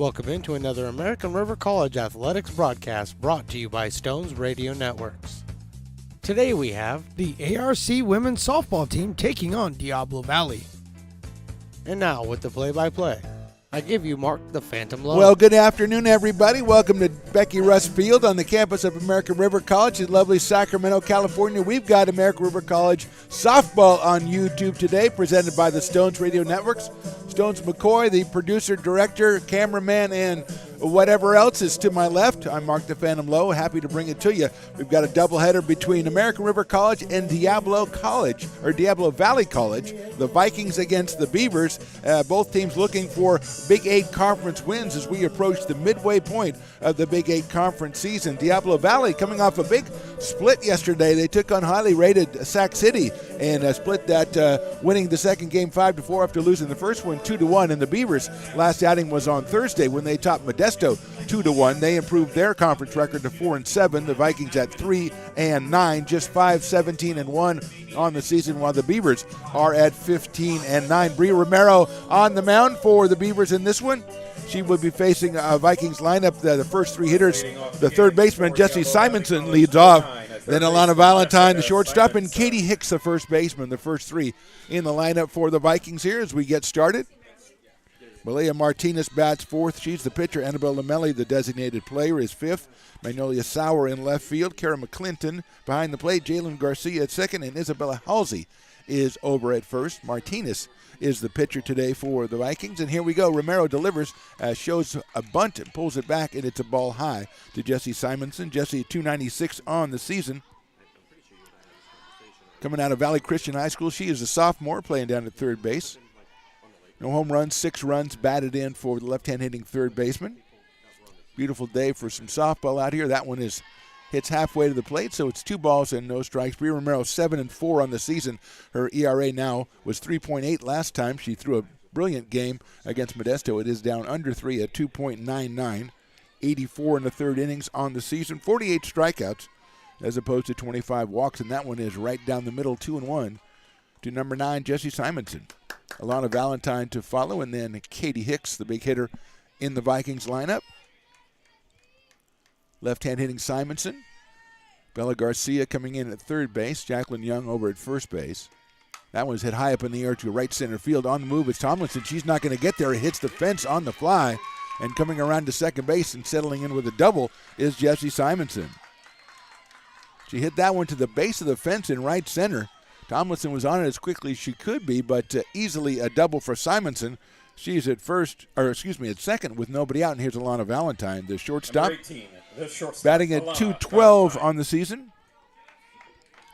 Welcome into another American River College Athletics broadcast brought to you by Stones Radio Networks. Today we have the ARC women's softball team taking on Diablo Valley. And now with the play-by-play, I give you Mark the Phantom Lowe. Well, good afternoon, everybody. Welcome to Becky Russ Field on the campus of American River College in lovely Sacramento, California. We've got American River College softball on YouTube today, presented by the Stones Radio Networks. Stones McCoy, the producer, director, cameraman, and whatever else is to my left. I'm Mark the Phantom Lowe, happy to bring it to you. We've got a doubleheader between American River College and Diablo Valley College. The Vikings against the Beavers. Both teams looking for Big 8 conference wins as we approach the midway point of the Big 8 conference season. Diablo Valley coming off a big split yesterday. They took on highly rated Sac City and split that, winning the second game 5-4 after losing the first one 2-1. And the Beavers' last outing was on Thursday when they topped Modesto 2-1. They improved their conference record to 4-7. The Vikings at 3-9, just 5-17-1 on the season, while the Beavers are at 15-9. Bree Romero on the mound for the Beavers in this one. She will be facing a Vikings lineup. The first three hitters, the third baseman, Jesse Simonson, leads off. Then Alana Valentine, the shortstop, and Katie Hicks, the first baseman, the first three in the lineup for the Vikings here as we get started. Malaya Martinez bats fourth. She's the pitcher. Annabelle Lamelli, the designated player, is fifth. Magnolia Sauer in left field. Kara McClinton behind the plate. Jalen Garcia at second. And Isabella Halsey is over at first. Martinez is the pitcher today for the Vikings. And here we go. Romero delivers, shows a bunt and pulls it back, and it's a ball high to Jesse Simonson. Jesse, 296 on the season. Coming out of Valley Christian High School, she is a sophomore playing down at third base. No home runs, 6 runs batted in for the left-hand hitting third baseman. Beautiful day for some softball out here. That one hits halfway to the plate, so it's 2 balls and no strikes. Bria Romero 7-4 on the season. Her ERA now was 3.8 last time. She threw a brilliant game against Modesto. It is down under 3 at 2.99. 84 in the third innings on the season. 48 strikeouts as opposed to 25 walks, and that one is right down the middle, 2-1 to number 9, Jesse Simonson. Alana Valentine to follow, and then Katie Hicks, the big hitter in the Vikings lineup. Left-hand hitting Simonson. Bella Garcia coming in at third base. Jacqueline Young over at first base. That one's hit high up in the air to right center field. On the move is Tomlinson. She's not going to get there. It hits the fence on the fly. And coming around to second base and settling in with a double is Jesse Simonson. She hit that one to the base of the fence in right center. Tomlinson was on it as quickly as she could be, but easily a double for Simonson. She's at second with nobody out. And here's Alana Valentine, the shortstop. Batting at .212 on the season.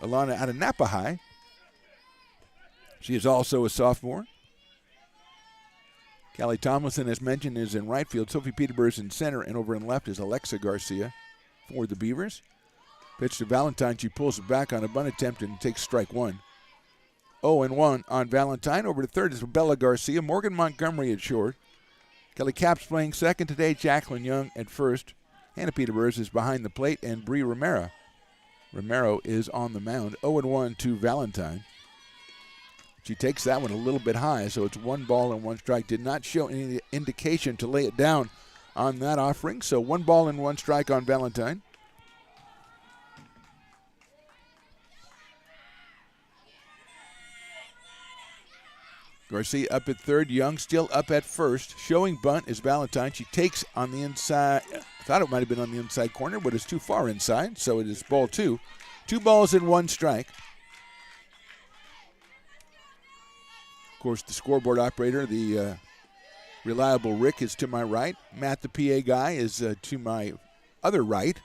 Alana out of Napa High. She is also a sophomore. Callie Tomlinson, as mentioned, is in right field. Sophie Peterborough is in center, and over in left is Alexa Garcia for the Beavers. Pitch to Valentine. She pulls it back on a bunt attempt and takes strike one. 0-1 on Valentine. Over to third is Bella Garcia. Morgan Montgomery at short. Kelly Capps playing second today. Jacqueline Young at first. Hannah Peterborough is behind the plate, and Bree Romero is on the mound. 0-1 to Valentine. She takes that one a little bit high, so it's 1 ball and 1 strike. Did not show any indication to lay it down on that offering, so 1 ball and 1 strike on Valentine. Garcia up at third. Young still up at first. Showing bunt is Valentine. She takes on the inside. I thought it might have been on the inside corner, but it's too far inside, so it is ball 2. 2 balls and 1 strike. Of course, the scoreboard operator, the reliable Rick, is to my right. Matt, the PA guy, is to my other right.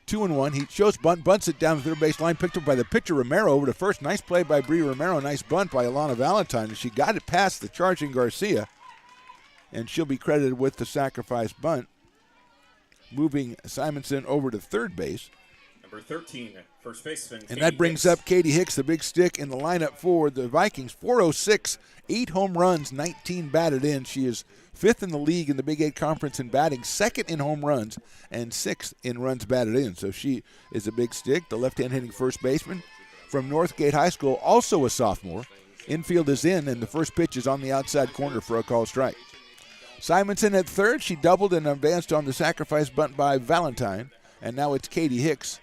2-1. He shows bunt, bunts it down the third base line, picked up by the pitcher Romero over to first. Nice play by Bree Romero. Nice bunt by Alana Valentine. And she got it past the charging Garcia, and she'll be credited with the sacrifice bunt, moving Simonson over to third base. Number 13, first baseman. And that brings up Katie Hicks, the big stick in the lineup for the Vikings. 406, 8 home runs, 19 batted in. She is 5th in the league in the Big 8 Conference in batting, 2nd in home runs, and 6th in runs batted in. So she is a big stick. The left-hand hitting first baseman from Northgate High School, also a sophomore. Infield is in, and the first pitch is on the outside corner for a call strike. Simonson at third. She doubled and advanced on the sacrifice bunt by Valentine. And now it's Katie Hicks,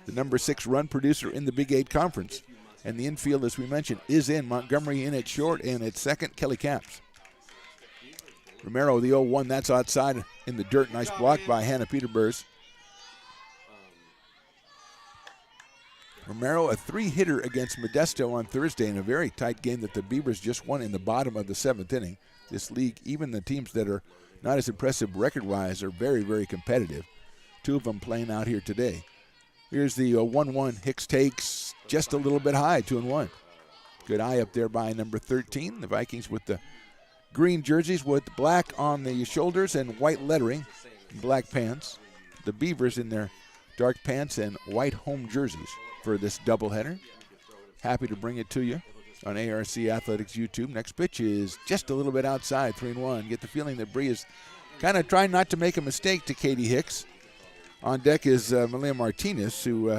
the number 6 run producer in the Big 8 Conference. And the infield, as we mentioned, is in. Montgomery in at short, and at second, Kelly Capps. Romero, the 0-1, that's outside in the dirt. Nice block by Hannah Peterburs. Romero, a 3-hitter against Modesto on Thursday in a very tight game that the Beavers just won in the bottom of the 7th inning. This league, even the teams that are not as impressive record-wise, are very, very competitive. 2 of them playing out here today. Here's the 1-1. Hicks takes just a little bit high, 2-1. Good eye up there by number 13. The Vikings with the green jerseys with black on the shoulders and white lettering, black pants. The Beavers in their dark pants and white home jerseys for this doubleheader. Happy to bring it to you on ARC Athletics YouTube. Next pitch is just a little bit outside, 3-1. Get the feeling that Bree is kind of trying not to make a mistake to Katie Hicks. On deck is Malia Martinez, who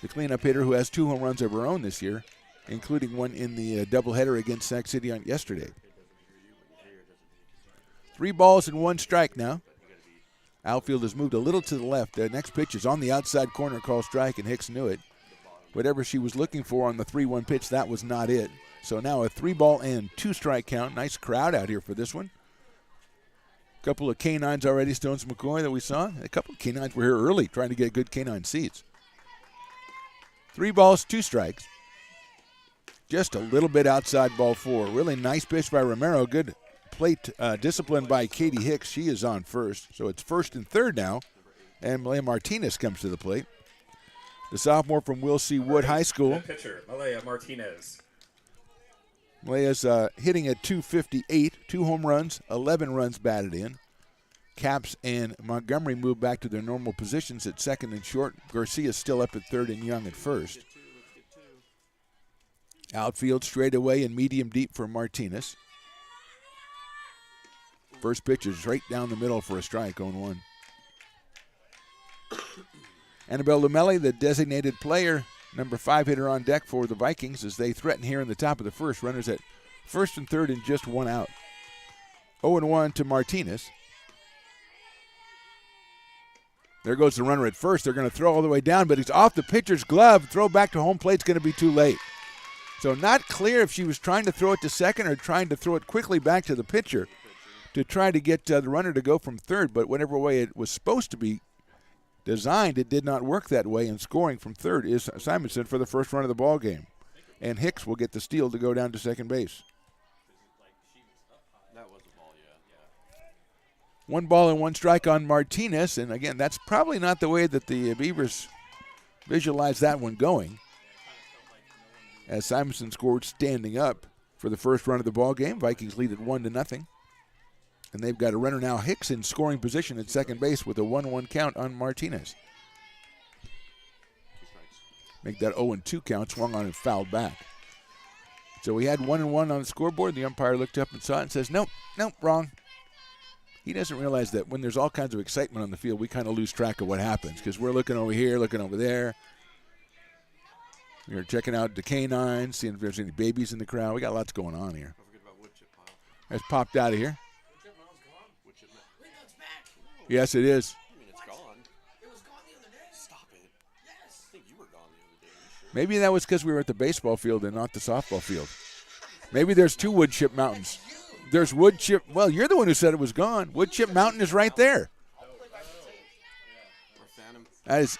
the cleanup hitter who has 2 home runs of her own this year, including one in the doubleheader against Sac City on yesterday. 3 balls and 1 strike now. Outfield has moved a little to the left. The next pitch is on the outside corner, called strike, and Hicks knew it. Whatever she was looking for on the 3-1 pitch, that was not it. So now a 3-ball and 2 strike count. Nice crowd out here for this one. A couple of canines already, Stones McCoy, that we saw. A couple of canines were here early trying to get good canine seats. 3 balls, 2 strikes. Just a little bit outside ball 4. Really nice pitch by Romero. Good plate discipline by Katie Hicks. She is on first. So it's first and third now. And Malaya Martinez comes to the plate. The sophomore from Will C. Wood High School. The pitcher, Malaya Martinez. Malaya's hitting at .258, 2 home runs, 11 runs batted in. Capps and Montgomery move back to their normal positions at second and short. Garcia's still up at third and Young at first. Outfield straight away and medium deep for Martinez. First pitch is right down the middle for a strike, 0-1. Annabelle Lumelli, the designated player, number 5 hitter on deck for the Vikings as they threaten here in the top of the first. Runners at first and third and just 1 out. 0-1 to Martinez. There goes the runner at first. They're going to throw all the way down, but he's off the pitcher's glove. Throw back to home plate's going to be too late. So not clear if she was trying to throw it to second or trying to throw it quickly back to the pitcher to try to get the runner to go from third, but whatever way it was supposed to be designed, it did not work that way, and scoring from third is Simonson for the first run of the ball game. And Hicks will get the steal to go down to second base. 1 ball and 1 strike on Martinez, and again, that's probably not the way that the Beavers visualized that one going, as Simonson scored standing up for the first run of the ball game. Vikings lead at 1-0. And they've got a runner now, Hicks, in scoring position at second base with a 1-1 count on Martinez. Make that 0-2 count, swung on and fouled back. So we had 1-1 on the scoreboard. The umpire looked up and saw it and says, nope, wrong. He doesn't realize that when there's all kinds of excitement on the field, we kind of lose track of what happens because we're looking over here, looking over there. We're checking out the canines, seeing if there's any babies in the crowd. We got lots going on here. That's popped out of here. Yes, it is. It's gone. It was gone the other day. Stop it. Yes. I think you were gone the other day. Sure. Maybe that was because we were at the baseball field and not the softball field. Maybe there's 2 wood chip mountains. There's wood chip. Well, you're the one who said it was gone. Wood chip mountain is right there. That is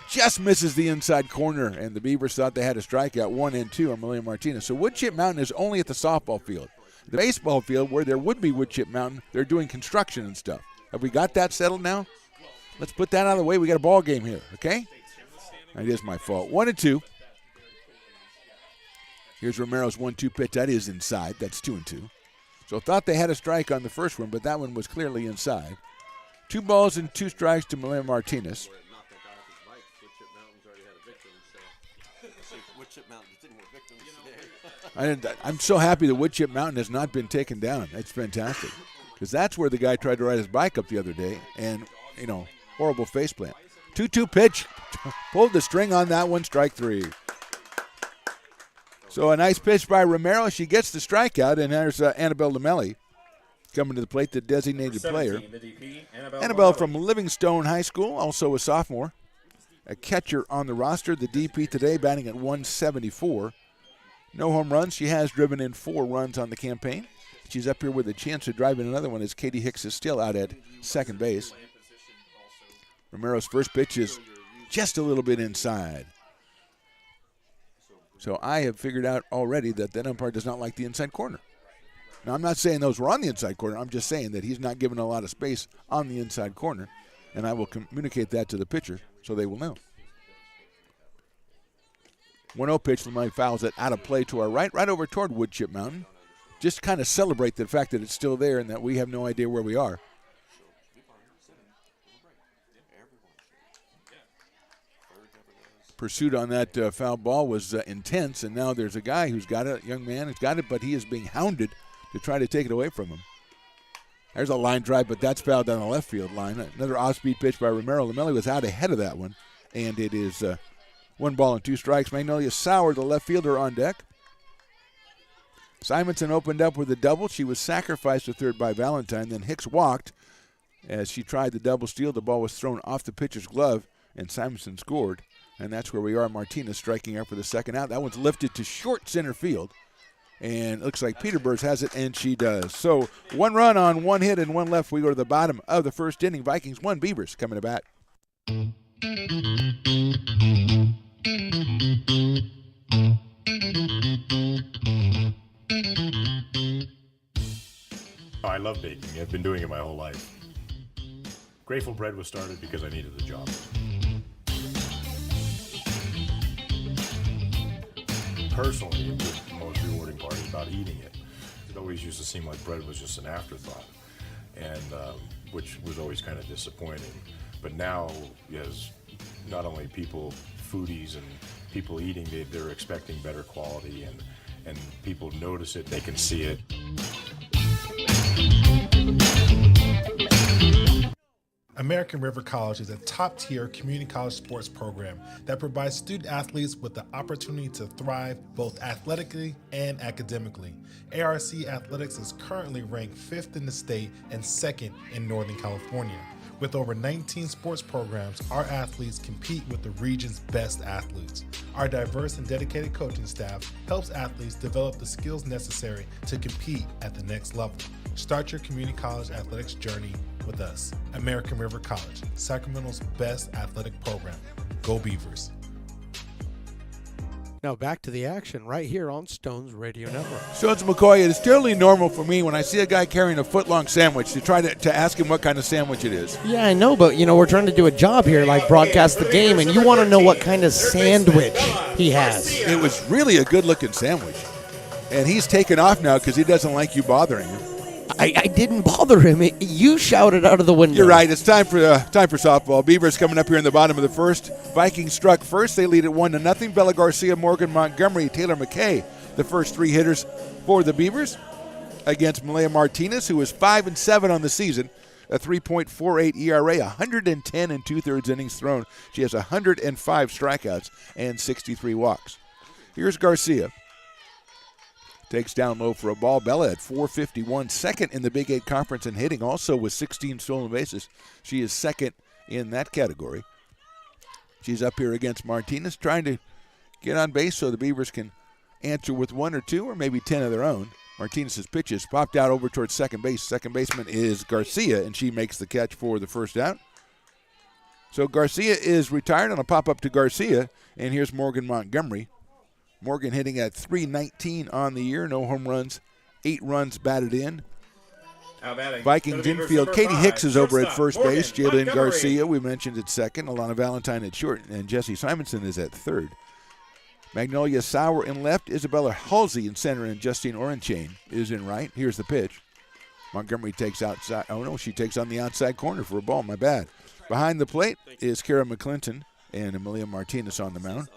just misses the inside corner, and the Beavers thought they had a strikeout, 1 and 2 on Malia Martinez. So wood chip mountain is only at the softball field. The baseball field, where there would be wood chip mountain, they're doing construction and stuff. Have we got that settled now? Let's put that out of the way. We got a ball game here, okay? That is my fault. 1-2. Here's Romero's 1-2 pitch. That is inside. That's 2-2. So thought they had a strike on the first one, but that one was clearly inside. 2 balls and 2 strikes to Malia Martinez. I'm so happy the Wood Chip Mountain has not been taken down. That's fantastic. Because that's where the guy tried to ride his bike up the other day, and, horrible faceplant. 2-2 pitch. Pulled the string on that one, strike 3. So a nice pitch by Romero. She gets the strikeout, and there's Annabelle Lamelli. Coming to the plate, the designated player. 17, the DP, Annabelle from Livingstone High School, also a sophomore. A catcher on the roster. The DP today batting at 174. No home runs. She has driven in 4 runs on the campaign. She's up here with a chance to drive in another one as Katie Hicks is still out at second base. Romero's first pitch is just a little bit inside. So I have figured out already that umpire does not like the inside corner. Now, I'm not saying those were on the inside corner. I'm just saying that he's not given a lot of space on the inside corner, and I will communicate that to the pitcher so they will know. 1-0 pitch from Mike fouls it out of play to our right over toward Woodchip Mountain. Just kind of celebrate the fact that it's still there and that we have no idea where we are. Pursuit on that foul ball was intense, and now there's a guy who's got it, a young man who's got it, but he is being hounded to try to take it away from him. There's a line drive, but that's fouled down the left field line. Another off-speed pitch by Romero. Lamelli was out ahead of that one, and it is 1 ball and 2 strikes. Magnolia Sauer, the left fielder, on deck. Simonson opened up with a double. She was sacrificed to third by Valentine. Then Hicks walked as she tried the double steal. The ball was thrown off the pitcher's glove, and Simonson scored. And that's where we are. Martinez striking out for the second out. That one's lifted to short center field. And it looks like Peterborough has it, and she does. So 1 run on 1 hit and 1 left. We go to the bottom of the first inning. Vikings 1, Beavers coming to bat. I love baking. I've been doing it my whole life. Grateful Bread was started because I needed the job. Personally, the most rewarding part is about eating it. It always used to seem like bread was just an afterthought, and which was always kind of disappointing. But now, as not only people, foodies and people eating, they're expecting better quality, and people notice it, they can see it. American River College is a top-tier community college sports program that provides student-athletes with the opportunity to thrive both athletically and academically. ARC Athletics is currently ranked 5th in the state and 2nd in Northern California. With over 19 sports programs, our athletes compete with the region's best athletes. Our diverse and dedicated coaching staff helps athletes develop the skills necessary to compete at the next level. Start your community college athletics journey with us. American River College, Sacramento's best athletic program. Go Beavers. Now back to the action right here on Stones Radio Network. Stones McCoy, it is totally normal for me when I see a guy carrying a foot-long sandwich to try to ask him what kind of sandwich it is. Yeah, I know, but, we're trying to do a job here, like broadcast the game, and you want to know what kind of sandwich he has. It was really a good-looking sandwich. And he's taken off now because he doesn't like you bothering him. I didn't bother him. You shouted out of the window. You're right. It's time for softball. Beavers coming up here in the bottom of the first. Vikings struck first. They lead at 1-0. Bella Garcia, Morgan Montgomery, Taylor McKay, the first 3 hitters for the Beavers against Malaya Martinez, who is 5-7 on the season, a 3.48 ERA, 110 and 2/3 innings thrown. She has 105 strikeouts and 63 walks. Here's Garcia. Takes down low for a ball. Bella at 451, second in the Big 8 Conference in hitting, also with 16 stolen bases. She is second in that category. She's up here against Martinez, trying to get on base so the Beavers can answer with 1 or 2 or maybe 10 of their own. Martinez's pitches popped out over towards second base. Second baseman is Garcia, and she makes the catch for the first out. So Garcia is retired on a pop-up to Garcia, and here's Morgan Montgomery. Morgan hitting at .319 on the year. No home runs, 8 runs batted in. Vikings infield. Katie Hicks is over at first base. Jalen Garcia, we mentioned, at second. Alana Valentine at short. And Jesse Simonson is at third. Magnolia Sauer in left. Isabella Halsey in center. And Justine Orenchain is in right. Here's the pitch. Montgomery takes outside. Oh, no, she takes on the outside corner for a ball. My bad. Behind the plate is Kara McClinton and Amelia Martinez on the mound.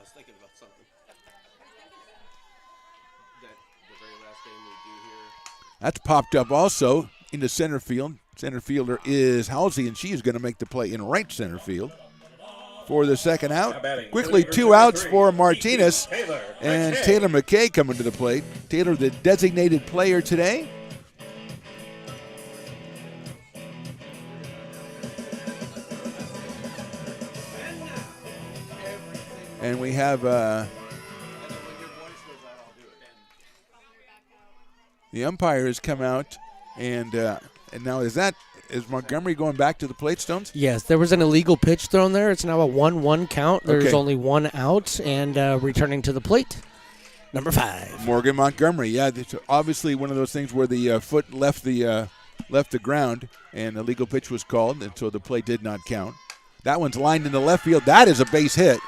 That's popped up also into center field. Center fielder is Halsey, and she is going to make the play in right center field for the second out. Quickly 2 outs for Martinez, and Taylor McKay coming to the plate. Taylor, the designated player today. And we have the umpire has come out, and now is Montgomery going back to the plate, Stones? Yes, there was an illegal pitch thrown there. It's now a 1-1 count. There's Okay. only one out, and returning to the plate, number 5. Morgan Montgomery. Yeah, it's obviously one of those things where the foot left the ground, and a legal pitch was called, and so the play did not count. That one's lined into left field. That is a base hit.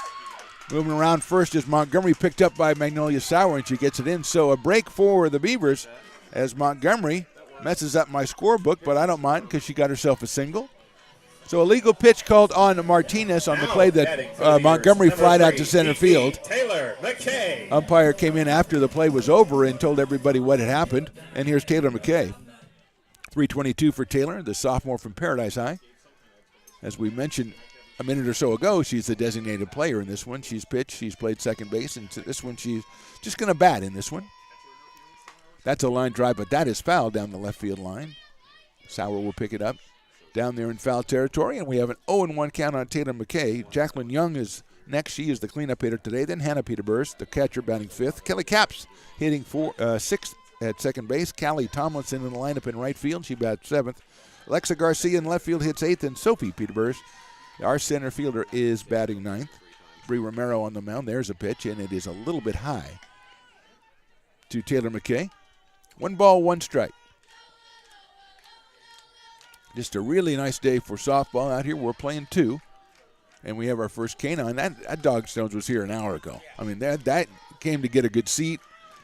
Moving around first is Montgomery, picked up by Magnolia Sauer, and she gets it in. So a break for the Beavers as Montgomery messes up my scorebook, but I don't mind because she got herself a single. So a legal pitch called on Martinez on the play that Montgomery flied out to center field. Taylor McKay. Umpire came in after the play was over and told everybody what had happened. And here's Taylor McKay. 322 for Taylor, the sophomore from Paradise High. As we mentioned a minute or so ago, she's the designated player in this one. She's pitched, she's played second base, and this one she's just going to bat in this one. That's a line drive, but that is foul down the left field line. Sauer will pick it up down there in foul territory, and we have an 0-1 count on Taylor McKay. Jacqueline Young is next. She is the cleanup hitter today. Then Hannah Peterburs, the catcher, batting 5th. Kelly Capps hitting 6th at second base. Callie Tomlinson in the lineup in right field. She bats 7th. Alexa Garcia in left field hits 8th, and Sophie Peterburs, our center fielder, is batting 9th. Bree Romero on the mound. There's a pitch, and it is a little bit high to Taylor McKay. 1 ball, 1 strike. Just a really nice day for softball out here. We're playing 2, and we have our first canine. That dog Stones was here an hour ago. I mean, that came to get a good seat.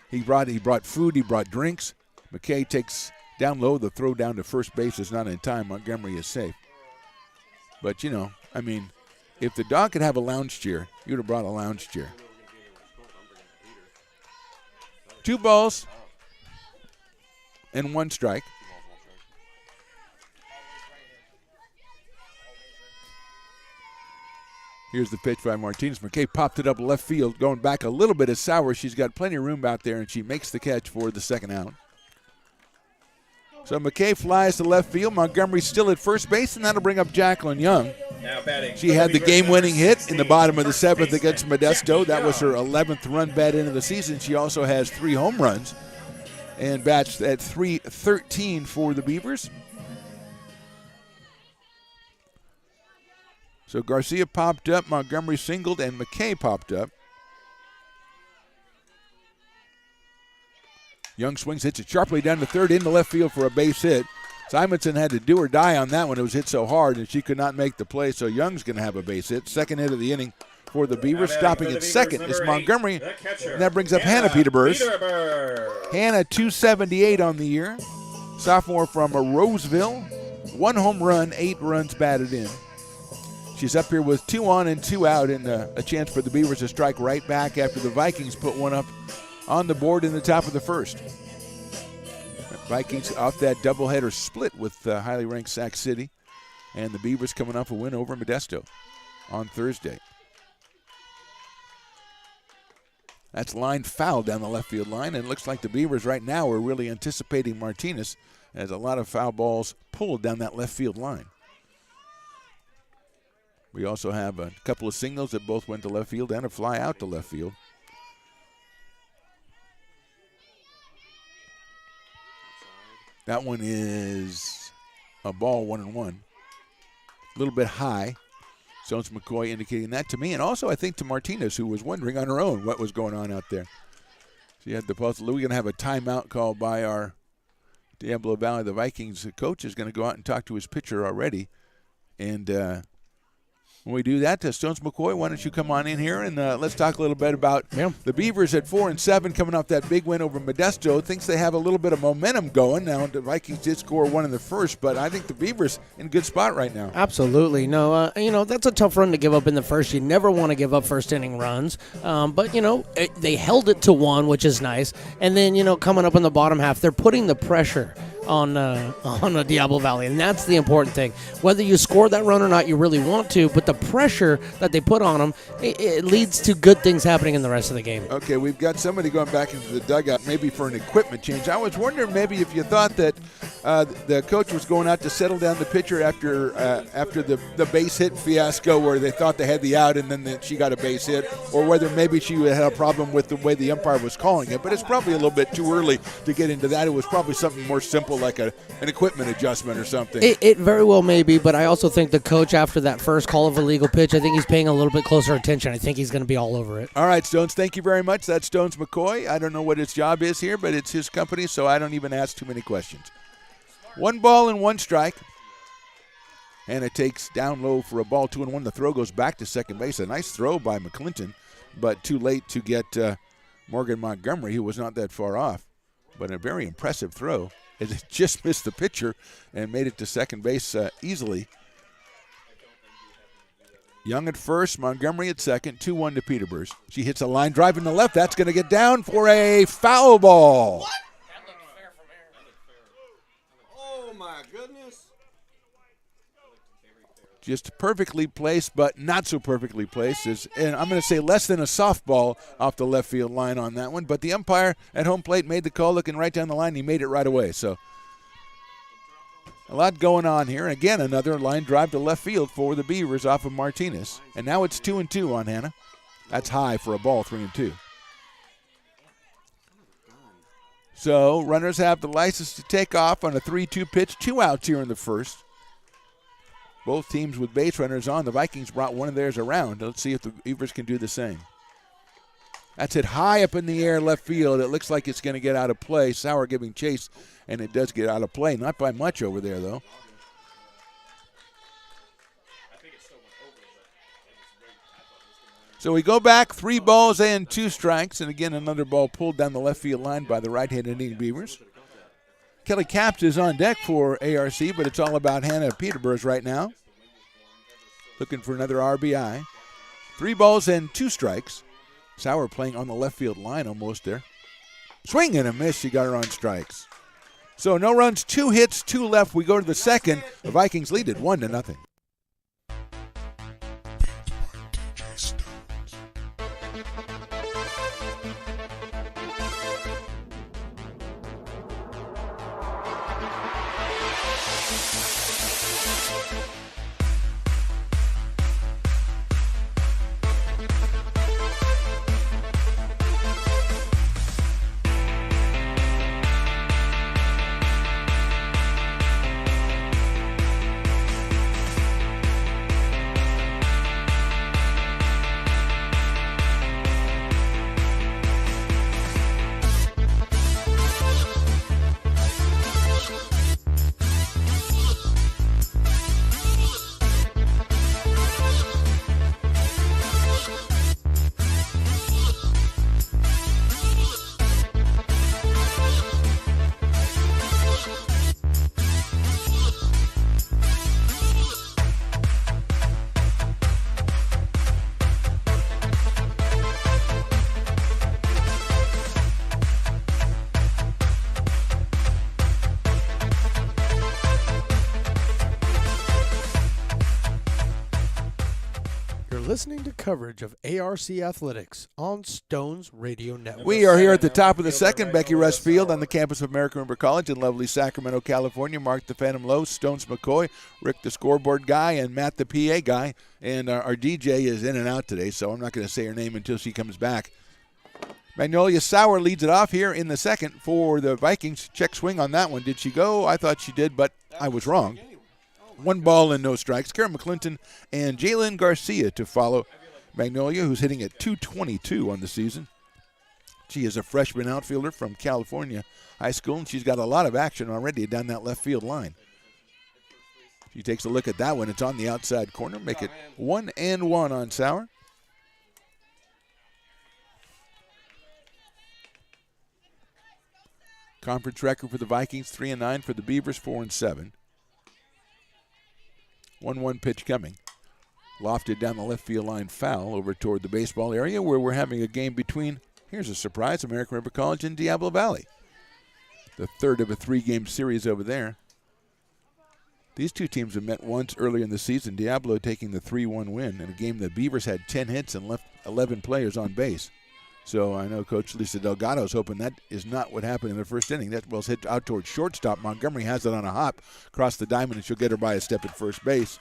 He brought food. He brought drinks. McKay takes down low. The throw down to first base is not in time. Montgomery is safe. But, I mean, if the dog could have a lounge chair, you would have brought a lounge chair. 2 balls and 1 strike. Here's the pitch by Martinez. McKay popped it up left field, going back a little bit as Sauer. She's got plenty of room out there, and she makes the catch for the second out. So McKay flies to left field. Montgomery's still at first base, and that'll bring up Jacqueline Young. Now batting. She had the game-winning hit in the bottom of the 7th against Modesto. That was her 11th run bat into the season. She also has 3 home runs and bats at .313 for the Beavers. So Garcia popped up, Montgomery singled, and McKay popped up. Young swings, hits it sharply down to third into left field for a base hit. Simonson had to do or die on that one. It was hit so hard, and she could not make the play, so Young's going to have a base hit. Second hit of the inning for the Beavers. Stopping at second is Montgomery, and that brings up Hannah Peterburs. Hannah, 278 on the year. Sophomore from Roseville. 1 home run, 8 runs batted in. She's up here with 2 on and 2 out, and a chance for the Beavers to strike right back after the Vikings put one up on the board in the top of the first. Vikings off that doubleheader split with highly ranked Sac City, and the Beavers coming off a win over Modesto on Thursday. That's line foul down the left field line, and it looks like the Beavers right now are really anticipating Martinez as a lot of foul balls pulled down that left field line. We also have a couple of singles that both went to left field and a fly out to left field. That one is a ball, 1-1. A little bit high. Stones McCoy indicating that to me, and also I think to Martinez, who was wondering on her own what was going on out there. She had the pulse. We're going to have a timeout called by our Diablo Valley. The Vikings coach is going to go out and talk to his pitcher already. And when we do that, Stones McCoy, why don't you come on in here and let's talk a little bit about the Beavers at 4-7 coming off that big win over Modesto. Thinks they have a little bit of momentum going. Now, the Vikings did score 1 in the first, but I think the Beavers in a good spot right now. Absolutely. No, that's a tough run to give up in the first. You never want to give up first inning runs. But, they held it to 1, which is nice. And then, coming up in the bottom half, they're putting the pressure on Diablo Valley, and that's the important thing. Whether you score that run or not, you really want to, but the pressure that they put on them, it leads to good things happening in the rest of the game. Okay, we've got somebody going back into the dugout, maybe for an equipment change. I was wondering maybe if you thought that the coach was going out to settle down the pitcher after the base hit fiasco where they thought they had the out and then she got a base hit, or whether maybe she had a problem with the way the umpire was calling it. But it's probably a little bit too early to get into that. It was probably something more simple like an equipment adjustment or something. It very well may be, but I also think the coach, after that first call of a legal pitch, I think he's paying a little bit closer attention. I think he's going to be all over it. All right, Stones, thank you very much. That's Stones McCoy. I don't know what his job is here, but it's his company, so I don't even ask too many questions. 1 ball and 1 strike. And it takes down low for a ball, 2-1. The throw goes back to second base. A nice throw by McClinton, but too late to get Morgan Montgomery, who was not that far off. But a very impressive throw as it just missed the pitcher and made it to second base easily. Young at first, Montgomery at second, 2-1 to Peterborough. She hits a line drive in the left. That's going to get down for a foul ball. What? That looked fair from here. Oh, my goodness. Just perfectly placed, but not so perfectly placed. And I'm going to say less than a softball off the left field line on that one. But the umpire at home plate made the call looking right down the line. He made it right away. So a lot going on here. Again, another line drive to left field for the Beavers off of Martinez. And now it's 2-2 on Hannah. That's high for a ball, 3-2. So runners have the license to take off on a 3-2 pitch. 2 outs here in the first. Both teams with base runners on. The Vikings brought one of theirs around. Let's see if the Beavers can do the same. That's hit high up in the air left field. It looks like it's going to get out of play. Sauer giving chase, and it does get out of play. Not by much over there, though. So we go back 3 balls and 2 strikes, and again another ball pulled down the left field line by the right-handed Indian Beavers. Kelly Capps is on deck for ARC, but it's all about Hannah Peterborough right now. Looking for another RBI. 3 balls and 2 strikes. Sauer playing on the left field line almost there. Swing and a miss. She got her on strikes. So no runs, 2 hits, 2 left. We go to the second. The Vikings lead it 1-0. Listening to coverage of ARC Athletics on Stones Radio Network. We are here at the top of the second. Becky Russ Field on the campus of American River College in lovely Sacramento, California. Mark the Phantom Low, Stones McCoy, Rick the scoreboard guy, and Matt the PA guy. And our DJ is in and out today, so I'm not going to say her name until she comes back. Magnolia Sauer leads it off here in the second for the Vikings. Check swing on that one. Did she go? I thought she did, but I was wrong. 1 ball and no strikes. Karen McClinton and Jalen Garcia to follow Magnolia, who's hitting at .222 on the season. She is a freshman outfielder from California High School, and she's got a lot of action already down that left field line. She takes a look at that one. It's on the outside corner. Make it 1-1 on Sauer. Conference record for the Vikings, 3-9 for the Beavers, 4-7. 1-1 pitch coming. Lofted down the left field line, foul over toward the baseball area where we're having a game between, here's a surprise, American River College and Diablo Valley. the third of a 3-game series over there. These two teams have met once earlier in the season. Diablo taking the 3-1 win in a game the Beavers had 10 hits and left 11 players on base. So I know Coach Lisa Delgado is hoping that is not what happened in the first inning. That ball's hit out towards shortstop. Montgomery has it on a hop across the diamond, and she'll get her by a step at first base.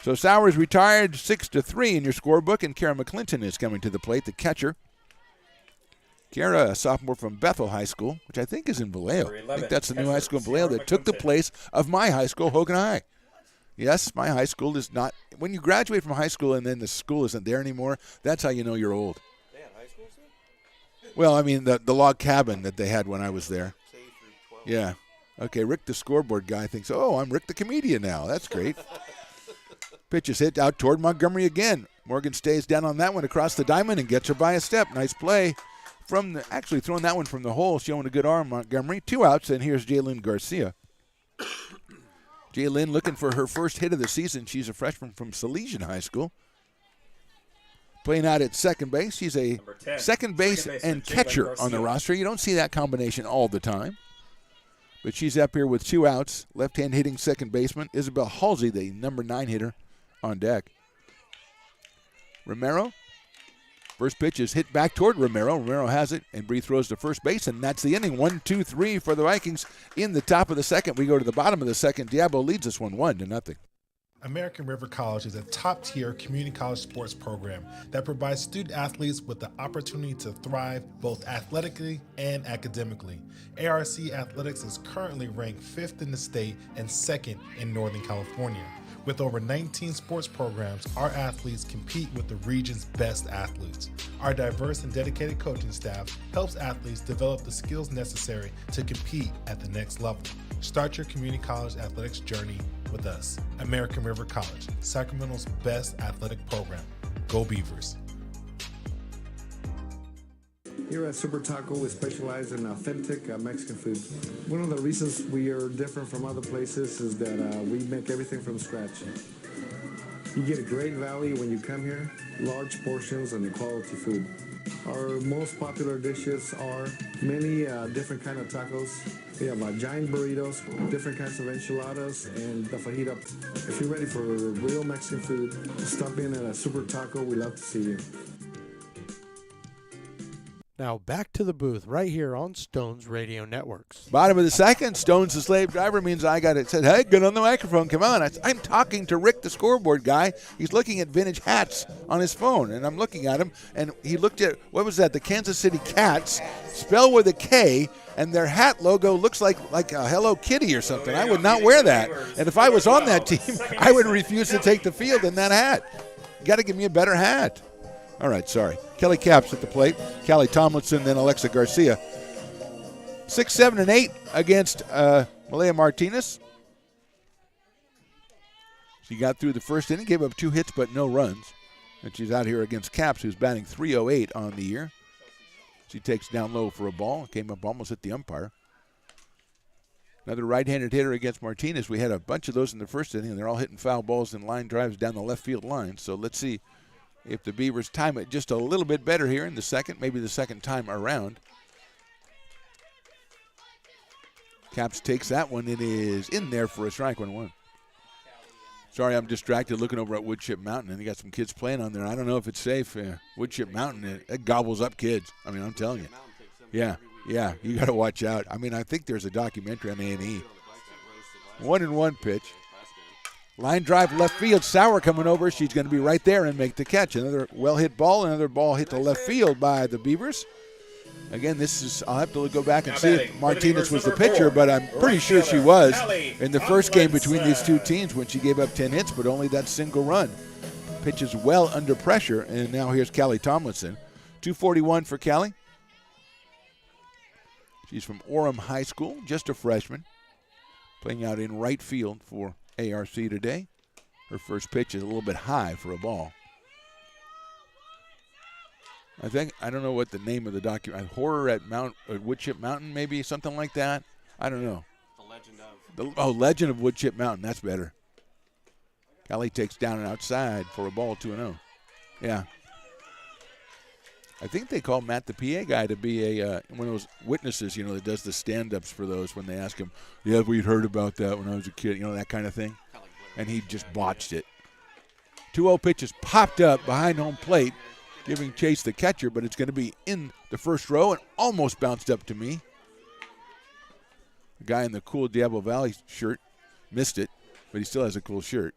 So Sowers retired 6-3 in your scorebook, and Kara McClinton is coming to the plate, the catcher. Kara, a sophomore from Bethel High School, which I think is in Vallejo. I think that's the new high school in Vallejo that took the place of my high school, Hogan High. Yes, my high school is not. When you graduate from high school and then the school isn't there anymore, that's how you know you're old. They had high school still? Well, I mean, the log cabin that they had when I was there. Yeah. Okay, Rick the scoreboard guy thinks, oh, I'm Rick the comedian now. That's great. Pitch is hit out toward Montgomery again. Morgan stays down on that one across the diamond and gets her by a step. Nice play. Actually throwing that one from the hole, showing a good arm, Montgomery. 2 outs, and here's Jaylyn Garcia. Jaylyn looking for her first hit of the season. She's a freshman from Salesian High School. Playing out at second base. She's a second base and catcher on the roster. You don't see that combination all the time. But she's up here with 2 outs. Left-hand hitting second baseman. Isabel Halsey, the number 9 hitter, on deck. Romero. First pitch is hit back toward Romero. Romero has it, and Bree throws to first base, and that's the inning. 1-2-3 for the Vikings in the top of the second. We go to the bottom of the second. Diablo leads us 1-0. American River College is a top-tier community college sports program that provides student-athletes with the opportunity to thrive both athletically and academically. ARC Athletics is currently ranked 5th in the state and 2nd in Northern California. With over 19 sports programs, our athletes compete with the region's best athletes. Our diverse and dedicated coaching staff helps athletes develop the skills necessary to compete at the next level. Start your community college athletics journey with us. American River College, Sacramento's best athletic program. Go Beavers. Here at Super Taco, we specialize in authentic Mexican food. One of the reasons we are different from other places is that we make everything from scratch. You get a great value when you come here, large portions and quality food. Our most popular dishes are many different kind of tacos. We have giant burritos, different kinds of enchiladas, and the fajita. If you're ready for real Mexican food, stop in at a Super Taco. We'd love to see you. Now back to the booth right here on Stones Radio Networks. Bottom of the second, Stone's the slave driver means I got it. Said, hey, get on the microphone. Come on. I'm talking to Rick, the scoreboard guy. He's looking at vintage hats on his phone, and I'm looking at him, and he looked at, what was that, the Kansas City Cats, spelled with a K, and their hat logo looks like a Hello Kitty or something. I would not wear that. And if I was on that team, I would refuse to take the field in that hat. You got to give me a better hat. All right, sorry. Kelly Capps at the plate. Callie Tomlinson, then Alexa Garcia. 6, 7, and 8 against Malaya Martinez. She got through the first inning, gave up 2 hits but no runs. And she's out here against Capps, who's batting .308 on the year. She takes down low for a ball. Came up almost at the umpire. Another right-handed hitter against Martinez. We had a bunch of those in the first inning, and they're all hitting foul balls and line drives down the left field line. So let's see if the Beavers time it just a little bit better here in the second, maybe the second time around. Capps takes that one. It is in there for a strike 1-1. Sorry, I'm distracted looking over at Woodchip Mountain, and you got some kids playing on there. I don't know if it's safe. Woodchip Mountain, it gobbles up kids. I mean, I'm telling you. Yeah, you got to watch out. I mean, I think there's a documentary on A&E. 1-1 pitch. Line drive left field. Sauer coming over. She's going to be right there and make the catch. Another well-hit ball. Another ball hit to left field by the Beavers. Again, I'll have to go back and see if Martinez was the pitcher, but I'm pretty sure she was in the first game between these two teams when she gave up 10 hits, but only that single run. Pitches well under pressure, and now here's Callie Tomlinson. 241 for Callie. She's from Orem High School, just a freshman, playing out in right field for ARC today. Her first pitch is a little bit high for a ball. I don't know what the name of the document, Horror at Woodchip Mountain, maybe something like that. I don't know. The Legend of. Legend of Woodchip Mountain. That's better. Callie takes down and outside for a ball 2-0. Yeah. I think they call Matt the PA guy to be one of those witnesses, that does the stand-ups for those when they ask him, yeah, we'd heard about that when I was a kid, that kind of thing. And he just botched it. 2-0 pitch is popped up behind home plate, giving chase the catcher, but it's going to be in the first row and almost bounced up to me. The guy in the cool Diablo Valley shirt missed it, but he still has a cool shirt.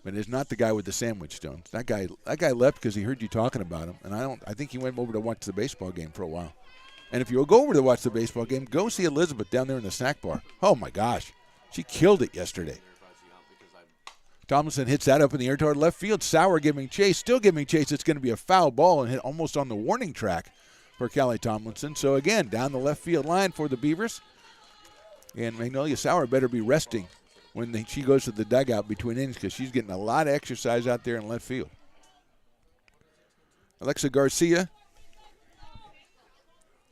But it's not the guy with the sandwich stones. That guy left because he heard you talking about him, and I think he went over to watch the baseball game for a while. And if you'll go over to watch the baseball game, go see Elizabeth down there in the snack bar. Oh my gosh, she killed it yesterday. Tomlinson hits that up in the air toward left field. Sauer giving chase, still giving chase. It's going to be a foul ball and hit almost on the warning track for Callie Tomlinson. So again, down the left field line for the Beavers. And Magnolia Sauer better be resting when she goes to the dugout between innings because she's getting a lot of exercise out there in left field. Alexa Garcia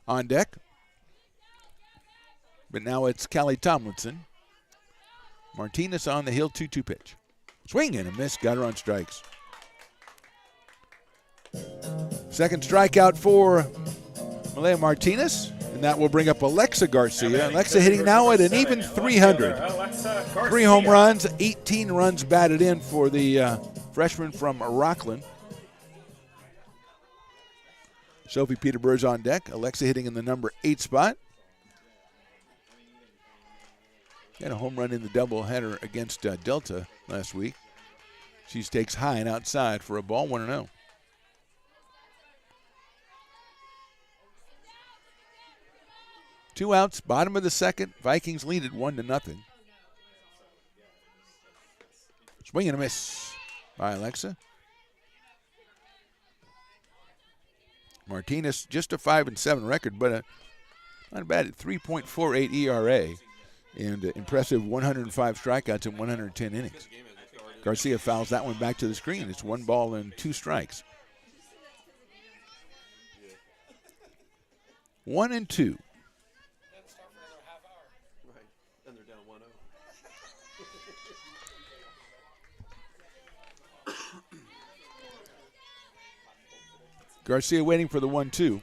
on deck. But now it's Callie Tomlinson. Martinez on the hill, 2-2 pitch. Swing and a miss, got her on strikes. Second strikeout for Malaya Martinez, and that will bring up Alexa Garcia. Alexa hitting now at an even 300. 3 home runs, 18 runs batted in for the freshman from Rockland. Sophie Peterburg's on deck. Alexa hitting in the number 8 spot. Had a home run in the doubleheader against Delta last week. She takes high and outside for a ball, 1-0. Two outs, bottom of the second. Vikings lead it 1-0. Swing and a miss by Alexa. Martinez, just a 5-7 record, but not bad at 3.48 ERA and impressive 105 strikeouts in 110 innings. Garcia fouls that one back to the screen. It's 1 ball and 2 strikes. 1-2. Garcia waiting for the 1-2.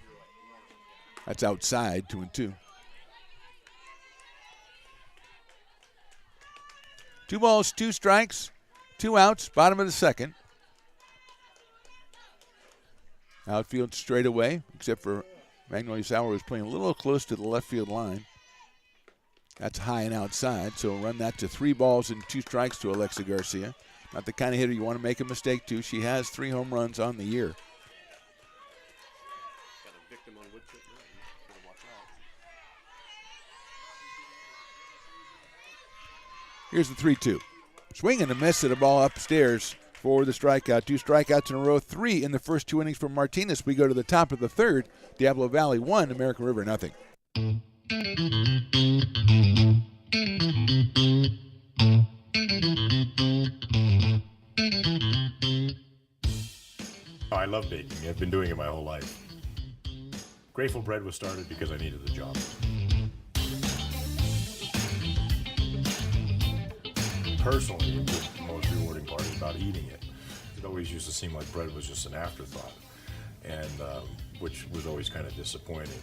That's outside, 2-2. 2 balls, 2 strikes, 2 outs, bottom of the second. Outfield straight away, except for Magnolia Sauer was playing a little close to the left field line. That's high and outside, so run that to 3 balls and 2 strikes to Alexa Garcia. Not the kind of hitter you want to make a mistake to. She has 3 home runs on the year. Here's the 3-2. Swing and a miss at a ball upstairs for the strikeout. 2 strikeouts in a row, 3 in the first 2 innings from Martinez. We go to the top of the third. Diablo Valley 1, American River 0. I love baking. I've been doing it my whole life. Grateful Bread was started because I needed the job. Personally, the most rewarding part is about eating it. It always used to seem like bread was just an afterthought, and which was always kind of disappointing.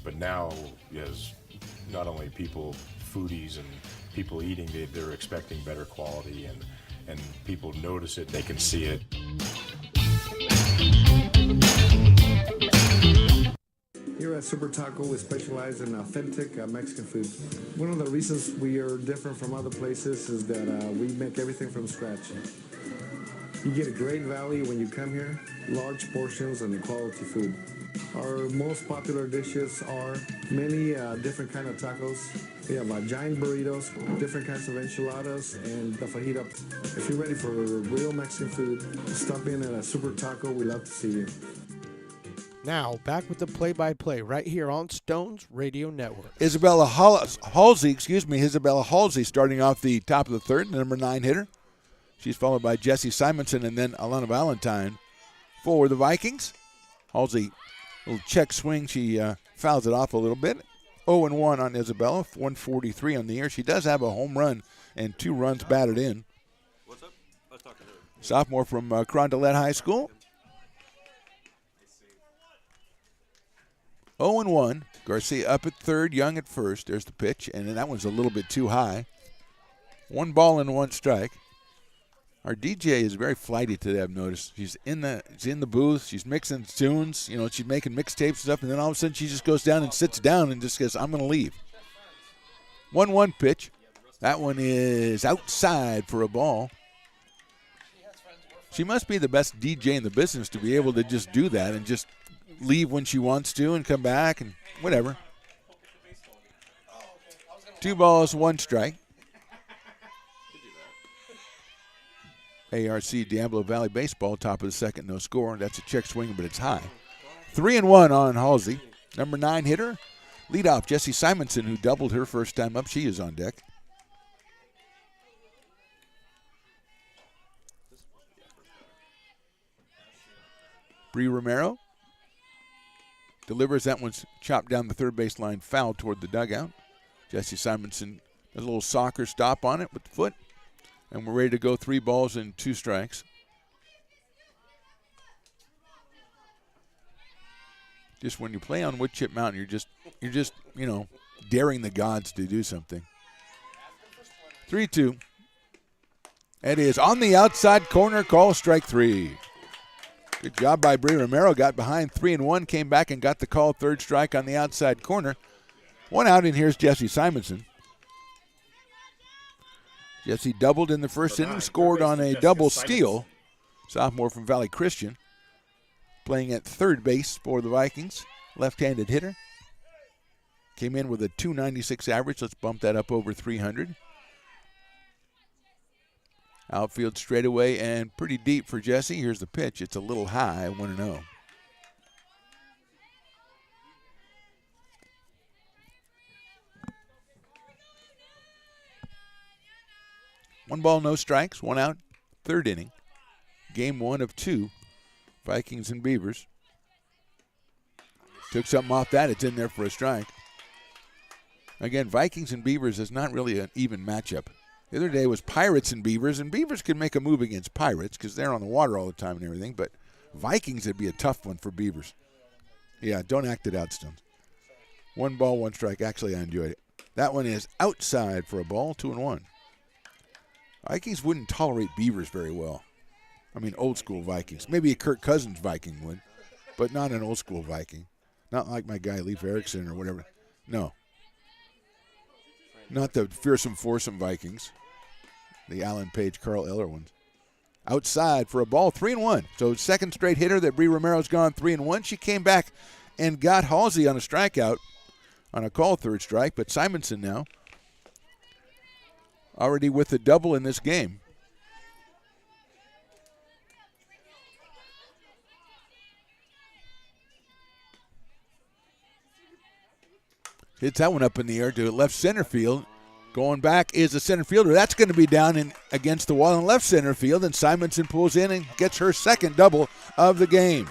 But now, as not only people, foodies and people eating, they're expecting better quality, and people notice it, they can see it. Here at Super Taco, we specialize in authentic Mexican food. One of the reasons we are different from other places is that we make everything from scratch. You get a great value when you come here, large portions and quality food. Our most popular dishes are many different kind of tacos. We have giant burritos, different kinds of enchiladas, and the fajita. If you're ready for real Mexican food, stop in at a Super Taco. We'd love to see you. Now, back with the play-by-play right here on Stones Radio Network. Isabella Halsey starting off the top of the third, the number 9 hitter. She's followed by Jessie Simonson and then Alana Valentine for the Vikings. Halsey, little check swing. She fouls it off a little bit. 0-1 on Isabella, 143 on the year. She does have a home run and 2 runs batted in. What's up? I was talking to her. Sophomore from Carondelet High School. 0-1. Garcia up at third, Young at first. There's the pitch, and then that one's a little bit too high. 1 ball and 1 strike. Our DJ is very flighty today, I've noticed. She's in the booth. She's mixing tunes. You know, she's making mixtapes and stuff, and then all of a sudden she just goes down and sits down and just goes, I'm going to leave. 1-1 pitch. That one is outside for a ball. She must be the best DJ in the business to be able to just do that and just leave when she wants to and come back and whatever. 2 balls, 1 strike. ARC Diablo Valley Baseball, top of the second, no score. That's a check swing, but it's high. 3-1 on Halsey. Number 9 hitter, leadoff Jessie Simonson, who doubled her first time up. She is on deck. Bree Romero delivers. That one's chopped down the third base line, foul toward the dugout. Jessie Simonson does a little soccer stop on it with the foot. And we're ready to go. 3 balls and 2 strikes. Just when you play on Wood Chip Mountain, you're just daring the gods to do something. 3-2. It is on the outside corner. Call strike 3. Good job by Bree Romero. Got behind 3-1, came back and got the call. Third strike on the outside corner. 1 out, and here's Jessie Simonson. Jessie doubled in the first inning, scored on a double steal. Sophomore from Valley Christian, playing at third base for the Vikings. Left-handed hitter. Came in with a .296 average. Let's bump that up over 300. Outfield straightaway and pretty deep for Jessie. Here's the pitch. It's a little high, 1-0. 1 ball, no strikes, 1 out, third inning. Game 1 of 2, Vikings and Beavers. Took something off that. It's in there for a strike. Again, Vikings and Beavers is not really an even matchup. The other day was Pirates and Beavers can make a move against Pirates because they're on the water all the time and everything, but Vikings would be a tough one for Beavers. Yeah, don't act it out, Stones. 1 ball, 1 strike. Actually, I enjoyed it. That one is outside for a ball, 2-1. Vikings wouldn't tolerate Beavers very well. I mean, old school Vikings. Maybe a Kirk Cousins Viking would, but not an old school Viking. Not like my guy Leif Erikson or whatever. No. Not the fearsome foursome Vikings. The Alan Page, Carl Eller ones. Outside for a ball, 3-1. So second straight hitter that Bree Romero's gone 3-1. She came back and got Halsey on a strikeout on a call, third strike, but Simonson now already with a double in this game. Hits that one up in the air to left center field. Going back is a center fielder. That's going to be down in against the wall in left center field, and Simonson pulls in and gets her second double of the game.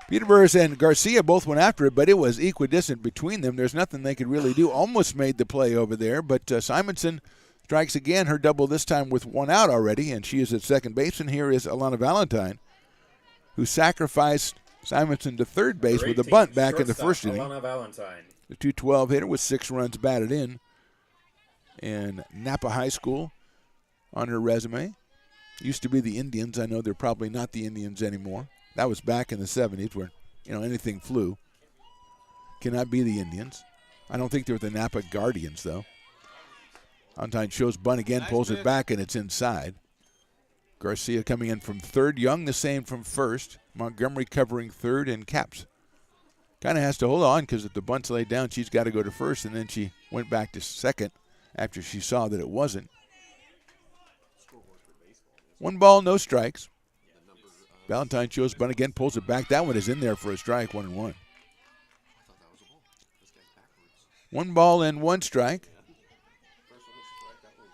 Beavers and Garcia both went after it, but it was equidistant between them. There's nothing they could really do. Almost made the play over there, but Simonson strikes again, her double this time with 1 out already, and she is at second base. And here is Alana Valentine, who sacrificed Simonson to third base with a bunt back in the first inning. Alana Valentine. The .212 hitter with 6 runs batted in. And Napa High School on her resume. Used to be the Indians. I know they're probably not the Indians anymore. That was back in the 70s where, anything flew. Cannot be the Indians. I don't think they're the Napa Guardians, though. Valentine shows bunt again, pulls it back, and it's inside. Garcia coming in from third. Young the same from first. Montgomery covering third, and Caps kind of has to hold on because if the bunt's laid down, she's got to go to first, and then she went back to second after she saw that it wasn't. 1 ball, no strikes. Valentine shows bunt again, pulls it back. That one is in there for a strike, 1-1. 1 ball and 1 strike.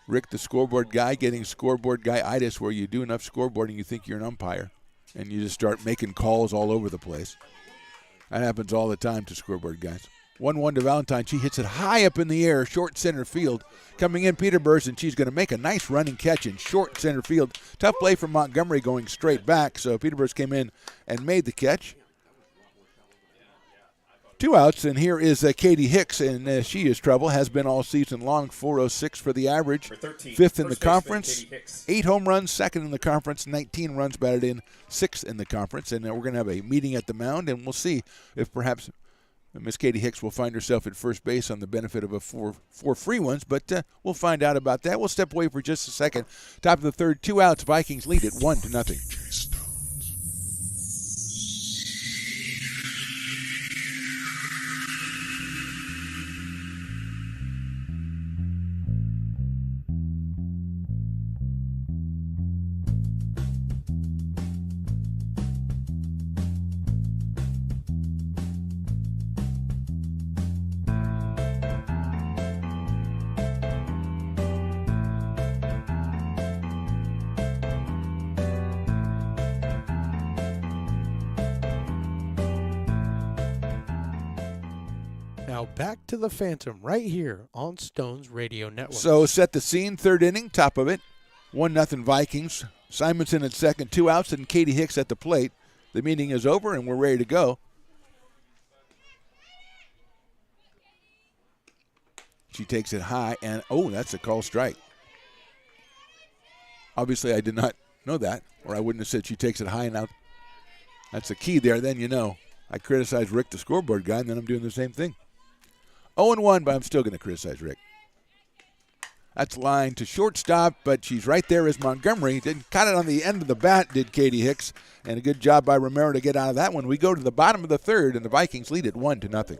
Rick, the scoreboard guy, getting scoreboard guy-itis, where you do enough scoreboarding, you think you're an umpire, and you just start making calls all over the place. That happens all the time to scoreboard guys. 1-1 to Valentine. She hits it high up in the air, short center field. Coming in, Peter Burrs, and she's going to make a nice running catch in short center field. Tough play from Montgomery going straight back, so Peter Burrs came in and made the catch. 2 outs, and here is Katie Hicks, and she is trouble. Has been all season long. 406 for the average. 5th in the conference. 8 home runs, 2nd in the conference. 19 runs batted in, 6th in the conference. And we're going to have a meeting at the mound, and we'll see if perhaps Miss Katie Hicks will find herself at first base on the benefit of four free ones, but we'll find out about that. We'll step away for just a second. Top of the third, 2 outs. Vikings lead it 1-0. Now back to the Phantom right here on Stones Radio Network. So set the scene, 3rd inning, top of it. 1-0 Vikings. Simonson at second, 2 outs, and Katie Hicks at the plate. The meeting is over, and we're ready to go. She takes it high, and that's a call strike. Obviously, I did not know that, or I wouldn't have said she takes it high and out. That's the key there. Then you know. I criticize Rick, the scoreboard guy, and then I'm doing the same thing. 0-1, but I'm still going to criticize Rick. That's line to shortstop, but she's right there as Montgomery. Didn't cut it on the end of the bat, did Katie Hicks. And a good job by Romero to get out of that one. We go to the bottom of the third, and the Vikings lead it 1-0.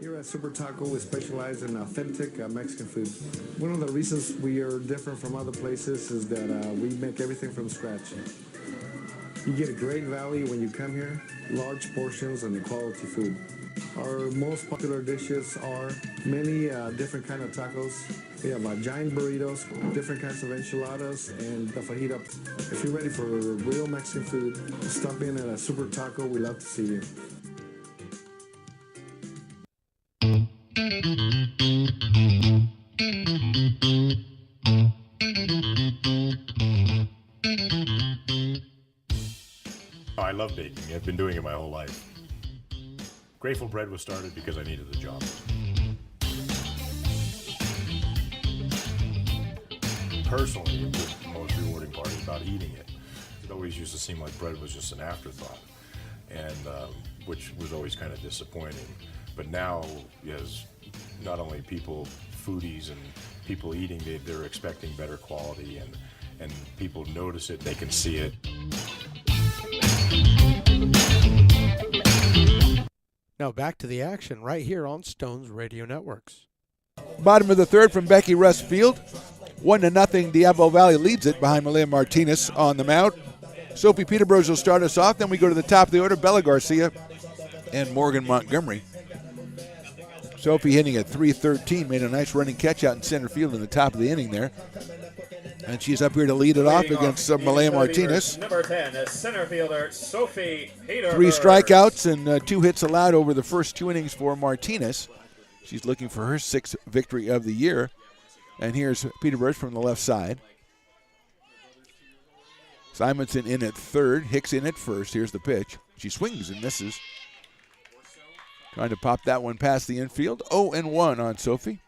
Here at Super Taco, we specialize in authentic Mexican food. One of the reasons we are different from other places is that we make everything from scratch. You get a great value when you come here, large portions and quality food. Our most popular dishes are many different kind of tacos. We have giant burritos, different kinds of enchiladas, and the fajita. If you're ready for real Mexican food, stop in at a Super Taco. We love to see you. I love baking. I've been doing it my whole life. Grateful Bread was started because I needed a job. Personally, the most rewarding part is about eating it. It always used to seem like bread was just an afterthought, and which was always kind of disappointing. But now, as not only people, foodies and people eating, they're expecting better quality, and people notice it, they can see it. Now back to the action right here on Stones Radio Networks. Bottom of the third from Becky Russ Field. 1-0. Diablo Valley leads it behind Malia Martinez on the mound. Sophie Peterborough will start us off. Then we go to the top of the order, Bella Garcia and Morgan Montgomery. Sophie hitting at .313, made a nice running catch out in center field in the top of the inning there. And she's up here to lead it off against Malaya Martinez. Number 10, center fielder Sophie Peterborough. 3 strikeouts and 2 hits allowed over the first 2 innings for Martinez. She's looking for her 6th victory of the year. And here's Peterborough from the left side. Simonson in at third, Hicks in at first. Here's the pitch. She swings and misses. Trying to pop that one past the infield. 0-1 on Sophie.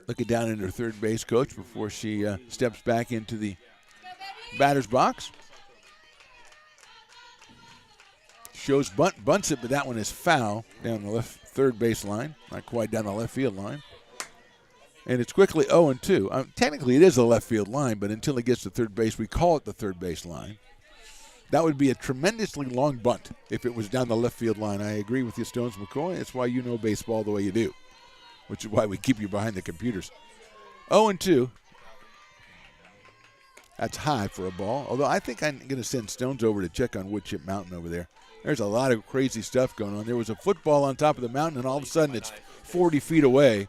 Looking down at her third base coach before she steps back into the batter's box. Shows bunts it, but that one is foul down the left third base line. Not quite down the left field line. And it's quickly 0-2. Technically, it is a left field line, but until it gets to third base, we call it the third base line. That would be a tremendously long bunt if it was down the left field line. I agree with you, Stones McCoy. That's why you know baseball the way you do, which is why we keep you behind the computers. 0-2. That's high for a ball, although I think I'm going to send Stones over to check on Woodchip Mountain over there. There's a lot of crazy stuff going on. There was a football on top of the mountain, and all of a sudden it's 40 feet away,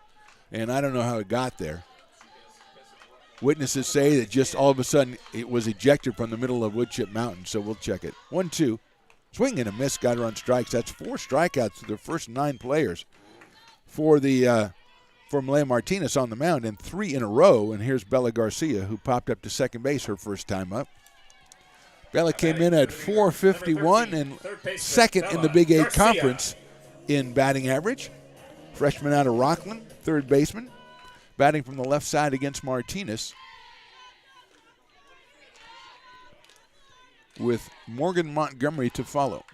and I don't know how it got there. Witnesses say that just all of a sudden it was ejected from the middle of Woodchip Mountain, so we'll check it. 1-2. Swing and a miss, got her on strikes. That's 4 strikeouts to the first 9 players for Malaya Martinez on the mound, and 3 in a row. And here's Bella Garcia, who popped up to second base her first time up. Bella came in at .451 and second in the Big 8 Conference in batting average. Freshman out of Rockland, third baseman, batting from the left side against Martinez, with Morgan Montgomery to follow.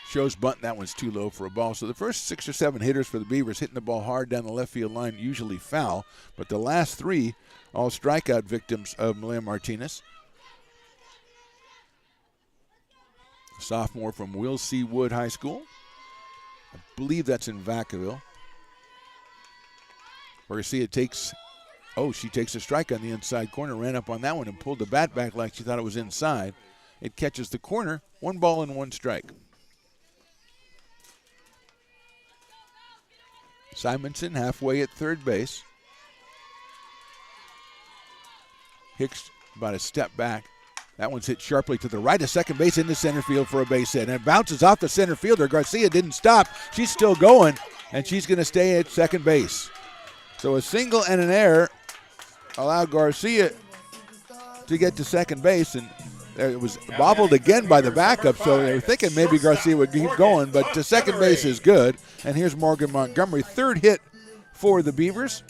Shows bunt, that one's too low for a ball. So the first 6 or 7 hitters for the Beavers hitting the ball hard down the left field line, usually foul. But the last 3, all strikeout victims of Malia Martinez. Sophomore from Will C. Wood High School. I believe that's in Vacaville. Garcia takes a strike on the inside corner, ran up on that one and pulled the bat back like she thought it was inside. It catches the corner, 1 ball and 1 strike. Simonson halfway at third base. Hicks about a step back. That one's hit sharply to the right of second base into center field for a base hit. And it bounces off the center fielder. Garcia didn't stop. She's still going, and she's going to stay at second base. So a single and an error allowed Garcia to get to second base, and it was bobbled again by the backup, so they were thinking maybe Garcia would keep going, but to second base is good. And here's Morgan Montgomery, third hit for the Beavers.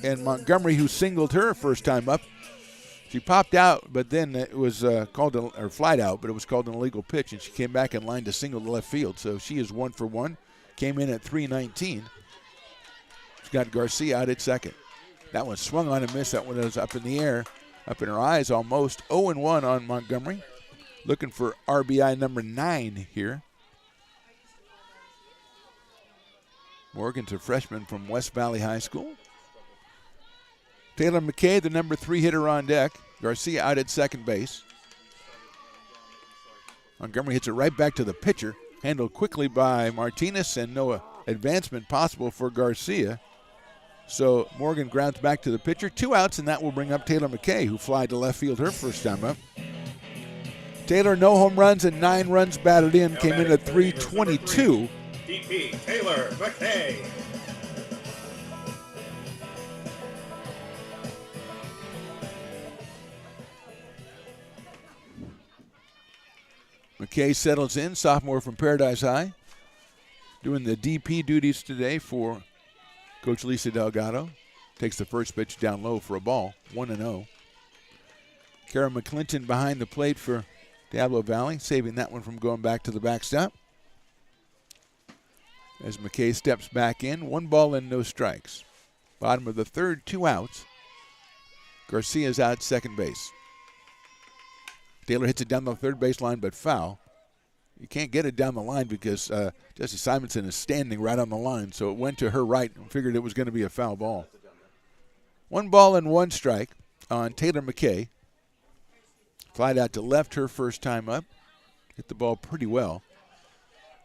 And Montgomery, who singled her first time up, she popped out, but then it was called or flied out, but it was called an illegal pitch, and she came back and lined a single to left field. So she is 1 for 1, came in at .319. She's got Garcia out at second. That one swung on and missed. That one was up in the air, up in her eyes almost. 0-1 on Montgomery. Looking for RBI number 9 here. Morgan's a freshman from West Valley High School. Taylor McKay, the number 3 hitter on deck. Garcia out at second base. Montgomery hits it right back to the pitcher. Handled quickly by Martinez, and no advancement possible for Garcia. So Morgan grounds back to the pitcher. 2 outs, and that will bring up Taylor McKay, who flied to left field her first time up. Taylor, no home runs and 9 runs batted in. Came in at .322. DP Taylor McKay. McKay settles in, sophomore from Paradise High. Doing the DP duties today for Coach Lisa Delgado. Takes the first pitch down low for a ball, 1-0. Kara McClinton behind the plate for Diablo Valley, saving that one from going back to the backstop. As McKay steps back in, 1 ball and no strikes. Bottom of the third, 2 outs. Garcia's out second base. Taylor hits it down the third base line, but foul. You can't get it down the line because Jesse Simonson is standing right on the line, so it went to her right and figured it was going to be a foul ball. 1 ball and 1 strike on Taylor McKay. Flied out to left her first time up. Hit the ball pretty well.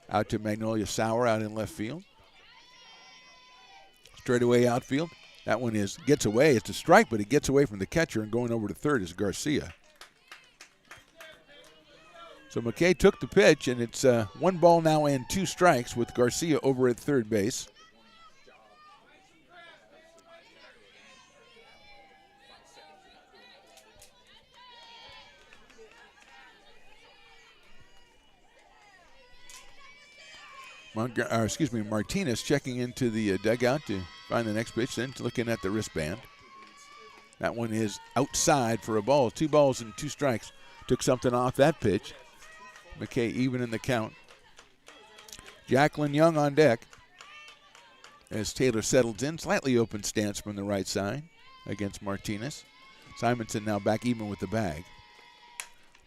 Out to Magnolia Sauer out in left field. Straightaway outfield. That one gets away. It's a strike, but it gets away from the catcher, and going over to third is Garcia. So McKay took the pitch, and it's 1 ball now and 2 strikes with Garcia over at third base. Martinez checking into the dugout to find the next pitch, then looking at the wristband. That one is outside for a ball. 2 balls and 2 strikes. Took something off that pitch. McKay even in the count. Jacqueline Young on deck as Taylor settles in. Slightly open stance from the right side against Martinez. Simonson now back even with the bag.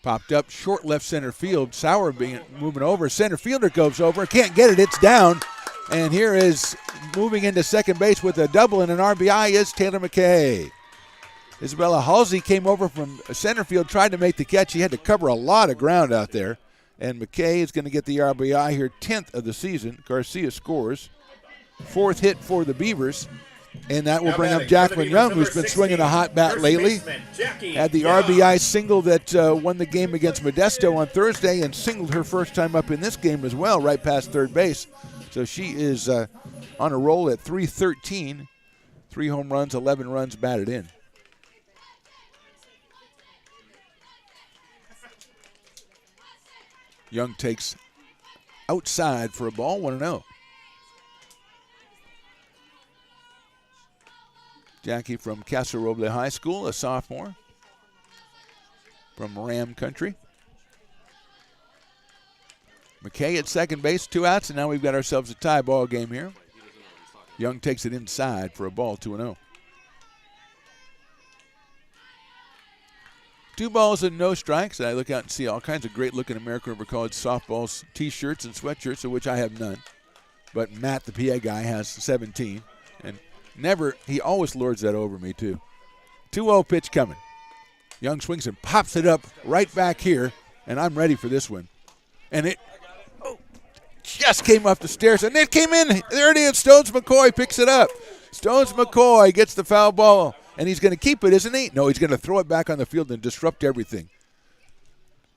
Popped up short left center field. Sauer moving over. Center fielder goes over. Can't get it. It's down. And here is moving into second base with a double and an RBI is Taylor McKay. Isabella Halsey came over from center field, tried to make the catch. He had to cover a lot of ground out there. And McKay is going to get the RBI here, 10th of the season. Garcia scores. 4th hit for the Beavers. And that will bring up Jacqueline Young, who's been swinging a hot bat lately. Had the RBI single that won the game against Modesto on Thursday and singled her first time up in this game as well, right past third base. So she is on a roll at .313. 3 home runs, 11 runs batted in. Young takes outside for a ball, 1-0. Jackie from Casa Roble High School, a sophomore from Ram Country. McKay at second base, 2 outs, and now we've got ourselves a tie ball game here. Young takes it inside for a ball, 2-0. 2 balls and no strikes. I look out and see all kinds of great-looking American River College softballs, T-shirts and sweatshirts, of which I have none. But Matt, the PA guy, has 17. And he always lords that over me, too. 2-0 pitch coming. Young swings and pops it up right back here, and I'm ready for this one. And it just came up the stairs, and it came in. There it is. Stones McCoy picks it up. Stones McCoy gets the foul ball, and he's going to keep it, isn't he? No, he's going to throw it back on the field and disrupt everything.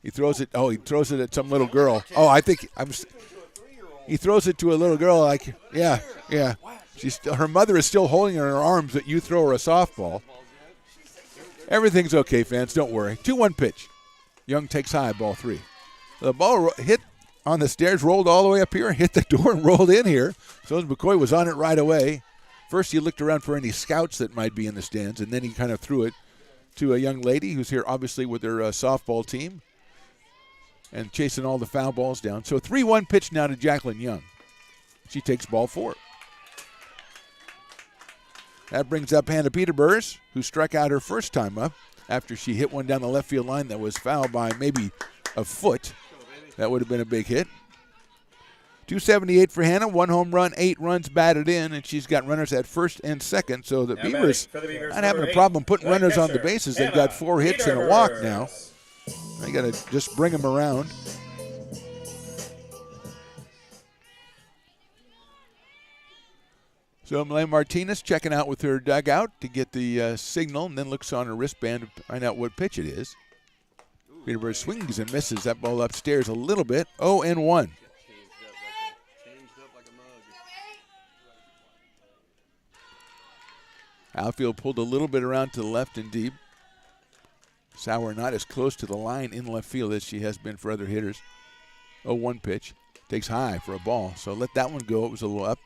He throws it. Oh, he throws it at some little girl. Oh, I think he throws it to a little girl like, yeah. Her mother is still holding her in her arms that you throw her a softball. Everything's okay, fans. Don't worry. 2-1 pitch. Young takes high, ball 3. The ball hit on the stairs, rolled all the way up here, hit the door, and rolled in here. So McCoy was on it right away. First, he looked around for any scouts that might be in the stands, and then he kind of threw it to a young lady who's here, obviously, with her softball team and chasing all the foul balls down. So 3-1 pitch now to Jacqueline Young. She takes ball 4. That brings up Hannah Peterburs, who struck out her first time up after she hit one down the left field line that was fouled by maybe a foot. That would have been a big hit. 278 for Hannah, 1 home run, 8 runs batted in, and she's got runners at first and second. So the Beavers not having a problem putting runners on the bases. They've got 4 hits and a walk now. They got to just bring them around. So Malay Martinez checking out with her dugout to get the signal, and then looks on her wristband to find out what pitch it is. Peterborough swings and misses that ball upstairs a little bit. 0-1. Outfield pulled a little bit around to the left and deep. Sauer not as close to the line in left field as she has been for other hitters. 0-1 pitch. Takes high for a ball, so let that one go. It was a little up.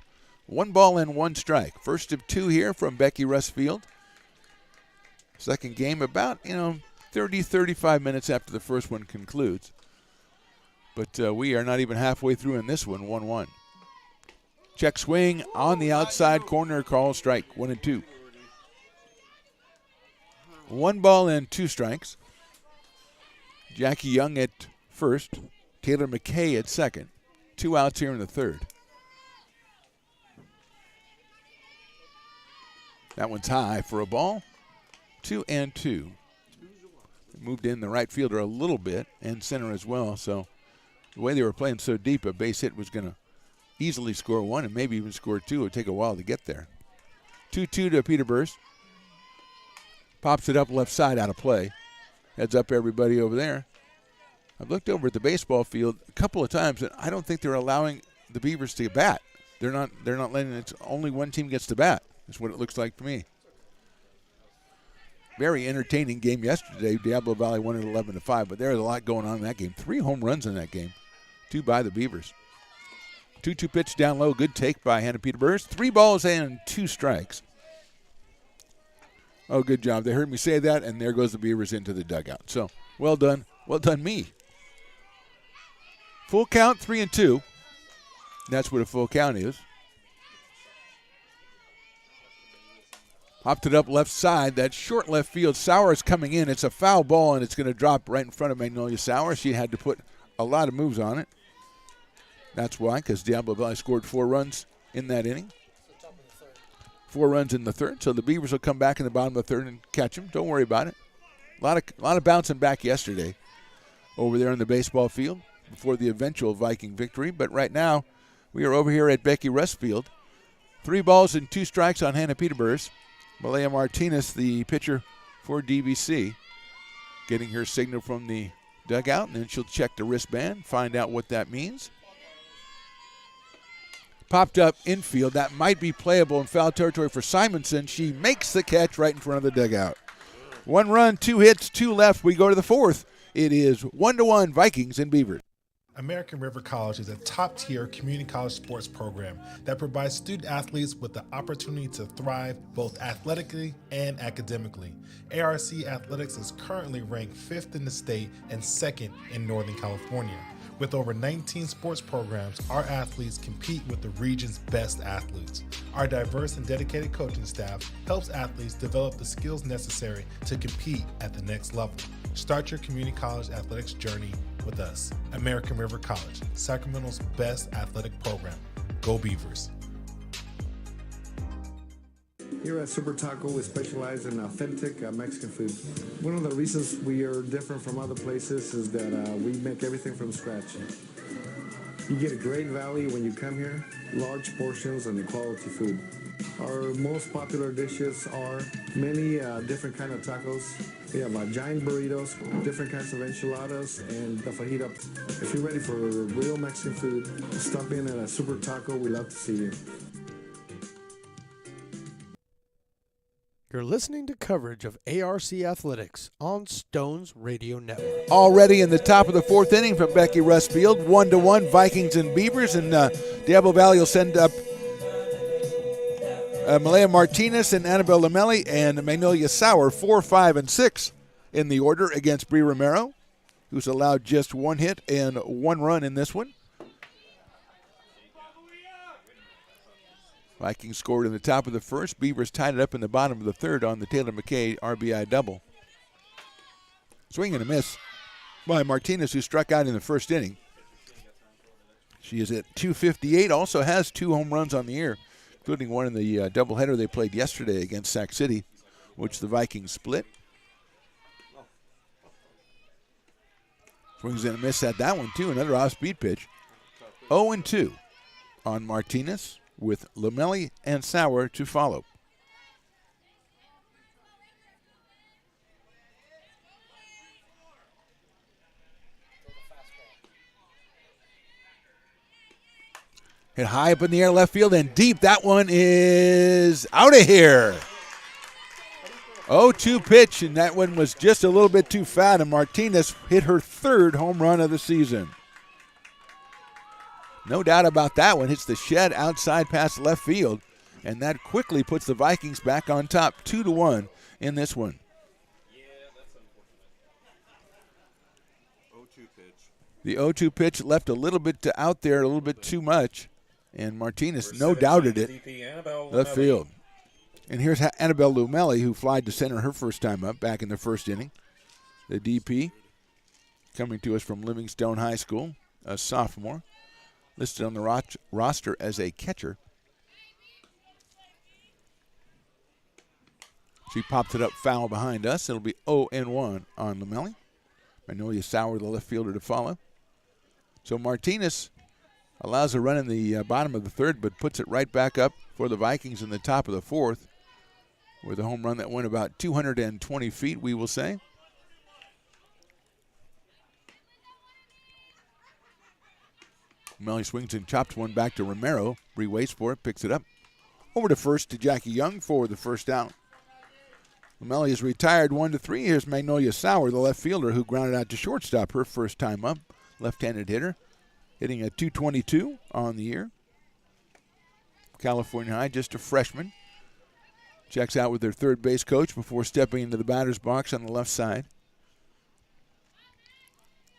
1 ball and 1 strike. First of 2 here from Becky Russfield. Second game about, 30, 35 minutes after the first one concludes. But we are not even halfway through in this one, 1-1. Check swing on the outside corner, call strike, 1-2. 1 ball and 2 strikes. Jackie Young at first. Taylor McKay at second. 2 outs here in the third. That one's high for a ball. 2-2. Moved in the right fielder a little bit and center as well. So the way they were playing so deep, a base hit was going to easily score 1 and maybe even score 2. It would take a while to get there. 2-2 to Peterburs. Pops it up left side out of play. Heads up everybody over there. I've looked over at the baseball field a couple of times, and I don't think they're allowing the Beavers to bat. They're not letting it. Only one team gets to bat. That's what it looks like to me. Very entertaining game yesterday. Diablo Valley won it 11-5, but there was a lot going on in that game. 3 home runs in that game. 2 by the Beavers. 2-2 pitch down low. Good take by Hannah Peterburs. 3 balls and 2 strikes. Oh, good job. They heard me say that, and there goes the Beavers into the dugout. So, well done. Well done, me. Full count, 3-2. That's what a full count is. Hopped it up left side. That short left field. Sauer is coming in. It's a foul ball, and it's going to drop right in front of Magnolia Sauer. She had to put a lot of moves on it. That's why, because Diablo Valley scored 4 runs in that inning. 4 runs in the third, so the Beavers will come back in the bottom of the third and catch them. Don't worry about it. A lot of bouncing back yesterday over there in the baseball field before the eventual Viking victory. But right now, we are over here at Becky Russfield. 3 balls and 2 strikes on Hannah Peterburs. Malaya Martinez, the pitcher for DVC, getting her signal from the dugout, and then she'll check the wristband, find out what that means. Popped up infield. That might be playable in foul territory for Simonson. She makes the catch right in front of the dugout. 1 run, 2 hits, 2 left. We go to the 4th. It is 1-1 Vikings and Beavers. American River College is a top-tier community college sports program that provides student athletes with the opportunity to thrive both athletically and academically. ARC Athletics is currently ranked 5th in the state and 2nd in Northern California. With over 19 sports programs, our athletes compete with the region's best athletes. Our diverse and dedicated coaching staff helps athletes develop the skills necessary to compete at the next level. Start your community college athletics journey with us. American River College, Sacramento's best athletic program. Go Beavers. Here at Super Taco, we specialize in authentic Mexican food. One of the reasons we are different from other places is that we make everything from scratch. You get a great value when you come here, large portions and quality food. Our most popular dishes are many different kind of tacos. We have giant burritos, different kinds of enchiladas, and the fajita. If you're ready for real Mexican food, stop in at a Super Taco. We'd love to see you. You're listening to coverage of ARC Athletics on Stones Radio Network. Already in the top of the fourth inning from Becky Russ Field, 1-1, Vikings and Beavers, and Diablo Valley will send up Malaya Martinez and Annabelle Lamelli and Magnolia Sauer, 4, 5, and 6 in the order against Bree Romero, who's allowed just one hit and one run in this one. Vikings scored in the top of the first. Beavers tied it up in the bottom of the third on the Taylor McKay RBI double. Swing and a miss by Martinez, who struck out in the first inning. She is at 258, also has 2 home runs on the year, including one in the doubleheader they played yesterday against Sac City, which the Vikings split. Swings and a miss at that one, too. Another off-speed pitch. 0-2 on Martinez, with Lamelli and Sauer to follow. Hit high up in the air, left field, and deep. That one is out of here. 0-2 pitch, and that one was just a little bit too fat, and Martinez hit her 3rd home run of the season. No doubt about that one. Hits the shed outside past left field, and that quickly puts the Vikings back on top, 2-1 in this one. The 0-2 pitch left a little bit out there, a little bit too much, and Martinez no doubted it. Left field. And here's Annabelle Lumelli, who flied to center her first time up back in the first inning. The DP coming to us from Livingstone High School, a sophomore. Listed on the roster as a catcher. She pops it up foul behind us. It'll be 0-1 on Lamelli. Magnolia Sauer, the left fielder, to follow. So Martinez allows a run in the bottom of the third, but puts it right back up for the Vikings in the top of the fourth with a home run that went about 220 feet, we will say. Melly swings and chops one back to Romero. Bree waits for it, picks it up. Over to first to Jackie Young for the first out. Melly is retired 1-3. Here's Magnolia Sauer, the left fielder, who grounded out to shortstop her first time up. Left-handed hitter, hitting a .222 on the year. California High, just a freshman. Checks out with their third base coach before stepping into the batter's box on the left side.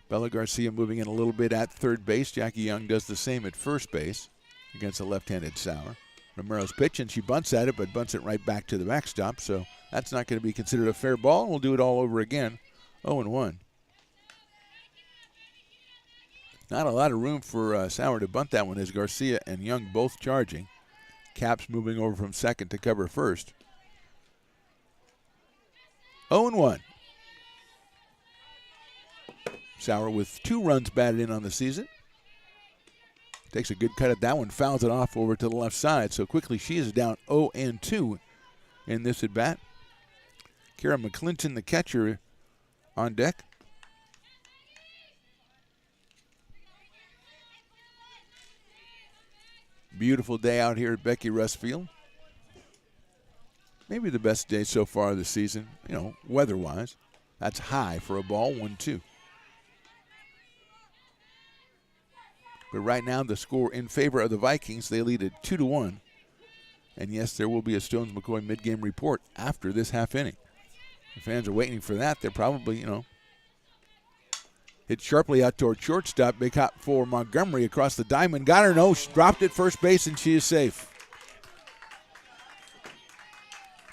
Bella Garcia moving in a little bit at third base. Jackie Young does the same at first base against a left-handed Sauer. Romero's pitch, and she bunts at it, but bunts it right back to the backstop, so that's not going to be considered a fair ball. We'll do it all over again. 0-1. Not a lot of room for Sauer to bunt that one as Garcia and Young both charging. Caps moving over from second to cover first. 0-1. Sauer with 2 runs batted in on the season. Takes a good cut at that one, fouls it off over to the left side. So quickly she is down 0-2 in this at bat. Kara McClinton, the catcher, on deck. Beautiful day out here at Becky Russ Field. Maybe the best day so far this season, weather-wise. That's high for a ball, 1-2. But right now, the score in favor of the Vikings, they lead at 2-1. And yes, there will be a Stones-McCoy mid-game report after this half inning. The fans are waiting for that. They're probably, hit sharply out toward shortstop. Big hop for Montgomery across the diamond. Got her, no, dropped at first base, and she is safe.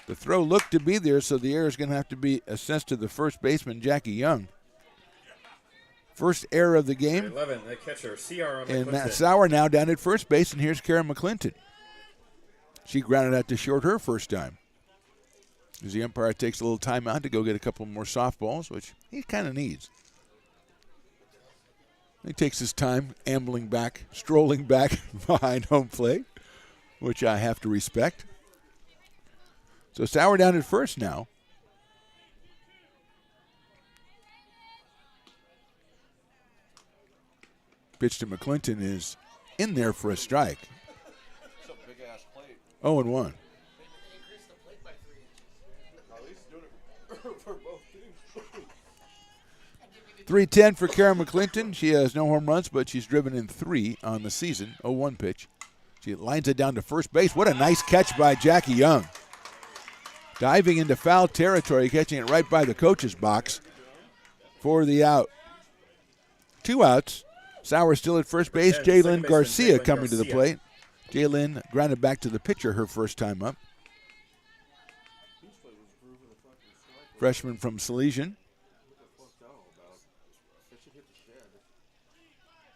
The throw looked to be there, so the error is going to have to be assessed to the first baseman, Jackie Young. First error of the game. 11, the catcher, Ciara And McClinton. Matt Sauer now down at first base, and here's Karen McClinton. She grounded out to short her first time. As the umpire takes a little time out to go get a couple more softballs, which he kind of needs. He takes his time ambling back, strolling back behind home plate, which I have to respect. So Sauer down at first now. Pitch to McClinton is in there for a strike. 0-1. 310 for Karen McClinton. She has no home runs, but she's driven in 3 on the season. 0-1 pitch. She lines it down to first base. What a nice catch by Jackie Young. Diving into foul territory, catching it right by the coach's box for the out. 2 outs. Sauer still at first base. Jalen Garcia coming to the plate. Jalen grounded back to the pitcher her first time up. Freshman from Salesian.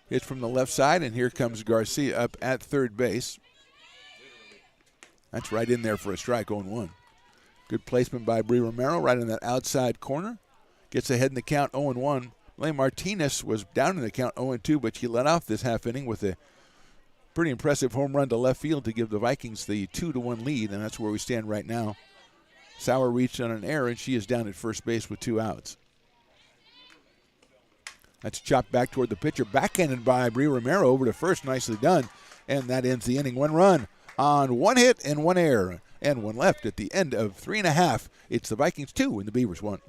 Hits from the left side, and here comes Garcia up at third base. That's right in there for a strike, 0-1. Good placement by Bree Romero right in that outside corner. Gets ahead in the count, 0-1. Lane Martinez was down in the count, 0-2, but she led off this half inning with a pretty impressive home run to left field to give the Vikings the 2-1 lead, and that's where we stand right now. Sauer reached on an error, and she is down at first base with 2 outs. That's chopped back toward the pitcher, backhanded by Bree Romero over to first. Nicely done. And that ends the inning. 1 run on 1 hit and 1 error. And 1 left at the end of 3.5. It's the Vikings 2 and the Beavers 1.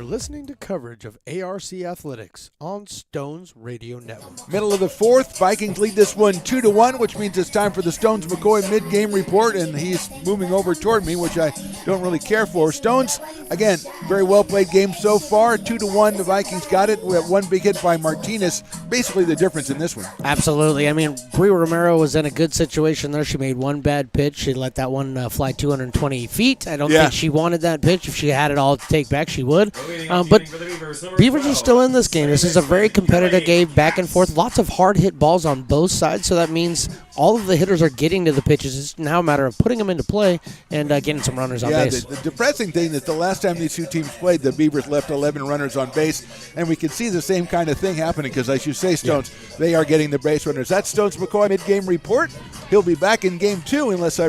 Listening to coverage of ARC Athletics on Stones Radio Network. Middle of the 4th, Vikings lead this one 2-1, which means it's time for the Stones McCoy mid-game report, and he's moving over toward me, which I don't really care for. Stones, again, very well-played game so far. 2-1, the Vikings got it. We have 1 big hit by Martinez. Basically the difference in this one. Absolutely. I mean, Bree Romero was in a good situation there. She made 1 bad pitch. She let that one fly 220 feet. I don't think she wanted that pitch. If she had it all to take back, she would. But Beavers are still in this game. This is a very competitive game, back and forth. Lots of hard hit balls on both sides, so that means all of the hitters are getting to the pitches. It's now a matter of putting them into play and getting some runners on base. The depressing thing is the last time these 2 teams played, the Beavers left 11 runners on base, and we can see the same kind of thing happening because, as you say, Stones, they are getting the base runners. That's Stones McCoy mid-game report. He'll be back in game 2 unless I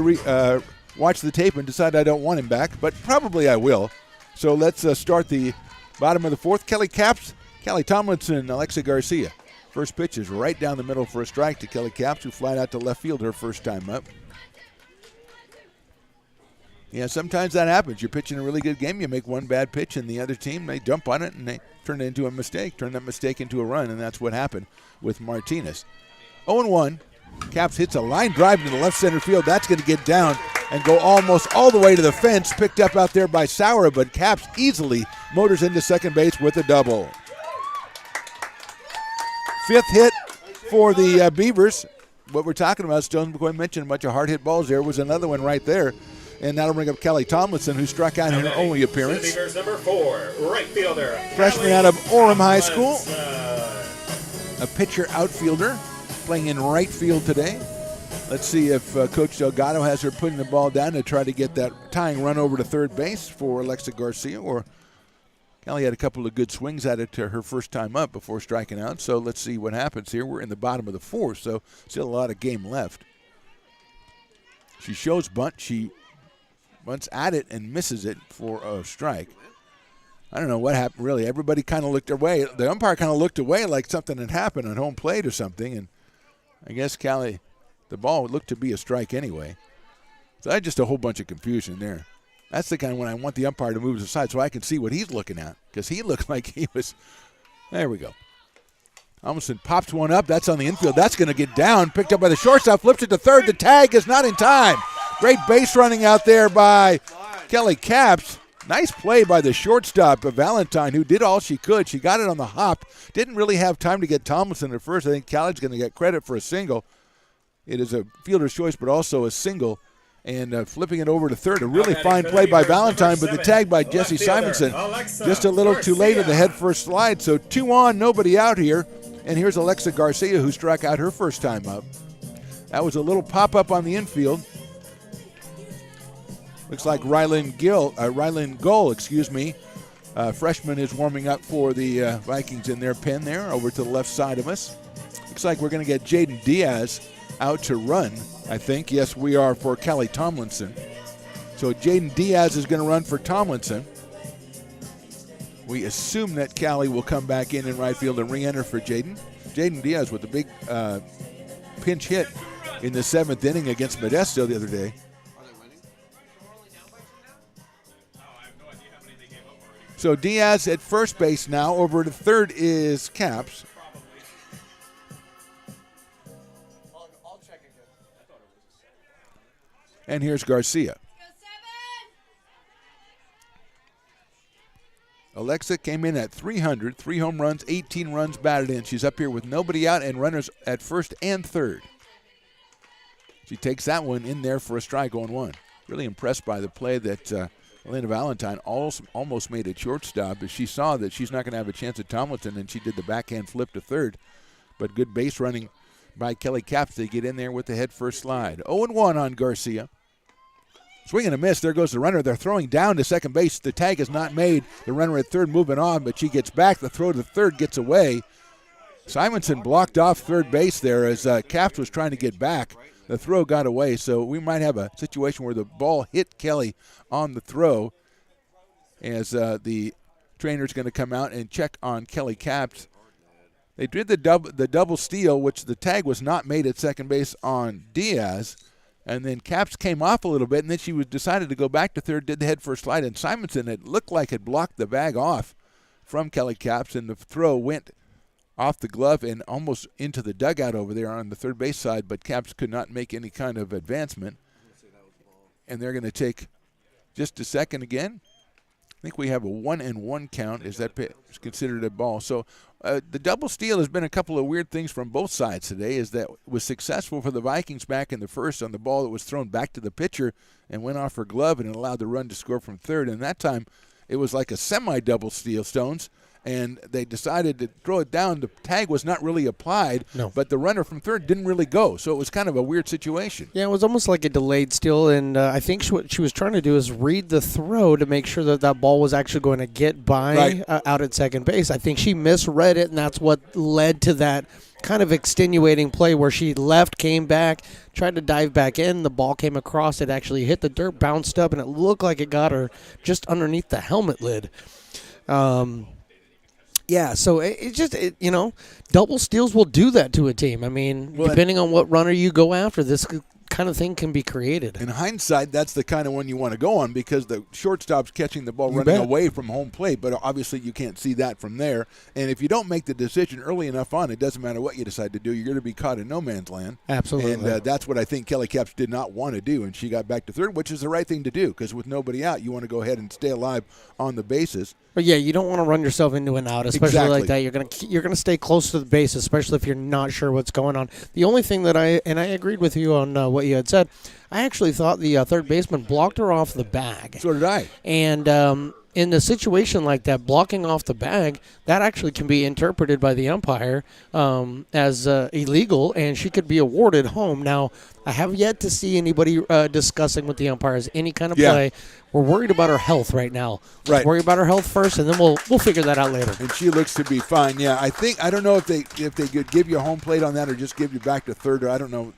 watch the tape and decide I don't want him back, but probably I will. So let's start the bottom of the 4th. Kelly Caps, Kelly Tomlinson, Alexa Garcia. First pitch is right down the middle for a strike to Kelly Caps, who flied out to left field her first time up. Yeah, sometimes that happens. You're pitching a really good game, you make 1 bad pitch, and the other team, they jump on it, and they turn it into a mistake, turn that mistake into a run, and that's what happened with Martinez. 0-1. Caps hits a line drive into the left center field. That's going to get down and go almost all the way to the fence. Picked up out there by Sauer, but Caps easily motors into second base with a double. 5th hit for the Beavers. What we're talking about, Stones McCoy mentioned a bunch of hard hit balls. There was another one right there. And that'll bring up Kelly Tomlinson, who struck out in her only appearance. Beavers number 4, right fielder. Freshman out of Orem High School. A pitcher outfielder playing in right field today. Let's see if Coach Delgado has her putting the ball down to try to get that tying run over to third base for Alexa Garcia, or Kelly had a couple of good swings at it to her first time up before striking out. So let's see what happens here. We're in the bottom of the fourth, so still a lot of game left. She shows bunt. She bunts at it and misses it for a strike. I don't know what happened, really. Everybody kind of looked away. The umpire kind of looked away like something had happened on home plate or something. And I guess Callie, the ball looked to be a strike anyway. So that's just a whole bunch of confusion there. That's the kind of when I want the umpire to move aside so I can see what he's looking at, because he looked like he was. There we go. Tomlinson pops one up. That's on the infield. That's going to get down. Picked up by the shortstop. Flips it to third. The tag is not in time. Great base running out there by Kelly Capps. Nice play by the shortstop, Valentine, who did all she could. She got it on the hop. Didn't really have time to get Tomlinson at first. I think Callie's going to get credit for a single. It is a fielder's choice, but also a single. And flipping it over to third. A really fine play by Valentine, but the tag by Jesse Simonson. Just a little too late in the head first slide. So 2 on, nobody out here. And here's Alexa Garcia, who struck out her first time up. That was a little pop-up on the infield. Looks like Rylan Gull, freshman, is warming up for the Vikings in their pen there over to the left side of us. Looks like we're going to get Jaden Diaz out to run, I think. Yes, we are, for Kelly Tomlinson. So Jaden Diaz is going to run for Tomlinson. We assume that Callie will come back in right field and re-enter for Jaden. Jaden Diaz with a big pinch hit in the 7th inning against Modesto the other day. So Diaz at first base now. Over to third is Capps. And here's Garcia. Alexa came in at 300, 3 home runs, 18 runs batted in. She's up here with nobody out and runners at first and third. She takes that one in there for a strike on 1. Really impressed by the play that Elena Valentine almost made at shortstop, as she saw that she's not going to have a chance at Tomlinson, and she did the backhand flip to third. But good base running by Kelly Capps to get in there with the head first slide. 0-1 on Garcia. Swing and a miss. There goes the runner. They're throwing down to second base. The tag is not made. The runner at third moving on, but she gets back. The throw to third gets away. Simonson blocked off third base there as Capps was trying to get back. The throw got away, so we might have a situation where the ball hit Kelly on the throw, as the trainer's going to come out and check on Kelly Capps. They did the double steal, which the tag was not made at second base on Diaz. And then Capps came off a little bit, and then she decided to go back to third, did the head first slide, and Simonson, it looked like, had blocked the bag off from Kelly Capps, and the throw went off the glove and almost into the dugout over there on the third base side, but Capps could not make any kind of advancement. And they're going to take just a second again. I think we have a 1-1 count. Is that is considered a ball? So the double steal has been a couple of weird things from both sides today. Is that was successful for the Vikings back in the first on the ball that was thrown back to the pitcher and went off her glove, and it allowed the run to score from third. And that time it was like a semi-double steal, Stones. And they decided to throw it down. The tag was not really applied, but the runner from third didn't really go. So it was kind of a weird situation. Yeah, it was almost like a delayed steal, and I think what she was trying to do is read the throw to make sure that that ball was actually going to get by out at second base. I think she misread it, and that's what led to that kind of extenuating play where she left, came back, tried to dive back in. The ball came across. It actually hit the dirt, bounced up, and it looked like it got her just underneath the helmet lid. Yeah, so double steals will do that to a team. I mean, depending on what runner you go after, this kind of thing can be created. In hindsight, that's the kind of one you want to go on because the shortstop's catching the ball running away from home plate, but obviously you can't see that from there. And if you don't make the decision early enough on, it doesn't matter what you decide to do. You're going to be caught in no man's land. Absolutely. And that's what I think Kelly Capps did not want to do, and she got back to third, which is the right thing to do because with nobody out, you want to go ahead and stay alive on the bases. But yeah, you don't want to run yourself into an out, especially like that. You're gonna stay close to the base, especially if you're not sure what's going on. The only thing that I agreed with you on what you had said. I actually thought the third baseman blocked her off the bag. So did I. And in a situation like that, blocking off the bag, that actually can be interpreted by the umpire as illegal, and she could be awarded home. Now, I have yet to see anybody discussing with the umpires any kind of play. We're worried about her health right now. Let's worry about her health first, and then we'll figure that out later. And she looks to be fine. Yeah, I don't know if they could give you a home plate on that or just give you back to third. Or I don't know.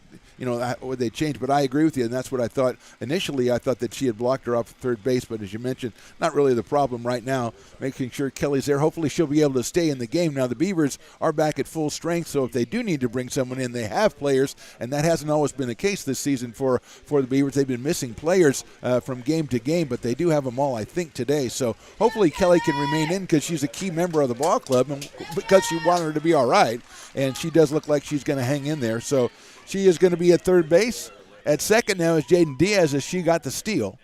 Would they change? But I agree with you, and that's what I thought. Initially, I thought that she had blocked her off third base, but as you mentioned, not really the problem right now, making sure Kelly's there. Hopefully she'll be able to stay in the game. Now, the Beavers are back at full strength, so if they do need to bring someone in, they have players, and that hasn't always been the case this season for the Beavers. They've been missing players from game to game, but they do have them all, I think, today. So hopefully Kelly can remain in because she's a key member of the ball club, and because you want her to be all right, and she does look like she's going to hang in there. So she is going to be at third base. At second now is Jaden Diaz as she got the steal.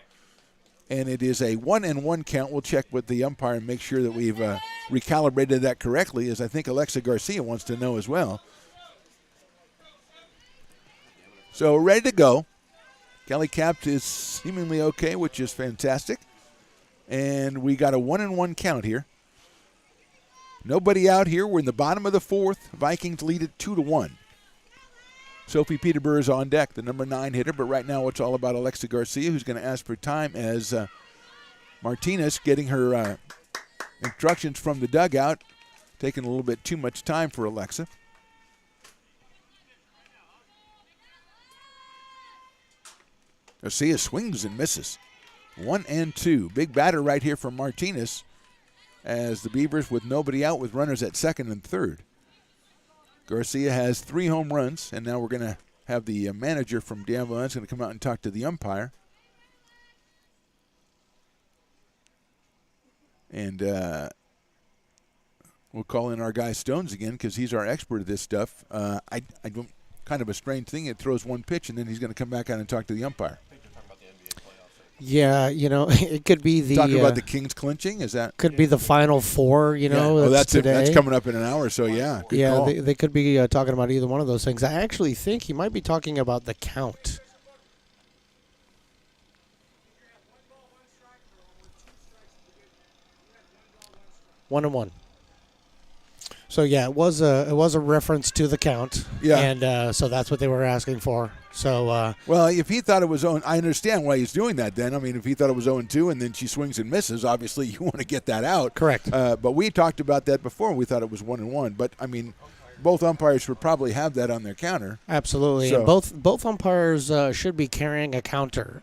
And it is a 1-1 count. We'll check with the umpire and make sure that we've recalibrated that correctly, as I think Alexa Garcia wants to know as well. So ready to go. Kelly Capt is seemingly okay, which is fantastic. And we got a 1-1 count here. Nobody out here. We're in the bottom of the fourth. Vikings lead it 2-1. Sophie Peterborough is on deck, the number 9 hitter, but right now it's all about Alexa Garcia, who's going to ask for time as Martinez getting her instructions from the dugout, taking a little bit too much time for Alexa. Garcia swings and misses. 1-2. Big batter right here from Martinez as the Beavers with nobody out with runners at second and third. Garcia has 3 home runs, and now we're going to have the manager from Diablo going to come out and talk to the umpire. And we'll call in our guy Stones again because he's our expert at this stuff. I don't, kind of a strange thing. It throws one pitch, and then he's going to come back out and talk to the umpire. Yeah, it could be the talking about the Kings clinching. Is that could be the Final Four? That's today. That's coming up in an hour. So yeah, good call. They could be talking about either one of those things. I actually think he might be talking about the count. One and one. So yeah, it was a reference to the count. Yeah, and so that's what they were asking for. So well, if he thought it was I understand why he's doing that. Then I mean, if he thought it was 0-2 and then she swings and misses, obviously you want to get that out. Correct. But we talked about that before. And we thought it was 1-1. But I mean, both umpires would probably have that on their counter. Absolutely, so. And both umpires should be carrying a counter.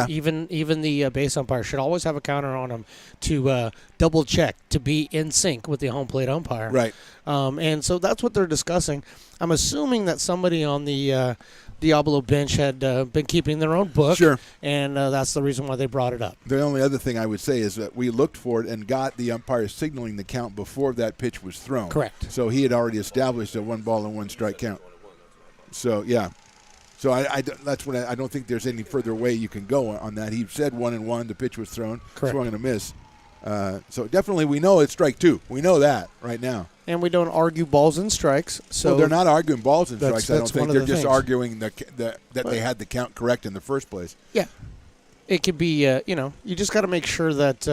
Even the base umpire should always have a counter on them to double check to be in sync with the home plate umpire. Right. And so that's what they're discussing. I'm assuming that somebody on the Diablo bench had been keeping their own book. Sure. And that's the reason why they brought it up. The only other thing I would say is that we looked for it and got the umpire signaling the count before that pitch was thrown. Correct. So he had already established a 1-1 count. So, yeah. So that's when I don't think there's any further way you can go on that. He said 1-1, the pitch was thrown, swung and a miss. So definitely we know it's strike 2. We know that right now. And we don't argue balls and strikes. So they're not arguing balls and strikes. I don't think they're just things. arguing that they had the count correct in the first place. Yeah, it could be. You just got to make sure that,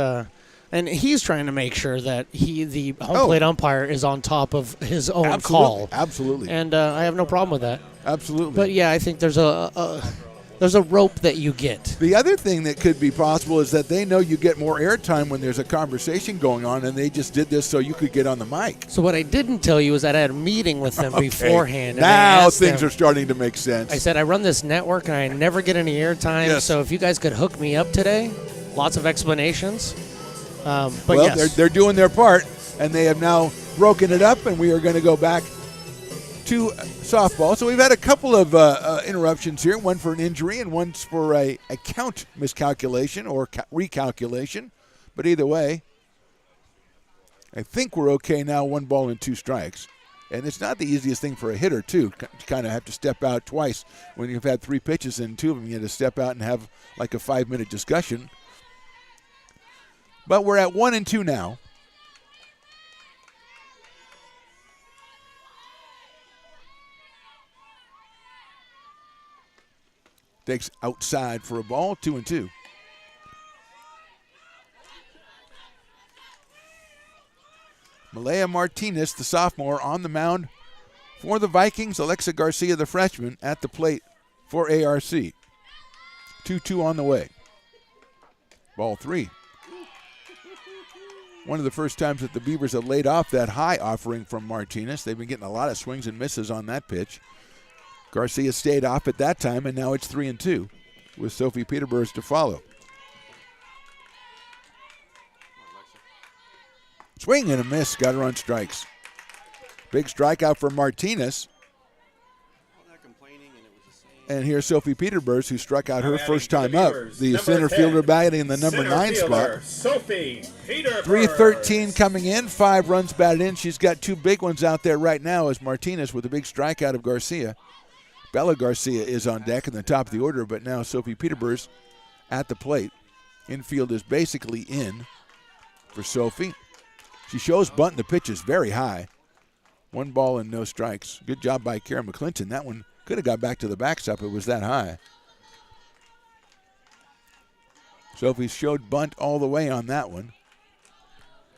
and he's trying to make sure that the home plate umpire is on top of his own call. Absolutely. And I have no problem with that. Absolutely. But yeah, I think there's a rope that you get. The other thing that could be possible is that they know you get more airtime when there's a conversation going on, and they just did this so you could get on the mic. So what I didn't tell you is that I had a meeting with them beforehand. Now things are starting to make sense. I said, I run this network, and I never get any airtime, yes. So if you guys could hook me up today, lots of explanations. But well, yes. they're doing their part, and they have now broken it up, and we are going to go back to softball. So we've had a couple of interruptions here, one for an injury and one for a count miscalculation or recalculation. But either way, I think we're okay now, 1 ball and 2 strikes. And it's not the easiest thing for a hitter, too, to kind of have to step out twice. When you've had 3 pitches and 2 of them, you had to step out and have like a 5-minute discussion. But we're at 1-2 now. Takes outside for a ball, 2-2. Malaya Martinez, the sophomore, on the mound for the Vikings. Alexa Garcia, the freshman, at the plate for ARC. 2-2 on the way. Ball 3. One of the first times that the Beavers have laid off that high offering from Martinez. They've been getting a lot of swings and misses on that pitch. Garcia stayed off at that time, and now it's 3-2 with Sophie Peterburs to follow. Swing and a miss, got her on strikes. Big strikeout for Martinez. And here's Sophie Peterburs, who struck out her first time up. The center fielder batting in the number 9 spot. Sophie Peterburs. 3:13 coming in, 5 runs batted in. She's got 2 big ones out there right now as Martinez with a big strikeout of Garcia. Bella Garcia is on deck in the top of the order, but now Sophie Peterburs at the plate. Infield is basically in for Sophie. She shows bunt, the pitch is very high. 1 ball and no strikes. Good job by Kara McClinton. That one could have got back to the backstop. It was that high. Sophie showed bunt all the way on that one.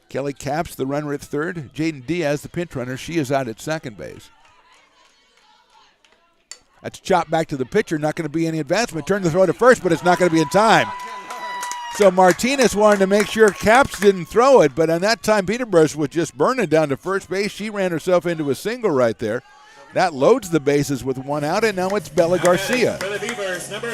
Kelly Capps, the runner at third. Jaden Diaz, the pinch runner. She is out at second base. That's chopped back to the pitcher. Not going to be any advancement. Turn the throw to first, but it's not going to be in time. So Martinez wanted to make sure Capps didn't throw it, but on that time Peterburs was just burning down to first base. She ran herself into a single right there. That loads the bases with 1 out, and now it's Bella Garcia.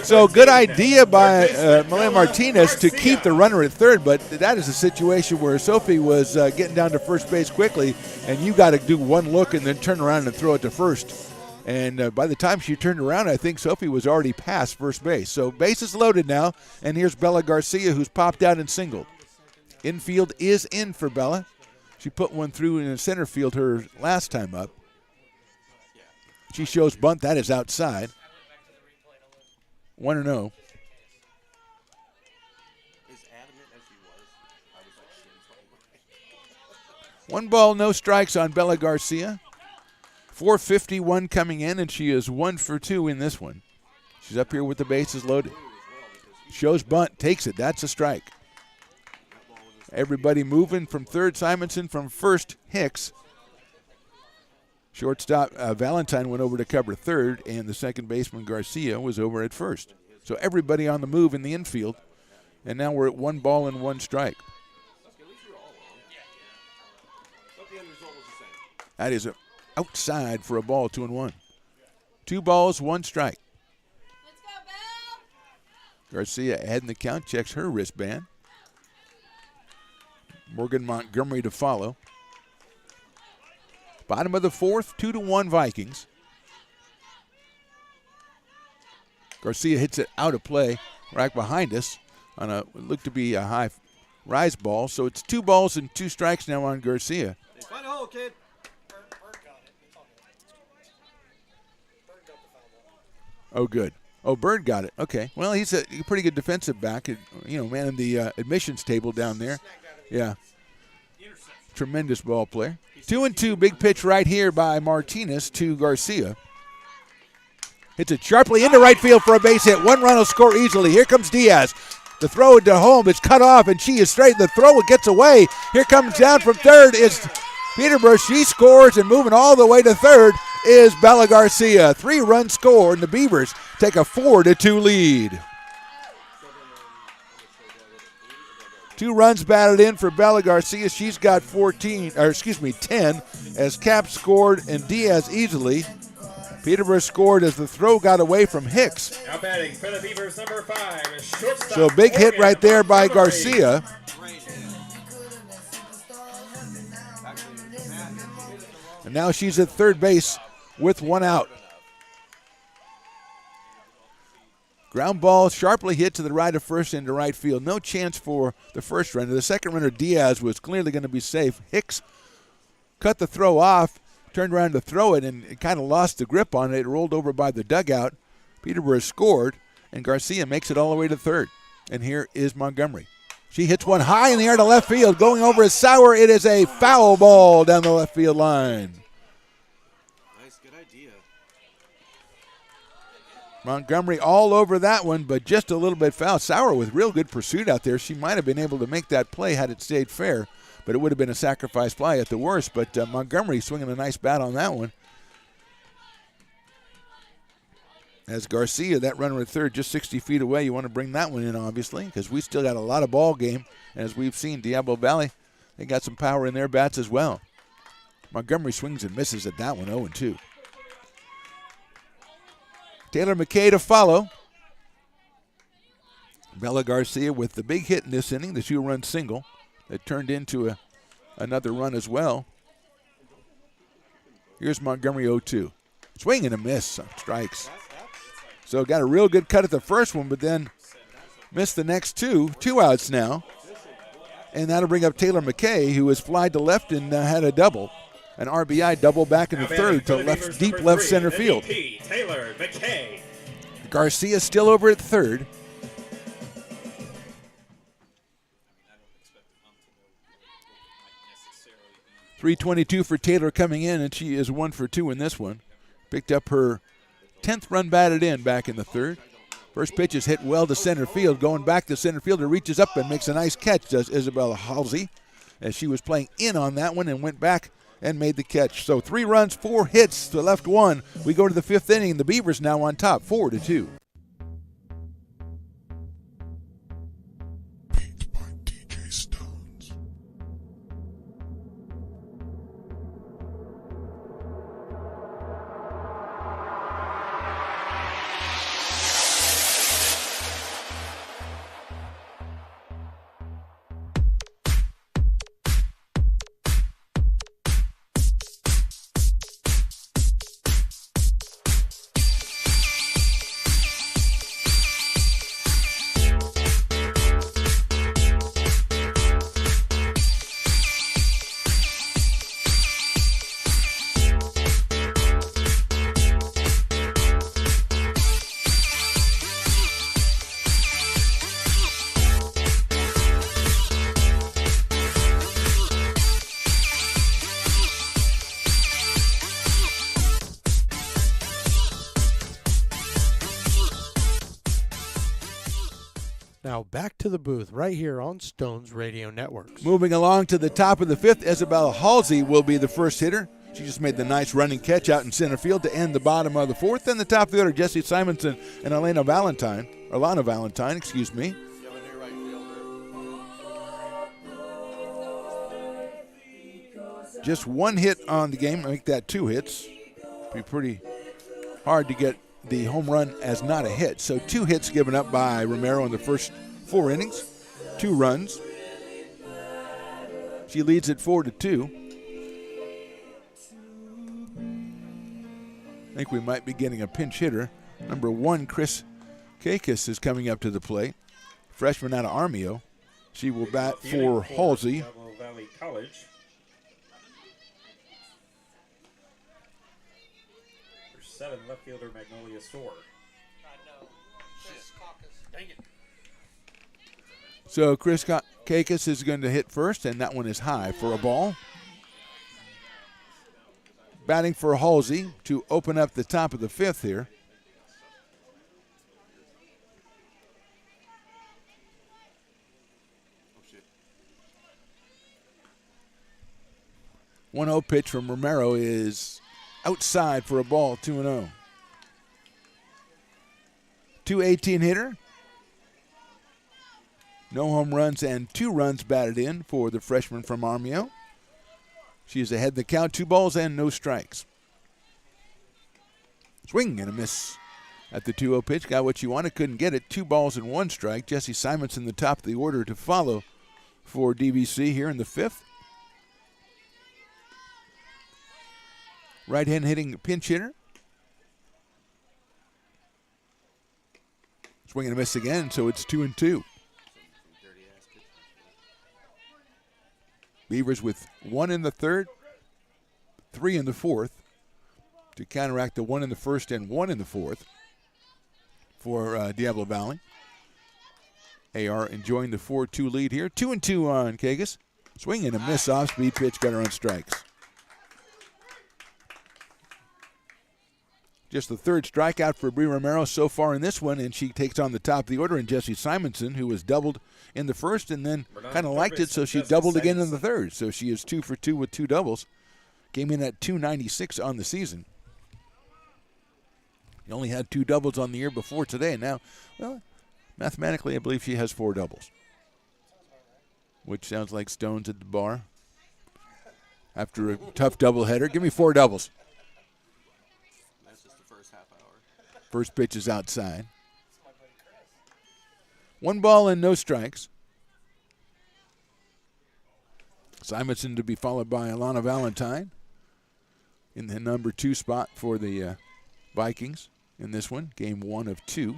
So good idea by Malaya Martinez to keep the runner at third, but that is a situation where Sophie was getting down to first base quickly, and you got to do 1 look and then turn around and throw it to first. And by the time she turned around, I think Sophie was already past first base. So bases loaded now, and here's Bella Garcia, who's popped out and singled. Infield is in for Bella. She put one through in the center field her last time up. She shows bunt. That is outside. 1-0. 1 ball, no strikes on Bella Garcia. 4:51 coming in, and she is 1 for 2 in this one. She's up here with the bases loaded. Shows bunt, takes it. That's a strike. Everybody moving from third. Simonson from first. Hicks. Shortstop Valentine went over to cover third, and the second baseman Garcia was over at first. So everybody on the move in the infield, and now we're at 1 ball and 1 strike. That is outside for a ball, 2-1. 2 balls, 1 strike. Let's go, Bell. Garcia ahead in the count, checks her wristband. Morgan Montgomery to follow. Bottom of the 4th, 2-1 Vikings. Garcia hits it out of play right behind us on a what looked to be a high rise ball. So it's 2 balls and 2 strikes now on Garcia. Find a hole, kid. Oh, good. Oh, Bird got it. Okay. Well, he's a pretty good defensive back. Manning the admissions table down there. Yeah. Tremendous ball player. 2-2, big pitch right here by Martinez to Garcia. Hits it sharply into right field for a base hit. 1 run will score easily. Here comes Diaz. The throw to home is cut off, and she is straight. The throw gets away. Here comes down from third is Peterburs. She scores, and moving all the way to third is Bella Garcia. 3-run score, and the Beavers take a 4-2 lead. 2 runs batted in for Bella Garcia. She's got 10 as Cap scored and Diaz easily. Peterborough scored as the throw got away from Hicks. Now batting for the Beavers, number 5, shortstop. So big hit right there by Garcia. And now she's at third base with 1 out. Ground ball sharply hit to the right of first into right field. No chance for the first runner. The second runner, Diaz, was clearly going to be safe. Hicks cut the throw off, turned around to throw it, and it kind of lost the grip on it. It rolled over by the dugout. Peterborough scored, and Garcia makes it all the way to third. And here is Montgomery. She hits one high in the air to left field. Going over is Sauer. It is a foul ball down the left field line. Nice, good idea. Montgomery all over that one, but just a little bit foul. Sauer with real good pursuit out there. She might have been able to make that play had it stayed fair, but it would have been a sacrifice play at the worst. But Montgomery swinging a nice bat on that one. As Garcia, that runner at third, just 60 feet away. You want to bring that one in, obviously, because we still got a lot of ball game. As we've seen, Diablo Valley, they got some power in their bats as well. Montgomery swings and misses at that one, 0-2. Taylor McKay to follow. Bella Garcia with the big hit in this inning, the 2-run single that turned into another run as well. Here's Montgomery 0-2. Swing and a miss on strikes. So got a real good cut at the first one, but then missed the next two. 2 outs now. And that'll bring up Taylor McKay, who has flied to left and had a double. An RBI double back in the third to left, deep left center field. Taylor McKay. Garcia still over at third. .322 for Taylor coming in, and she is 1 for 2 in this one. Picked up her 10th run batted in back in the third. First pitch is hit well to center field. Going back to center fielder reaches up and makes a nice catch, does Isabella Halsey, as she was playing in on that one and went back and made the catch. So 3 runs, 4 hits to left 1. We go to the 5th inning. The Beavers now on top, 4-2. Beat by DJ Stones. Now back to the booth right here on Stones Radio Networks. Moving along to the top of the 5th, Isabella Halsey will be the first hitter. She just made the nice running catch out in center field to end the bottom of the 4th. And the top fielder, Jesse Simonson and Alana Valentine, excuse me. Just 1 hit on the game, make that 2 hits. Be pretty hard to get the home run as not a hit. So 2 hits given up by Romero in the first 4 innings, 2 runs. She leads at 4-2. I think we might be getting a pinch hitter. Number 1, Chris Kakis is coming up to the plate. Freshman out of Armio. She will bat for Halsey. Diablo Valley College. For 7, left fielder Magnolia Store. So Chris Kakis is going to hit first, and that one is high for a ball. Batting for Halsey to open up the top of the 5th here. One 1-0 pitch from Romero is outside for a ball, 2-0. 2-18 hitter. No home runs and 2 runs batted in for the freshman from Armio. She is ahead in the count, 2 balls and no strikes. Swing and a miss at the 2-0 pitch. Got what you wanted, couldn't get it. 2 balls and 1 strike. Jesse Simonson, the top of the order to follow for DVC here in the 5th. Right-hand hitting pinch hitter. Swing and a miss again, so it's 2-2. Beavers with 1 in the 3rd, 3 in the 4th to counteract the 1 in the 1st and 1 in the 4th for Diablo Valley. AR enjoying the 4-2 lead here. 2-2 on Kagas. Swing and a miss off-speed pitch, got her on strikes. Just the third strikeout for Bree Romero so far in this one, and she takes on the top of the order, and Jessie Simonson, who was doubled in the first and then kind of liked it, so she doubled again in the third. So she is 2 for 2 with 2 doubles. Came in at .296 on the season. He only had 2 doubles on the year before today. Now, well, mathematically, I believe she has 4 doubles, which sounds like Stones at the bar after a tough doubleheader. Give me 4 doubles. That's just the first half hour. First pitch is outside. 1 ball and no strikes. Simonson to be followed by Alana Valentine in the number 2 spot for the Vikings in this one, game 1 of 2.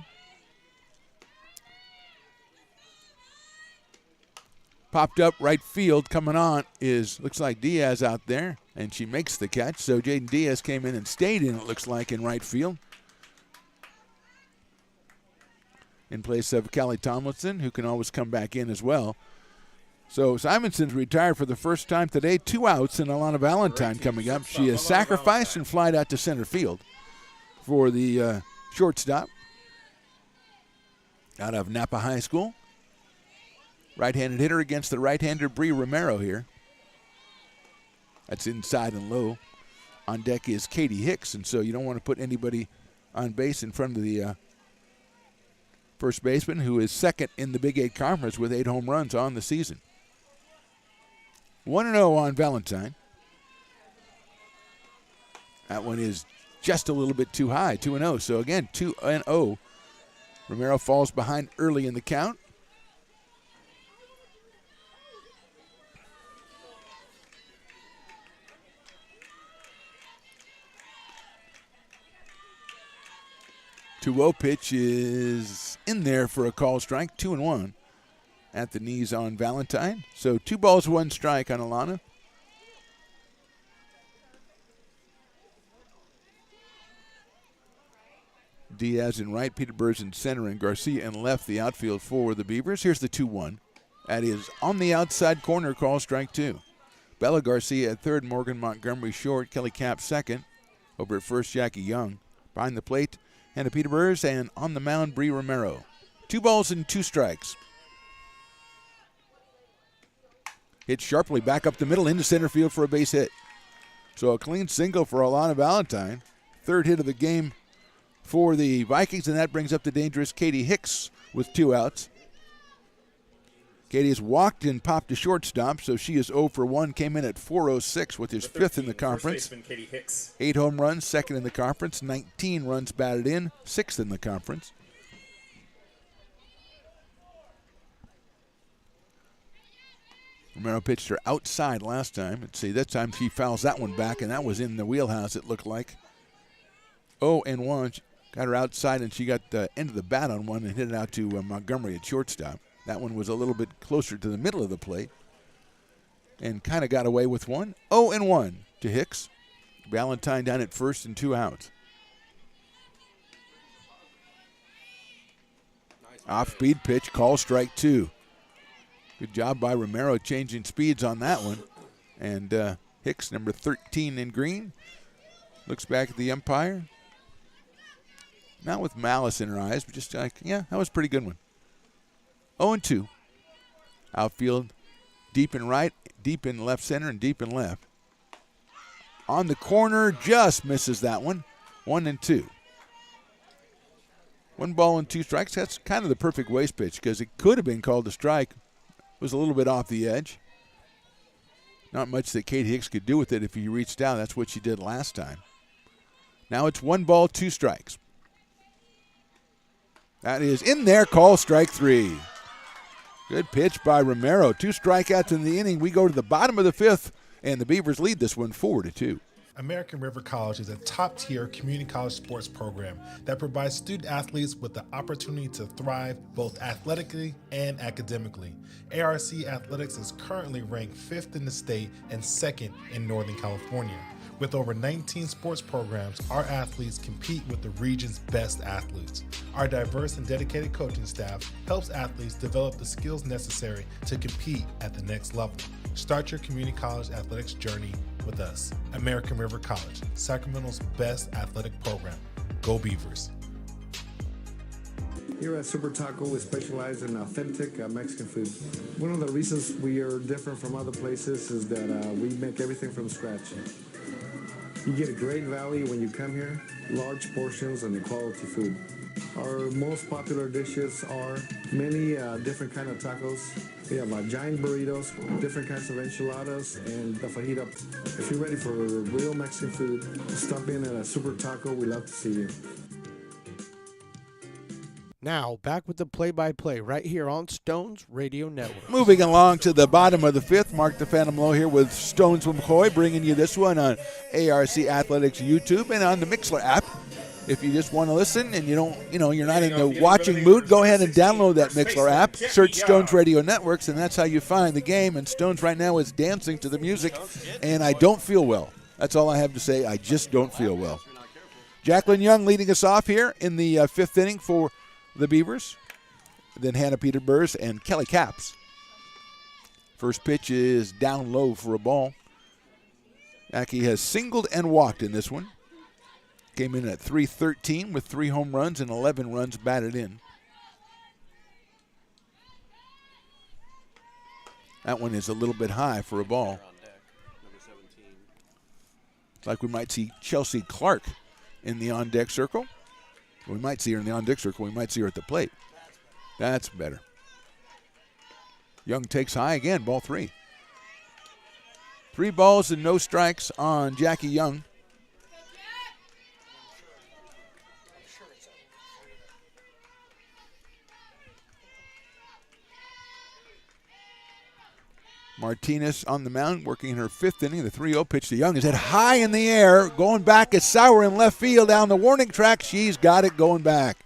Popped up right field, coming on looks like Diaz out there, and she makes the catch. So Jaden Diaz came in and stayed in, it looks like, in right field, in place of Kelly Tomlinson, who can always come back in as well. So Simonson's retired for the first time today. 2 outs, and Alana Valentine coming up. She is sacrificed and flied out to center field for the shortstop out of Napa High School. Right-handed hitter against the right-hander Bree Romero here. That's inside and low. On deck is Katie Hicks, and so you don't want to put anybody on base in front of the first baseman, who is second in the Big 8 Conference with 8 home runs on the season. 1-0 on Valentine. That one is just a little bit too high, 2-0. So again, 2-0. Romero falls behind early in the count. Two-0 pitch is in there for a call strike, 2-1 at the knees on Valentine. So 2 balls, 1 strike on Alana. Diaz in right, Peter Burrs in center, and Garcia in left, the outfield for the Beavers. Here's the 2-1. That is on the outside corner, call strike 2. Bella Garcia at third, Morgan Montgomery short, Kelly Cap second. Over at first, Jackie Young. Behind the plate, Hannah Peter Burrs, and on the mound, Bree Romero. 2 balls and 2 strikes. Hit sharply back up the middle into center field for a base hit. So a clean single for Alana Valentine. 3rd hit of the game for the Vikings, and that brings up the dangerous Katie Hicks with 2 outs. Katie has walked and popped to shortstop, so she is 0 for 1. Came in at .406, which is 5th in the conference. 8 home runs, 2nd in the conference. 19 runs batted in, 6th in the conference. Romero pitched her outside last time. Let's see, this time she fouls that one back, and that was in the wheelhouse, it looked like. 0-1. Got her outside, and she got the end of the bat on one and hit it out to Montgomery at shortstop. That one was a little bit closer to the middle of the plate and kind of got away with one. 0-1 to Hicks. Valentine down at first and 2 outs. Off-speed pitch, call strike 2. Good job by Romero changing speeds on that one. And Hicks, number 13 in green, looks back at the umpire. Not with malice in her eyes, but just like, yeah, that was a pretty good one. 0-2. Outfield, deep in right, deep in left center, and deep in left. On the corner, just misses that one. 1-2. 1 ball and 2 strikes. That's kind of the perfect waste pitch because it could have been called a strike. It was a little bit off the edge. Not much that Kate Hicks could do with it if he reached out. That's what she did last time. Now it's 1 ball, 2 strikes. That is in there, call strike 3. Good pitch by Romero. 2 strikeouts in the inning. We go to the bottom of the 5th, and the Beavers lead this one 4-2. American River College is a top-tier community college sports program that provides student athletes with the opportunity to thrive both athletically and academically. ARC Athletics is currently ranked 5th in the state and 2nd in Northern California. With over 19 sports programs, our athletes compete with the region's best athletes. Our diverse and dedicated coaching staff helps athletes develop the skills necessary to compete at the next level. Start your community college athletics journey with us. American River College, Sacramento's best athletic program. Go Beavers. Here at Super Taco, we specialize in authentic Mexican food. One of the reasons we are different from other places is that we make everything from scratch. You get a great value when you come here, large portions and quality food. Our most popular dishes are many different kind of tacos. We have giant burritos, different kinds of enchiladas, and the fajita. If you're ready for real Mexican food, stop in at a Super Taco. We love to see you. Now, back with the play-by-play right here on Stones Radio Network. Moving along to the bottom of the fifth, Mark the Phantom Low here with Stones McCoy, bringing you this one on ARC Athletics YouTube and on the Mixler app. If you just want to listen and you're not in the watching mood, go ahead and download that Mixler app. Search Stones Radio Networks, and that's how you find the game. And Stones right now is dancing to the music, and I don't feel well. That's all I have to say. I just don't feel well. Jacqueline Young leading us off here in the fifth inning for the Beavers. Then Hannah Peterburs and Kelly Capps. First pitch is down low for a ball. Aki has singled and walked in this one. Came in at .313 with 3 home runs and 11 runs batted in. That one is a little bit high for a ball. Like we might see Chelsea Clark in the on-deck circle. We might see her in the on-deck circle. We might see her at the plate. That's better. Young takes high again, ball 3. 3 balls and no strikes on Jackie Young. Martinez on the mound, working in her 5th inning. The 3-0 pitch to Young is hit high in the air. Going back is Sauer in left field down the warning track. She's got it going back.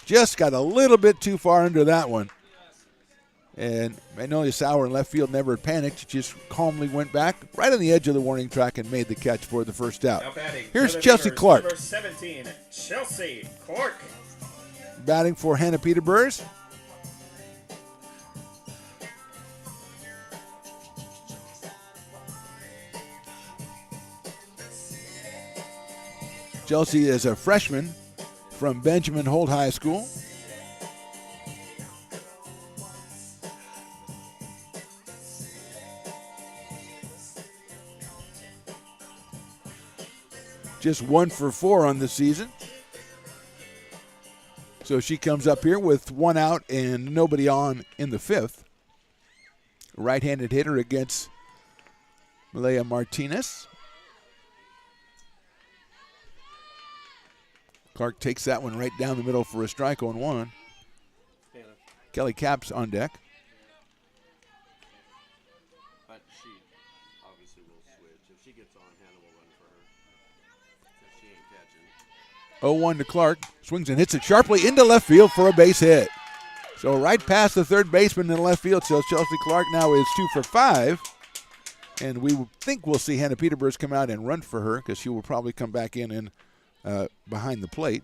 Just got a little bit too far under that one. And Magnolia Sauer in left field never panicked. Just calmly went back right on the edge of the warning track and made the catch for the first out. Here's Chelsea Clark. Number 17, Chelsea Clark. Batting for Hannah Peterburs. Chelsea is a freshman from Benjamin Holt High School. Just 1 for 4 on the season. So she comes up here with 1 out and nobody on in the 5th. Right-handed hitter against Malaya Martinez. Clark takes that one right down the middle for a strike, 0-1. Kelly Capps on deck. But she obviously will switch. If she gets on, Hannah will run for her. If she ain't catching. 0-1 to Clark. Swings and hits it sharply into left field for a base hit. So right past the third baseman in left field. So Chelsea Clark now is 2 for 5. And we think we'll see Hannah Peterburs come out and run for her because she will probably come back in and behind the plate.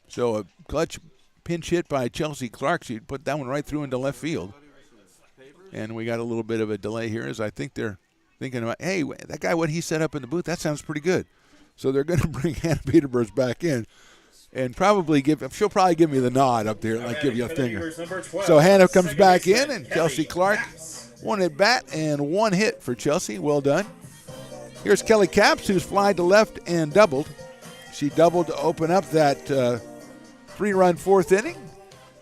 So a clutch pinch hit by Chelsea Clark. She put that one right through into left field. And we got a little bit of a delay here as I think they're thinking about, hey, that guy, what he set up in the booth, that sounds pretty good. So they're going to bring Hannah Peterburs back in and she'll probably give me the nod up there, like give you a finger. So Hannah comes back in and Chelsea Clark, 1 at bat and 1 hit for Chelsea. Well done. Here's Kelly Capps, who's flied to left and doubled. She doubled to open up that 3-run 4th inning.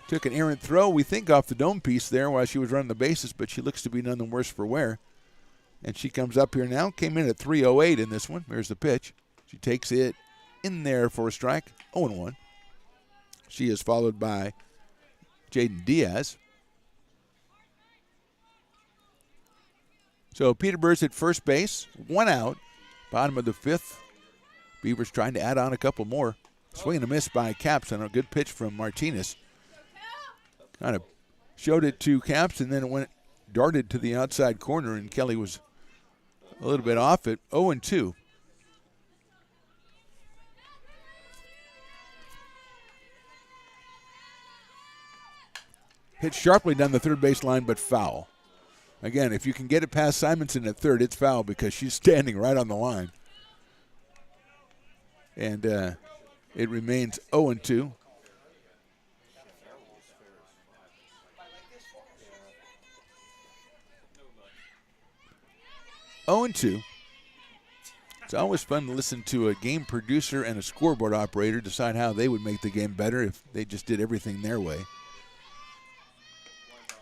Took an errant throw, we think, off the dome piece there while she was running the bases, but she looks to be none the worse for wear. And she comes up here now. Came in at 3:08 in this one. Here's the pitch. She takes it in there for a strike, 0-1. She is followed by Jaden Diaz. So Peterburs at first base, 1 out, bottom of the 5th. Beavers trying to add on a couple more. Swing and a miss by Capps on a good pitch from Martinez. Kind of showed it to Capps and then it went darted to the outside corner and Kelly was a little bit off it. 0-2. Hit sharply down the third base line, but foul. Again, if you can get it past Simonson at third, it's foul because she's standing right on the line. And it remains 0-2. It's always fun to listen to a game producer and a scoreboard operator decide how they would make the game better if they just did everything their way.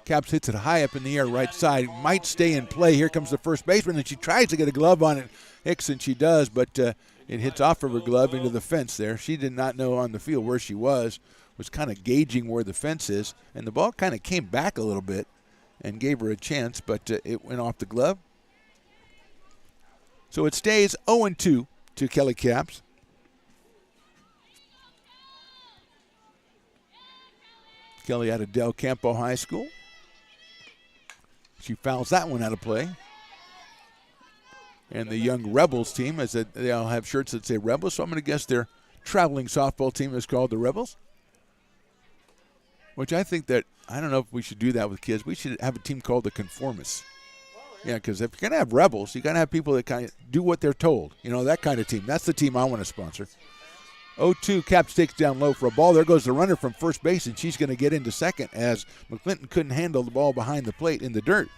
Caps hits it high up in the air, right side. Might stay in play. Here comes the first baseman, and she tries to get a glove on it. Hicks, and she does, but it hits off of her glove into the fence there. She did not know on the field where she was kind of gauging where the fence is, and the ball kind of came back a little bit and gave her a chance, but it went off the glove. So it stays 0-2 to Kelly Caps. Kelly out of Del Campo High School. She fouls that one out of play. And the young Rebels team, as they all have shirts that say Rebels, so I'm going to guess their traveling softball team is called the Rebels. Which I think that, I don't know if we should do that with kids. We should have a team called the Conformists. Yeah, because if you're going to have Rebels, you got to have people that kind of do what they're told. You know, that kind of team. That's the team I want to sponsor. 0-2, Caps takes down low for a ball. There goes the runner from first base, and she's going to get into second as McClinton couldn't handle the ball behind the plate in the dirt.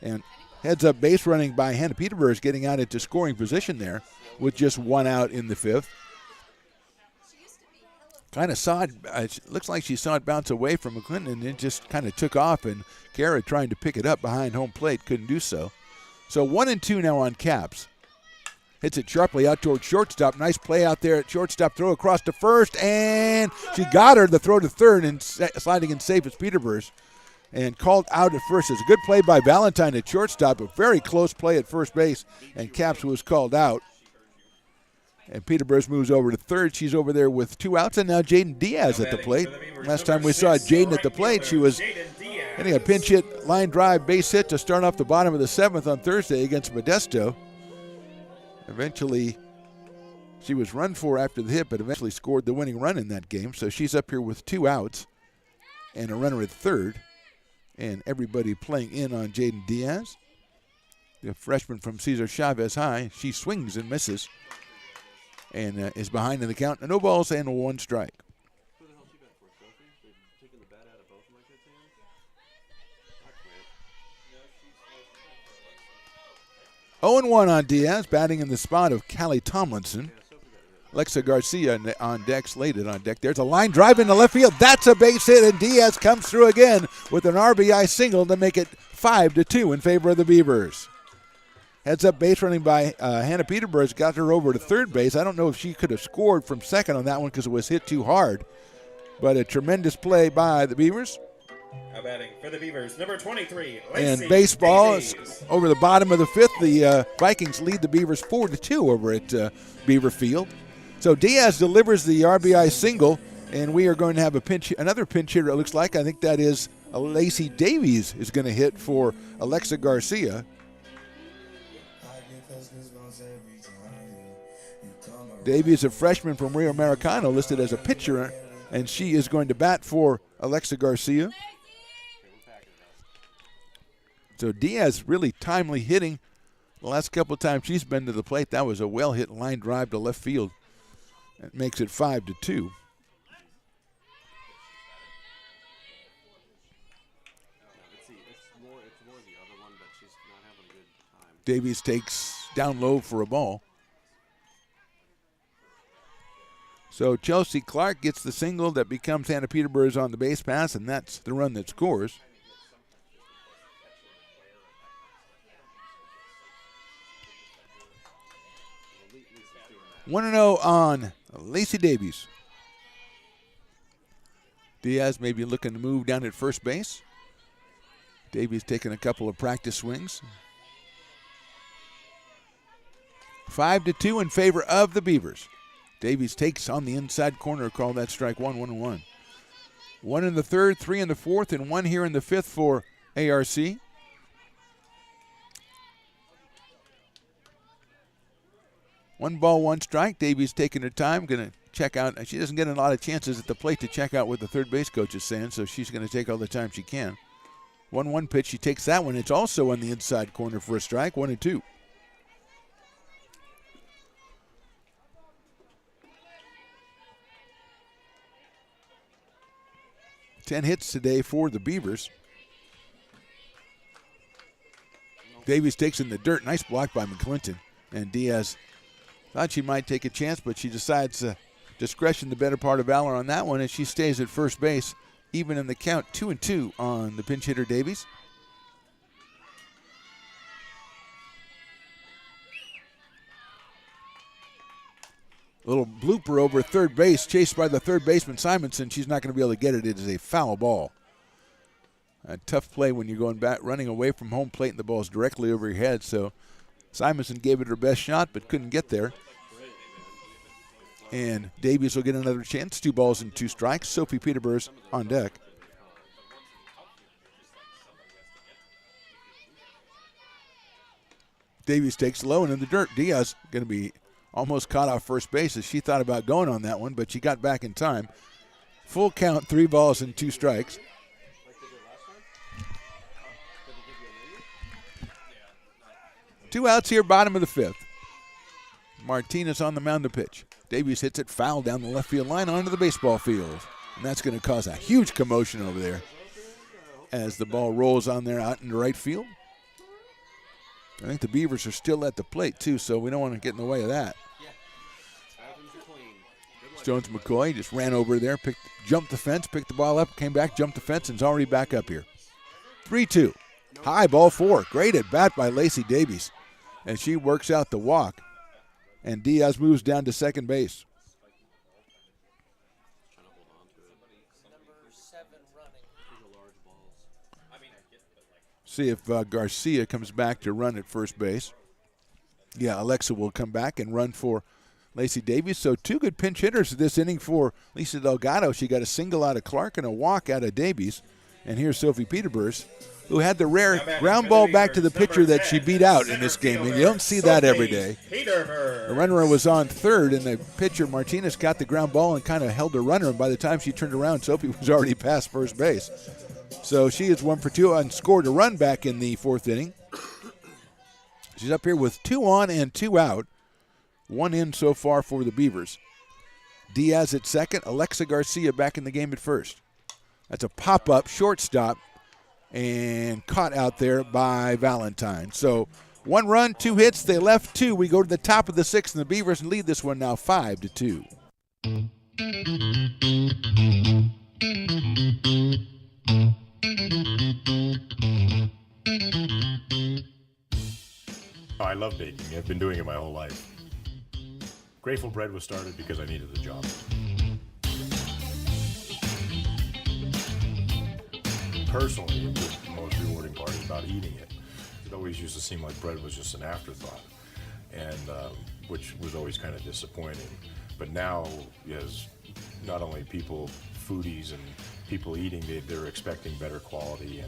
And heads up base running by Hannah Peterborough is getting out into scoring position there with just one out in the fifth. Kind of saw it, looks like she saw it bounce away from McClinton, and it just kind of took off, and Kara trying to pick it up behind home plate couldn't do so. So 1-2 now on Caps. Hits it sharply out towards shortstop. Nice play out there at shortstop. Throw across to first, and she got her. The throw to third, and sliding in safe is Peterborough. And called out at first. It's a good play by Valentine at shortstop. A very close play at first base, and Caps was called out. And Peterborough moves over to third. She's over there with two outs, and now Jaden Diaz at the plate. Last time we saw Jaden at the plate, she was hitting a pinch hit, line drive, base hit to start off the bottom of the seventh on Thursday against Modesto. Eventually, she was run for after the hit, but eventually scored the winning run in that game. So she's up here with two outs and a runner at third. And everybody playing in on Jaden Diaz. The freshman from Cesar Chavez High. She swings and misses and is behind in the count. No balls and one strike. Who the hell she bat for, Sophie? They've taken the bat out of both of my kids' hands? 0-1 on Diaz, batting in the spot of Callie Tomlinson. Alexa Garcia on deck, slated on deck. There's a line drive into left field. That's a base hit, and Diaz comes through again with an RBI single to make it 5-2 in favor of the Beavers. Heads up base running by Hannah Peterborough's got her over to third base. I don't know if she could have scored from second on that one because it was hit too hard. But a tremendous play by the Beavers. Now batting for the Beavers, number 23, And Lacey baseball Davies. is over the bottom of the fifth. The Vikings lead the Beavers 4-2 over at Beaver Field. So Diaz delivers the RBI single, and we are going to have another pinch hitter, it looks like. I think that is Lacey Davies is going to hit for Alexa Garcia. Davies, a freshman from Rio Americano, listed as a pitcher, and she is going to bat for Alexa Garcia. So Diaz really timely hitting. The last couple of times she's been to the plate, that was a well-hit line drive to left field. That makes it 5-2. Let's see, it's more the other one, but she's not having a good time. Davies takes down low for a ball. So Chelsea Clark gets the single that becomes Hannah Peterborough's on the base pass, and that's the run that scores. One 1-0 on Lacey Davies. Diaz may be looking to move down at first base. Davies taking a couple of practice swings. 5-2 in favor of the Beavers. Davies takes on the inside corner, call that strike one, 1-1. One in the third, three in the fourth, and one here in the fifth for ARC. One ball, one strike. Davies taking her time, going to check out. She doesn't get a lot of chances at the plate to check out what the third base coach is saying, so she's going to take all the time she can. 1-1 pitch. She takes that one. It's also on the inside corner for a strike. 1-2. Ten hits today for the Beavers. Davies takes in the dirt. Nice block by McClinton. And Diaz thought she might take a chance, but she decides discretion the better part of valor on that one, and she stays at first base, even in the count. 2-2 on the pinch hitter Davies. Little blooper over third base, chased by the third baseman Simonson. She's not going to be able to get it. It is a foul ball. A tough play when you're going back, running away from home plate, and the ball is directly over your head. So Simonson gave it her best shot, but couldn't get there. And Davies will get another chance. 2 balls and 2 strikes. Sophie Peterburs on deck. Davies takes low and in the dirt. Diaz going to be almost caught off first base as she thought about going on that one, but she got back in time. Full count, 3 balls and 2 strikes. Two outs here, bottom of the 5th. Martinez on the mound to pitch. Davies hits it foul down the left field line onto the baseball field. And that's going to cause a huge commotion over there as the ball rolls on there out into right field. I think the Beavers are still at the plate, too, so we don't want to get in the way of that. Jones McCoy just ran over there, jumped the fence, picked the ball up, came back, jumped the fence, and is already back up here. 3-2. High ball 4. Great at bat by Lacey Davies. And she works out the walk. And Diaz moves down to second base. See if Garcia comes back to run at first base. Yeah, Alexa will come back and run for Lacey Davies. So 2 good pinch hitters this inning for Lisa Delgado. She got a single out of Clark and a walk out of Davies. And here's Sophie Peterburs, who had the rare ground ball back to the pitcher that she beat out in this game. And you don't see that every day. The runner was on third, and the pitcher, Martinez, got the ground ball and kind of held the runner. And by the time she turned around, Sophie was already past first base. So she is 1 for 2 and scored a run back in the 4th inning. She's up here with 2 on and 2 out. 1 in so far for the Beavers. Diaz at second. Alexa Garcia back in the game at first. That's a pop-up shortstop and caught out there by Valentine. So 1 run, 2 hits. They left 2. We go to the top of the 6th, and the Beavers lead this one now 5-2. Oh, I love baking. I've been doing it my whole life. Grateful Bread was started because I needed the job. Personally, the most rewarding part is about eating it. It always used to seem like bread was just an afterthought, and which was always kind of disappointing. But now, as not only people, foodies and people eating, they're expecting better quality,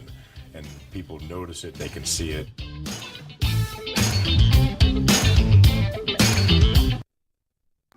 and people notice it, they can see it.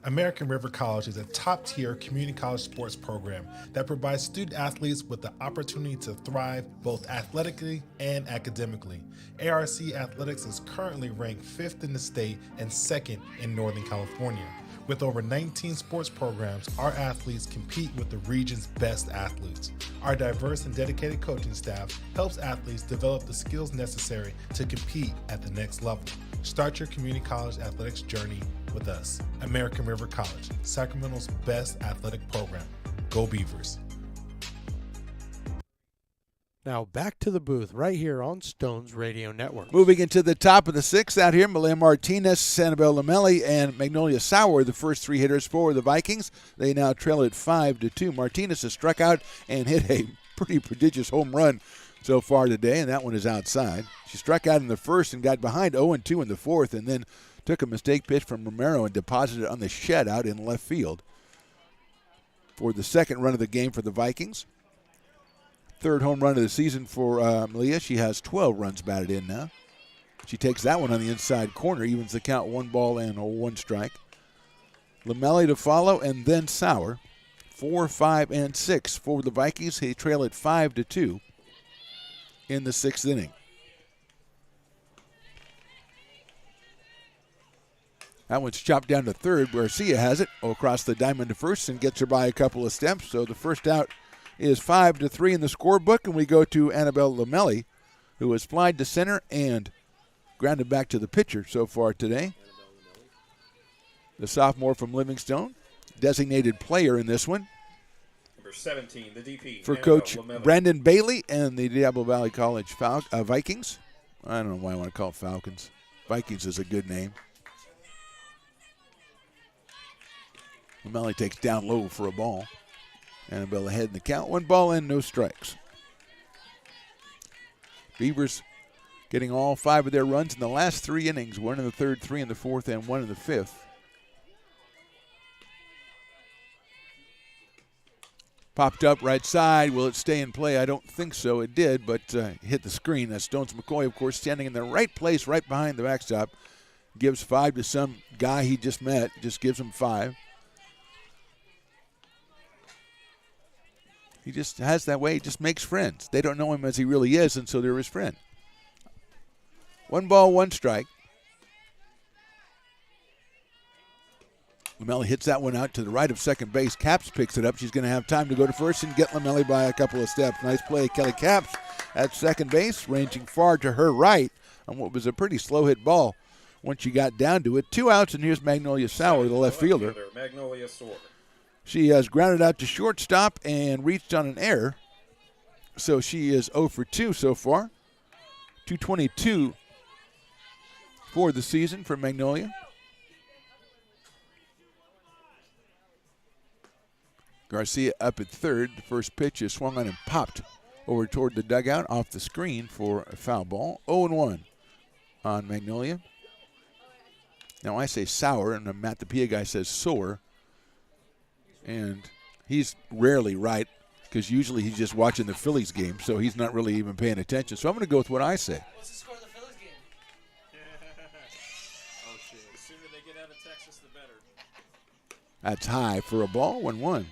American River College is a top-tier community college sports program that provides student athletes with the opportunity to thrive both athletically and academically. ARC Athletics is currently ranked 5th in the state and 2nd in Northern California. With over 19 sports programs, our athletes compete with the region's best athletes. Our diverse and dedicated coaching staff helps athletes develop the skills necessary to compete at the next level. Start your community college athletics journey with us. American River College, Sacramento's best athletic program. Go Beavers. Now back to the booth right here on Stones Radio Network. Moving into the top of the 6th out here, Malaya Martinez, Sanibel Lamelli, and Magnolia Sauer, the first 3 hitters for the Vikings. They now trail at 5-2. Martinez has struck out and hit a pretty prodigious home run so far today, and that one is outside. She struck out in the first and got behind 0-2 in the 4th, and then took a mistake pitch from Romero and deposited it on the shed out in left field for the 2nd run of the game for the Vikings. 3rd home run of the season for Malia. She has 12 runs batted in now. She takes that one on the inside corner, evens the count, 1 ball and 1 strike. Lamelli to follow, and then Sauer. 4, 5, and 6 for the Vikings. They trail at 5-2. in the 6th inning. That one's chopped down to third. Garcia has it across the diamond to first and gets her by a couple of steps. So the first out is 5-3 in the scorebook, and we go to Annabelle Lamelli, who has flied to center and grounded back to the pitcher so far today. The sophomore from Livingstone, designated player in this one. Number 17, the DP. For Annabelle Coach Lamelli. Brandon Bailey and the Diablo Valley College Vikings. I don't know why I want to call it Falcons. Vikings is a good name. Lamelli takes down low for a ball. Annabelle ahead in the count. 1 ball and no strikes. Beavers getting all 5 of their runs in the last 3 innings. 1 in the 3rd, 3 in the 4th, and 1 in the 5th. Popped up right side. Will it stay in play? I don't think so. It did, but hit the screen. That's Stones McCoy, of course, standing in the right place right behind the backstop. Gives 5 to some guy he just met. Just gives him 5. He just has that way. He just makes friends. They don't know him as he really is, and so they're his friend. 1 ball, 1 strike. Lamelli hits that one out to the right of second base. Capps picks it up. She's going to have time to go to first and get Lamelli by a couple of steps. Nice play, Kelly Capps at second base, ranging far to her right on what was a pretty slow hit ball once she got down to it. 2 outs, and here's Magnolia Sauer, the left fielder. Magnolia Sauer. She has grounded out to shortstop and reached on an error. So she is 0 for 2 so far. 222 for the season for Magnolia. Garcia up at third. The first pitch is swung on and popped over toward the dugout off the screen for a foul ball. 0-1 on Magnolia. Now I say Sauer, and Matt the PA guy says Soar. And he's rarely right because usually he's just watching the Phillies game, so he's not really even paying attention. So I'm going to go with what I say. What's the score of the Phillies game? Oh, shit. The sooner they get out of Texas, the better. That's high for a ball, 1-1.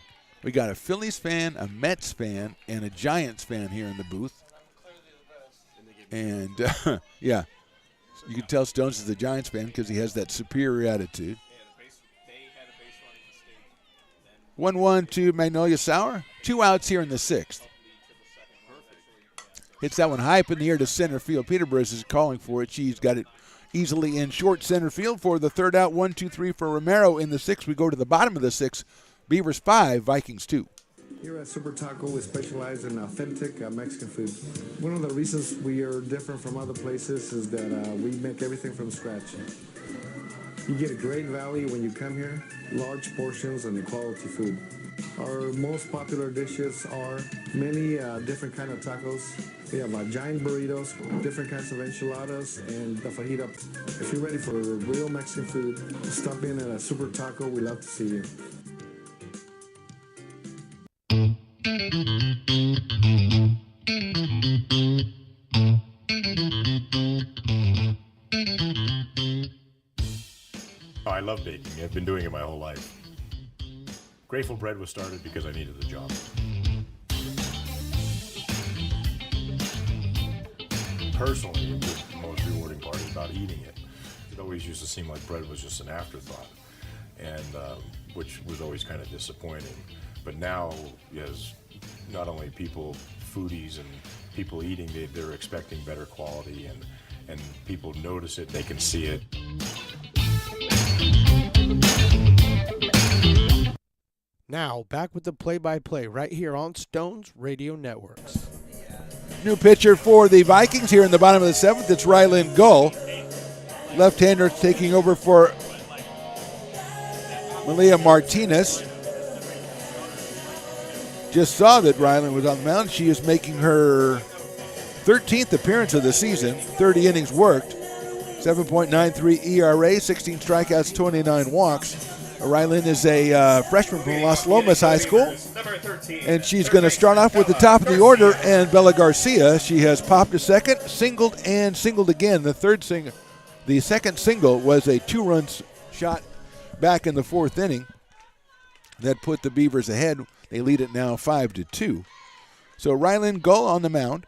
We got a Phillies fan, a Mets fan, and a Giants fan here in the booth. And, yeah, you can tell Stones is a Giants fan because he has that superior attitude. 1-1 to Magnolia Sauer. 2 outs here in the 6th. Hits that one high up in the air to center field. Peterborough is calling for it. She's got it easily in short center field for the 3rd out. 1-2-3 for Romero in the 6th. We go to the bottom of the 6th. Beavers 5, Vikings 2. Here at Super Taco, we specialize in authentic Mexican food. One of the reasons we are different from other places is that we make everything from scratch. You get a great value when you come here, large portions and quality food. Our most popular dishes are many different kind of tacos. We have giant burritos, different kinds of enchiladas, and the fajita. If you're ready for real Mexican food, stop in at a Super Taco. We love to see you. Oh, I love baking. I've been doing it my whole life. Grateful Bread was started because I needed the job. Personally, the most rewarding part is about eating it. It always used to seem like bread was just an afterthought, and which was always kind of disappointing. But now, as not only people, foodies and people eating, they're expecting better quality, and people notice it, they can see it. Now, back with the play-by-play right here on Stones Radio Networks. New pitcher for the Vikings here in the bottom of the 7th. It's Rylan Gull. Left-hander taking over for Malia Martinez. Just saw that Rylan was on the mound. She is making her 13th appearance of the season, 30 innings worked, 7.93 ERA, 16 strikeouts, 29 walks. Rylan is a freshman from Las Lomas High School, and she's going to start off with the top of the order, and Bella Garcia. She has popped a second, singled, and singled again. The second single was a 2-run shot back in the 4th inning that put the Beavers ahead. They lead it now 5-2. So Rylan Gull on the mound.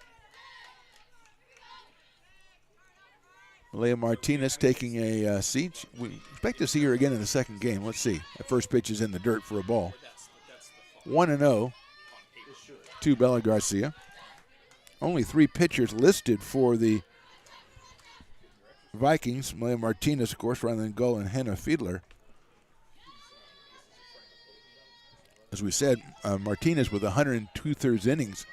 Malaya Martinez taking a seat. We expect to see her again in the second game. Let's see. The first pitch is in the dirt for a ball. 1-0 to Bella Garcia. Only 3 pitchers listed for the Vikings. Malaya Martinez, of course, rather than Gull and Henna Fiedler. As we said, Martinez with 102 innings,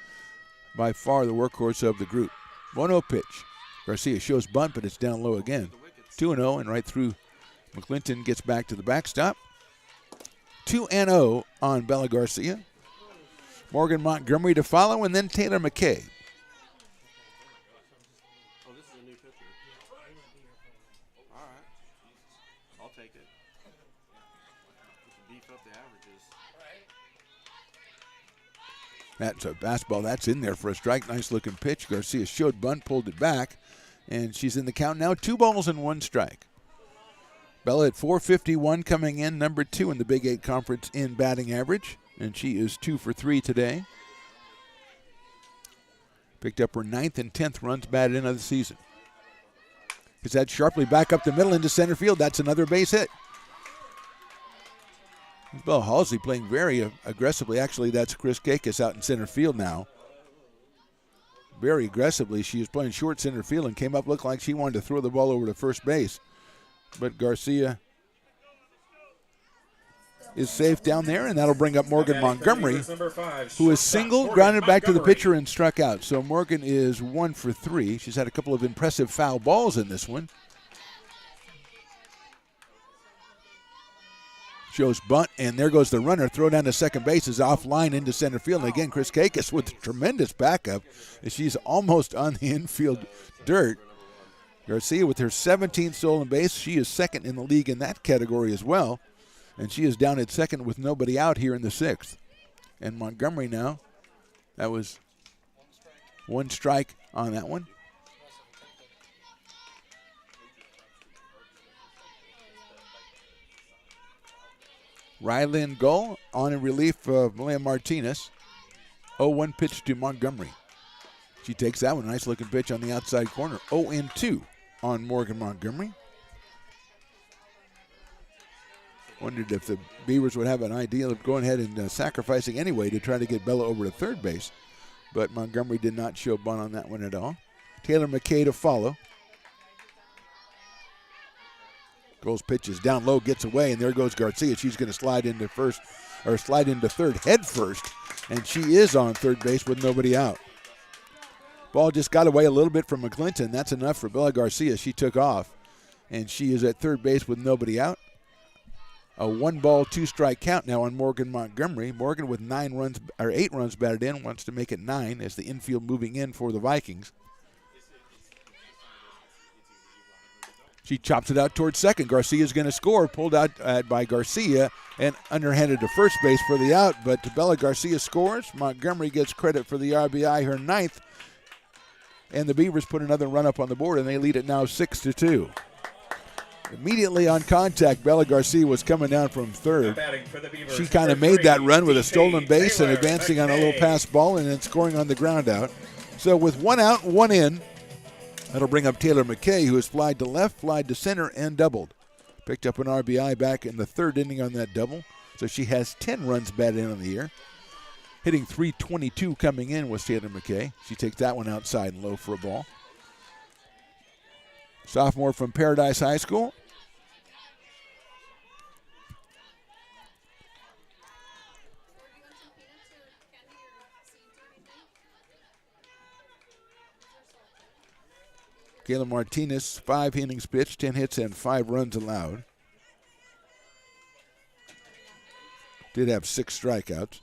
by far the workhorse of the group. 1-0 pitch. Garcia shows bunt, but it's down low again. 2-0 and right through. McClinton gets back to the backstop. 2-0 on Bella Garcia. Morgan Montgomery to follow, and then Taylor McKay. Oh, this is a new pitcher. All right. I'll take it. Just beef up the averages. That's a basketball. That's in there for a strike. Nice looking pitch. Garcia showed bunt, pulled it back, and she's in the count now. 2 balls and 1 strike. Bella at .451 coming in, number 2 in the Big 8 Conference in batting average, and she is 2 for 3 today. Picked up her 9th and 10th runs batted in of the season. Gets that sharply back up the middle into center field. That's another base hit. Bella Halsey playing very aggressively. Actually, that's Chris Kakis out in center field now. Very aggressively. She was playing short center field and came up, looked like she wanted to throw the ball over to first base. But Garcia is safe down there, and that'll bring up Morgan Montgomery, who is singled, grounded back to the pitcher, and struck out. So Morgan is 1 for 3. She's had a couple of impressive foul balls in this one. Shows bunt, and there goes the runner. Throw down to second base is offline into center field. And again, Chris Kakis with tremendous backup as she's almost on the infield dirt. Garcia with her 17th stolen base. She is second in the league in that category as well. And she is down at second with nobody out here in the 6th. And Montgomery now, that was 1 strike on that one. Rylan Gull on in relief of Malaya Martinez. 0-1 pitch to Montgomery. She takes that one. Nice looking pitch on the outside corner. 0-2 on Morgan Montgomery. Wondered if the Beavers would have an idea of going ahead and sacrificing anyway to try to get Bella over to third base. But Montgomery did not show bunt on that one at all. Taylor McKay to follow. Goes pitches down low, gets away, and there goes Garcia. She's going to slide into third head first, and she is on third base with nobody out. Ball just got away a little bit from McClinton. That's enough for Bella Garcia. She took off, and she is at third base with nobody out. A 1-ball, 2-strike count now on Morgan Montgomery. Morgan with 8 runs batted in, wants to make it 9 as the infield moving in for the Vikings. She chops it out towards second. Garcia's going to score. Pulled out by Garcia and underhanded to first base for the out. But Bella Garcia scores. Montgomery gets credit for the RBI, her 9th. And the Beavers put another run up on the board, and they lead it now 6-2. Immediately on contact, Bella Garcia was coming down from third. She kind of made that run with a stolen base and advancing on a little pass ball and then scoring on the ground out. So with 1 out, 1 in, that'll bring up Taylor McKay, who has flied to left, flied to center, and doubled. Picked up an RBI back in the 3rd inning on that double. So she has 10 runs batted in on the year. Hitting .322 coming in was Taylor McKay. She takes that one outside and low for a ball. Sophomore from Paradise High School. Kayla Martinez, 5 innings pitched, 10 hits, and 5 runs allowed. Did have 6 strikeouts.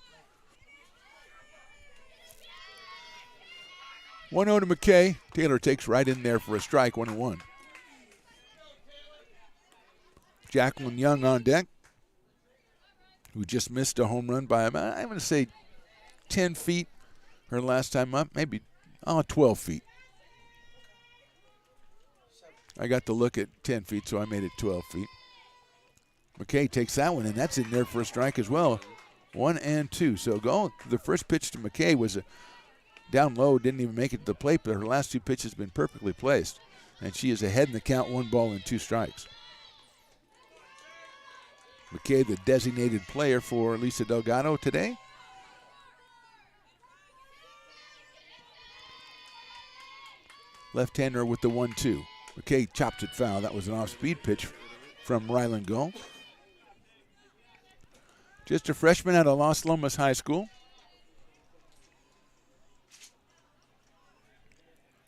1-0 to McKay. Taylor takes right in there for a strike, 1-1. Jacqueline Young on deck, who just missed a home run by about, I'm going to say 10 feet her last time up, maybe 12 feet. I got to look at 10 feet, so I made it 12 feet. McKay takes that one, and that's in there for a strike as well. 1-2. So the first pitch to McKay was down low, didn't even make it to the plate, but her last 2 pitches have been perfectly placed. And she is ahead in the count, 1-2 strikes. McKay, the designated player for Lisa Delgado today. Left-hander with the 1-2. McKay chops it foul. That was an off-speed pitch from Ryland Gull. Just a freshman out of Los Lomas High School.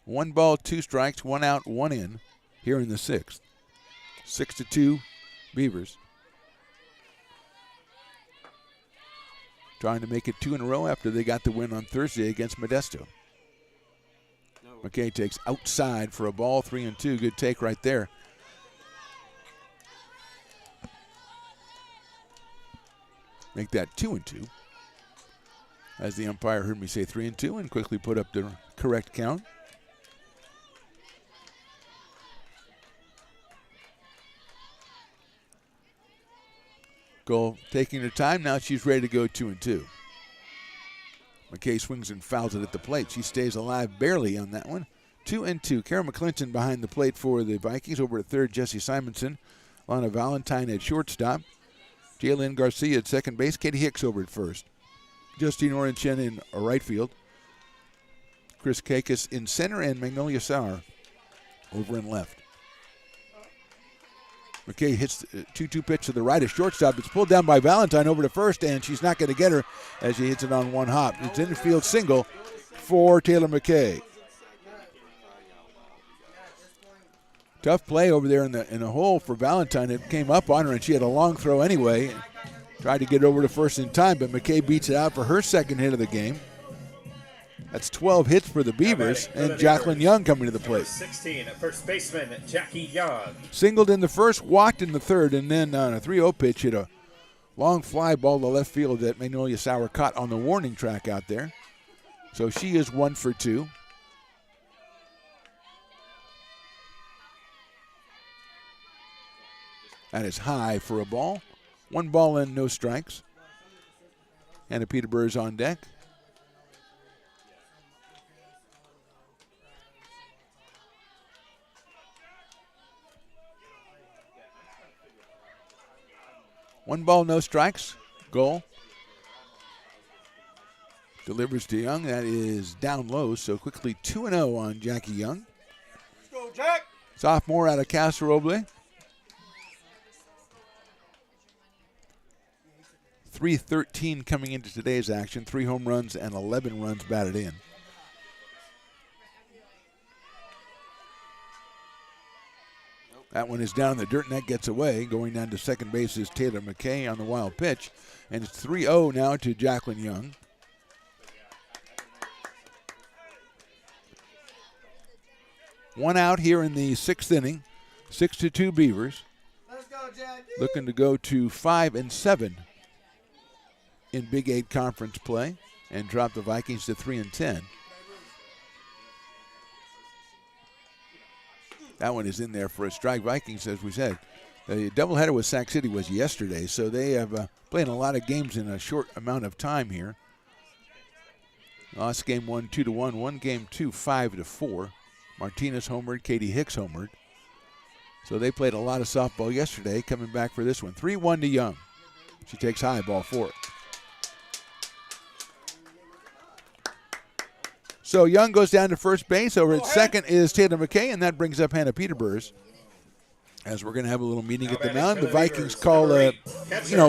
1-2 strikes, 1 out, 1 in here in the 6th. 6-2 Beavers. Trying to make it 2 in a row after they got the win on Thursday against Modesto. McKay takes outside for a ball, 3-2. Good take right there. Make that 2-2. As the umpire heard me say 3-2 and quickly put up the correct count. Goal taking her time. Now she's ready to go 2-2. McKay swings and fouls it at the plate. She stays alive barely on that one. 2-2. Kara McClinton behind the plate for the Vikings. Over at third, Jesse Simonson. Lana Valentine at shortstop. Jaylyn Garcia at second base. Katie Hicks over at first. Justine Orenchen in right field. Chris Kakis in center and Magnolia Sauer over in left. McKay hits the 2-2 pitch to the right of shortstop. It's pulled down by Valentine over to first, and she's not going to get her as she hits it on one hop. It's in the field single for Taylor McKay. Tough play over there in the hole for Valentine. It came up on her, and she had a long throw anyway. Tried to get over to first in time, but McKay beats it out for her second hit of the game. That's 12 hits for the Beavers, and Jacqueline Young coming to the plate. 16, first baseman Jackie Young. Singled in the first, walked in the third, and then on a 3-0 pitch hit a long fly ball to left field that Magnolia Sauer caught on the warning track out there. So she is 1 for 2. That is high for a ball. 1 ball and no strikes. Hannah Peterborough is on deck. One ball, no strikes. Goal. Delivers to Young. That is down low, so quickly 2-0 on Jackie Young. Let's go, Jack. Sophomore out of Casa Roble. 313 coming into today's action. 3 home runs and 11 runs batted in. That one is down in the dirt, and that gets away. Going down to second base is Taylor McKay on the wild pitch. And it's 3-0 now to Jacqueline Young. One out here in the 6th inning. 6-2 Beavers. Let's go, Jack. Looking to go to 5-7 in Big 8 conference play and drop the Vikings to 3-10. That one is in there for a strike. Vikings, as we said, the doubleheader with Sac City was yesterday, so they have played a lot of games in a short amount of time here. Lost game 1, 2-1. Won game 2, 5-4. Martinez homered, Katie Hicks homered. So they played a lot of softball yesterday, coming back for this one. 3-1 to Young. She takes high, ball 4. So Young goes down to first base. Over at second is Taylor McKay, and that brings up Hannah Peterborough. As we're going to have a little meeting at the mound. The Vikings call a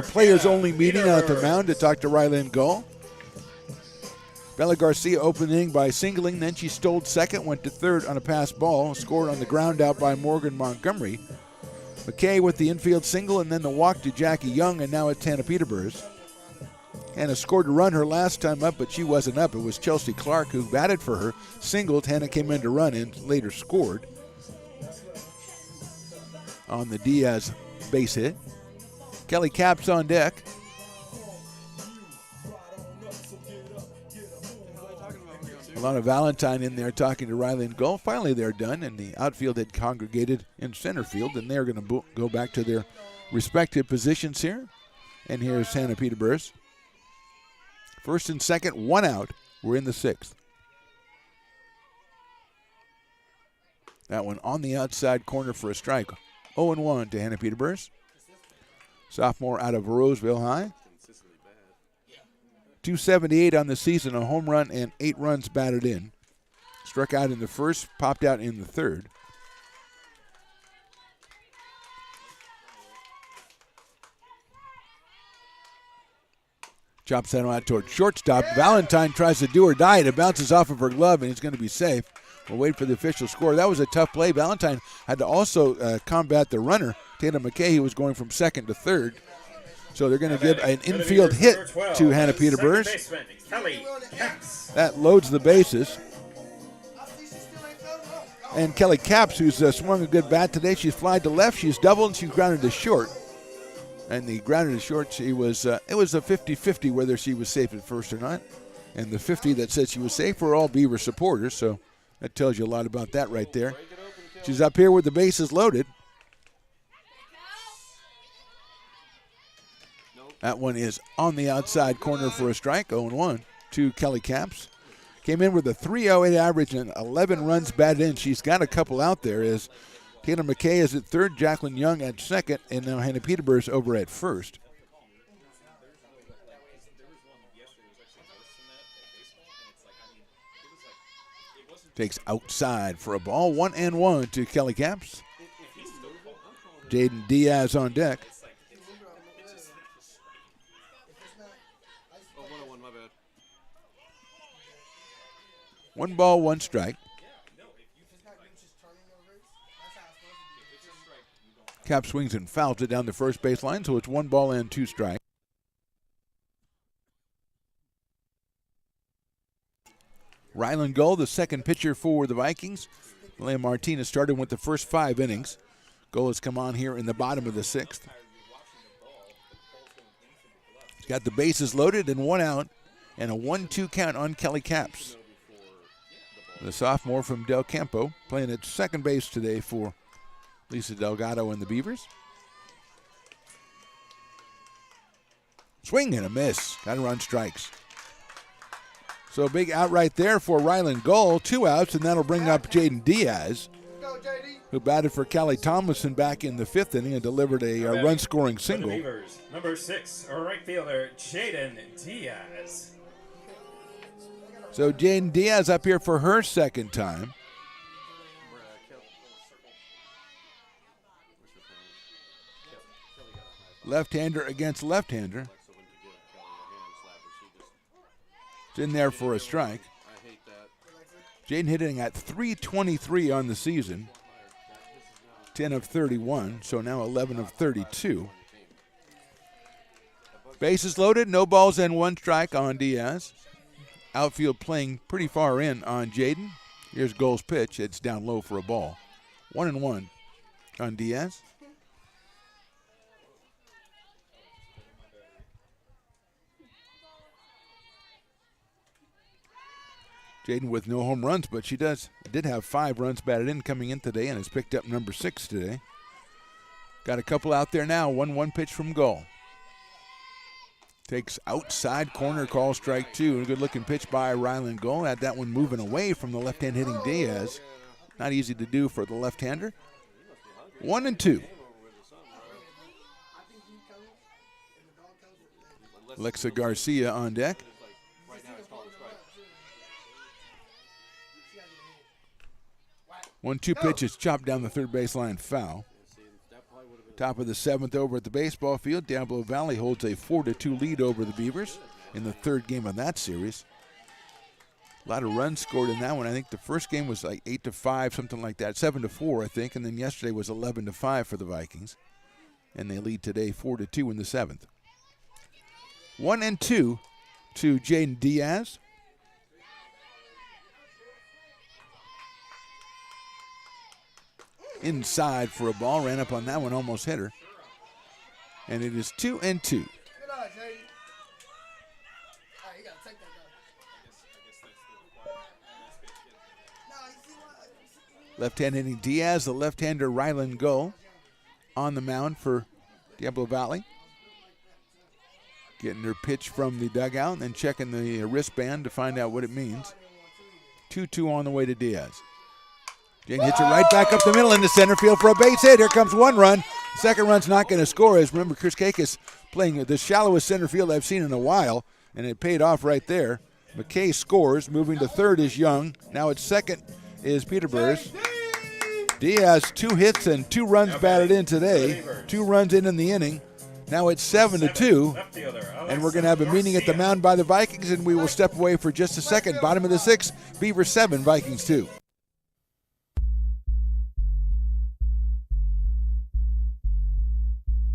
players-only meeting out at the mound to talk to Ryland Gull. Bella Garcia opening by singling. Then she stole second, went to third on a pass ball, scored on the ground out by Morgan Montgomery. McKay with the infield single, and then the walk to Jackie Young, and now it's Hannah Peterborough. Hannah scored a run her last time up, but she wasn't up. It was Chelsea Clark who batted for her, singled. Hannah came in to run and later scored on the Diaz base hit. Kelly Capps on deck. Alana Valentine in there talking to Riley and Gull. Finally they're done, and the outfield had congregated in center field, and they're going to go back to their respective positions here. And here's Hannah Peterborough. First and second, 1 out. We're in the 6th. That one on the outside corner for a strike. 0-1 to Hannah Peterburs. Sophomore out of Roseville High. 278 on the season, a home run and 8 runs batted in. Struck out in the first, popped out in the third. Chops that one out towards shortstop. Valentine tries to do or die. It bounces off of her glove, and he's going to be safe. We'll wait for the official score. That was a tough play. Valentine had to also combat the runner, Tatum McKay, who was going from second to third. So they're going to give an infield hit to Hannah Peterburs. That loads the bases. And Kelly Capps, who's swung a good bat today, she's flied to left, she's doubled, and she's grounded to short. And the grounded to short, it was a 50-50 whether she was safe at first or not. And the 50 that said she was safe were all Beaver supporters, so that tells you a lot about that right there. She's up here with the bases loaded. That one is on the outside corner for a strike, 0-1 to Kelly Capps. Came in with a 3.08 average and 11 runs batted in. She's got a couple out there as Taylor McKay is at third, Jacqueline Young at second, and now Hannah Peterburs over at first. Takes outside for a ball, 1-1 to Kelly Capps. Jaden Diaz on deck. One ball, one strike. Cap swings and fouls it down the first baseline, so it's 1 ball and 2 strikes. Ryland Gull, the second pitcher for the Vikings. Leah Martinez started with the first 5 innings. Gull has come on here in the bottom of the 6th. He's got the bases loaded and 1 out, and a 1-2 count on Kelly Capps. The sophomore from Del Campo, playing at second base today for Lisa Delgado and the Beavers. Swing and a miss. Got to run strikes. So a big out right there for Ryland Gull. 2 outs, and that'll bring up Jaden Diaz, who batted for Callie Tomlinson back in the 5th inning and delivered a run-scoring single. Beavers, number 6, right fielder Jaden Diaz. So Jaden Diaz up here for her second time. Left-hander against left-hander. It's in there for a strike. Jaden hitting at .323 on the season. 10 of 31, so now 11 of 32. Bases loaded, no balls and 1 strike on Diaz. Outfield playing pretty far in on Jaden. Here's Gull's pitch. It's down low for a ball. 1-1 on Diaz. Jaden with no home runs, but she did have 5 runs batted in coming in today and has picked up number 6 today. Got a couple out there now. 1-1 pitch from Gull. Takes outside corner, call strike 2. A good-looking pitch by Ryland Gull. Had that one moving away from the left-hand hitting Diaz. Not easy to do for the left-hander. 1-2. Alexa Garcia on deck. 1-2 pitch is chopped down the third baseline, foul. Top of the 7th over at the baseball field. Diablo Valley holds a 4-2 lead over the Beavers in the 3rd game of that series. A lot of runs scored in that one. I think the first game was like 8-5, something like that. 7-4, I think. And then yesterday was 11-5 for the Vikings. And they lead today 4-2 in the 7th. 1-2 to Jaden Diaz. Inside for a ball. Ran up on that one, almost hit her. And it is 2-2. Left-hand hitting Diaz, the left-hander Ryland Gull on the mound for Diablo Valley. Getting her pitch from the dugout and then checking the wristband to find out what it means. 2-2 on the way to Diaz. Jane hits it right back up the middle into center field for a base hit. Here comes one run. Second run's not going to score. As remember, Chris Kakis playing the shallowest center field I've seen in a while, and it paid off right there. McKay scores. Moving to third is Young. Now at second is Peterborough. Diaz 2 hits and 2 runs batted in today. 2 runs in the inning. Now it's 7-2, and we're going to have a meeting at the mound by the Vikings, and we will step away for just a second. Bottom of the 6th, Beavers 7, Vikings 2.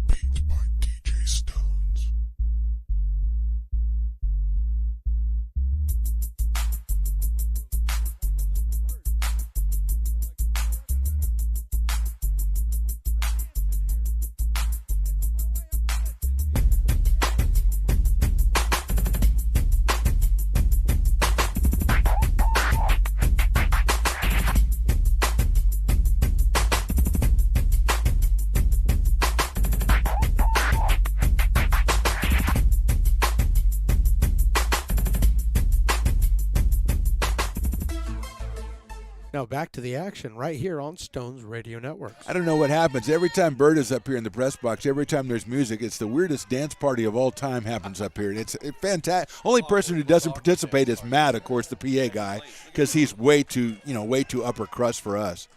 Beat by DJ Stones. Now back to the action right here on Stones Radio Network. I don't know what happens. Every time Bird is up here in the press box, every time there's music, it's the weirdest dance party of all time happens up here. It's fantastic. Only person who doesn't participate is Matt, of course, the PA guy, because he's way too upper crust for us.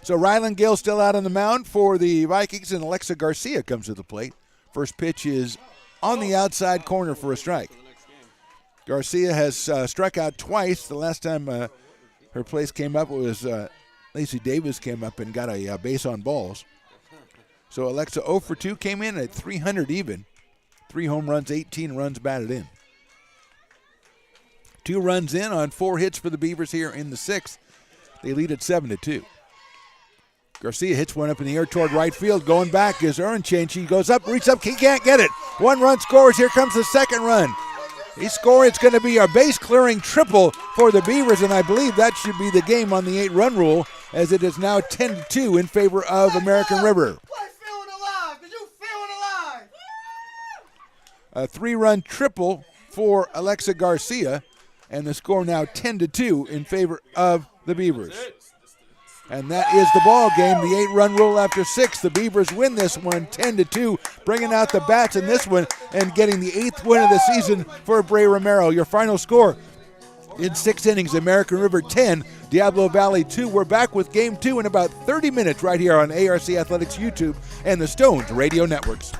So Ryland Gill still out on the mound for the Vikings, and Alexa Garcia comes to the plate. First pitch is on the outside corner for a strike. Garcia has struck out twice. The last time her place came up was Lacey Davis came up and got a base on balls. So Alexa 0 for 2 came in at 300 even. 3 home runs, 18 runs batted in. 2 runs in on 4 hits for the Beavers here in the 6th. They lead at 7-2. Garcia hits one up in the air toward right field. Going back is Urinchange. He goes up, reaches up, he can't get it. 1 run scores. Here comes the second run. He scored. It's going to be a base-clearing triple for the Beavers, and I believe that should be the game on the 8-run rule, as it is now 10-2 in favor of American River. A 3-run triple for Alexa Garcia, and the score now 10-2 in favor of the Beavers. And that is the ball game. The 8-run rule after 6. The Beavers win this one 10-2, bringing out the bats in this one and getting the 8th win of the season for Bray Romero. Your final score in 6 innings, American River 10, Diablo Valley 2. We're back with Game 2 in about 30 minutes right here on ARC Athletics YouTube and the Stones Radio Networks.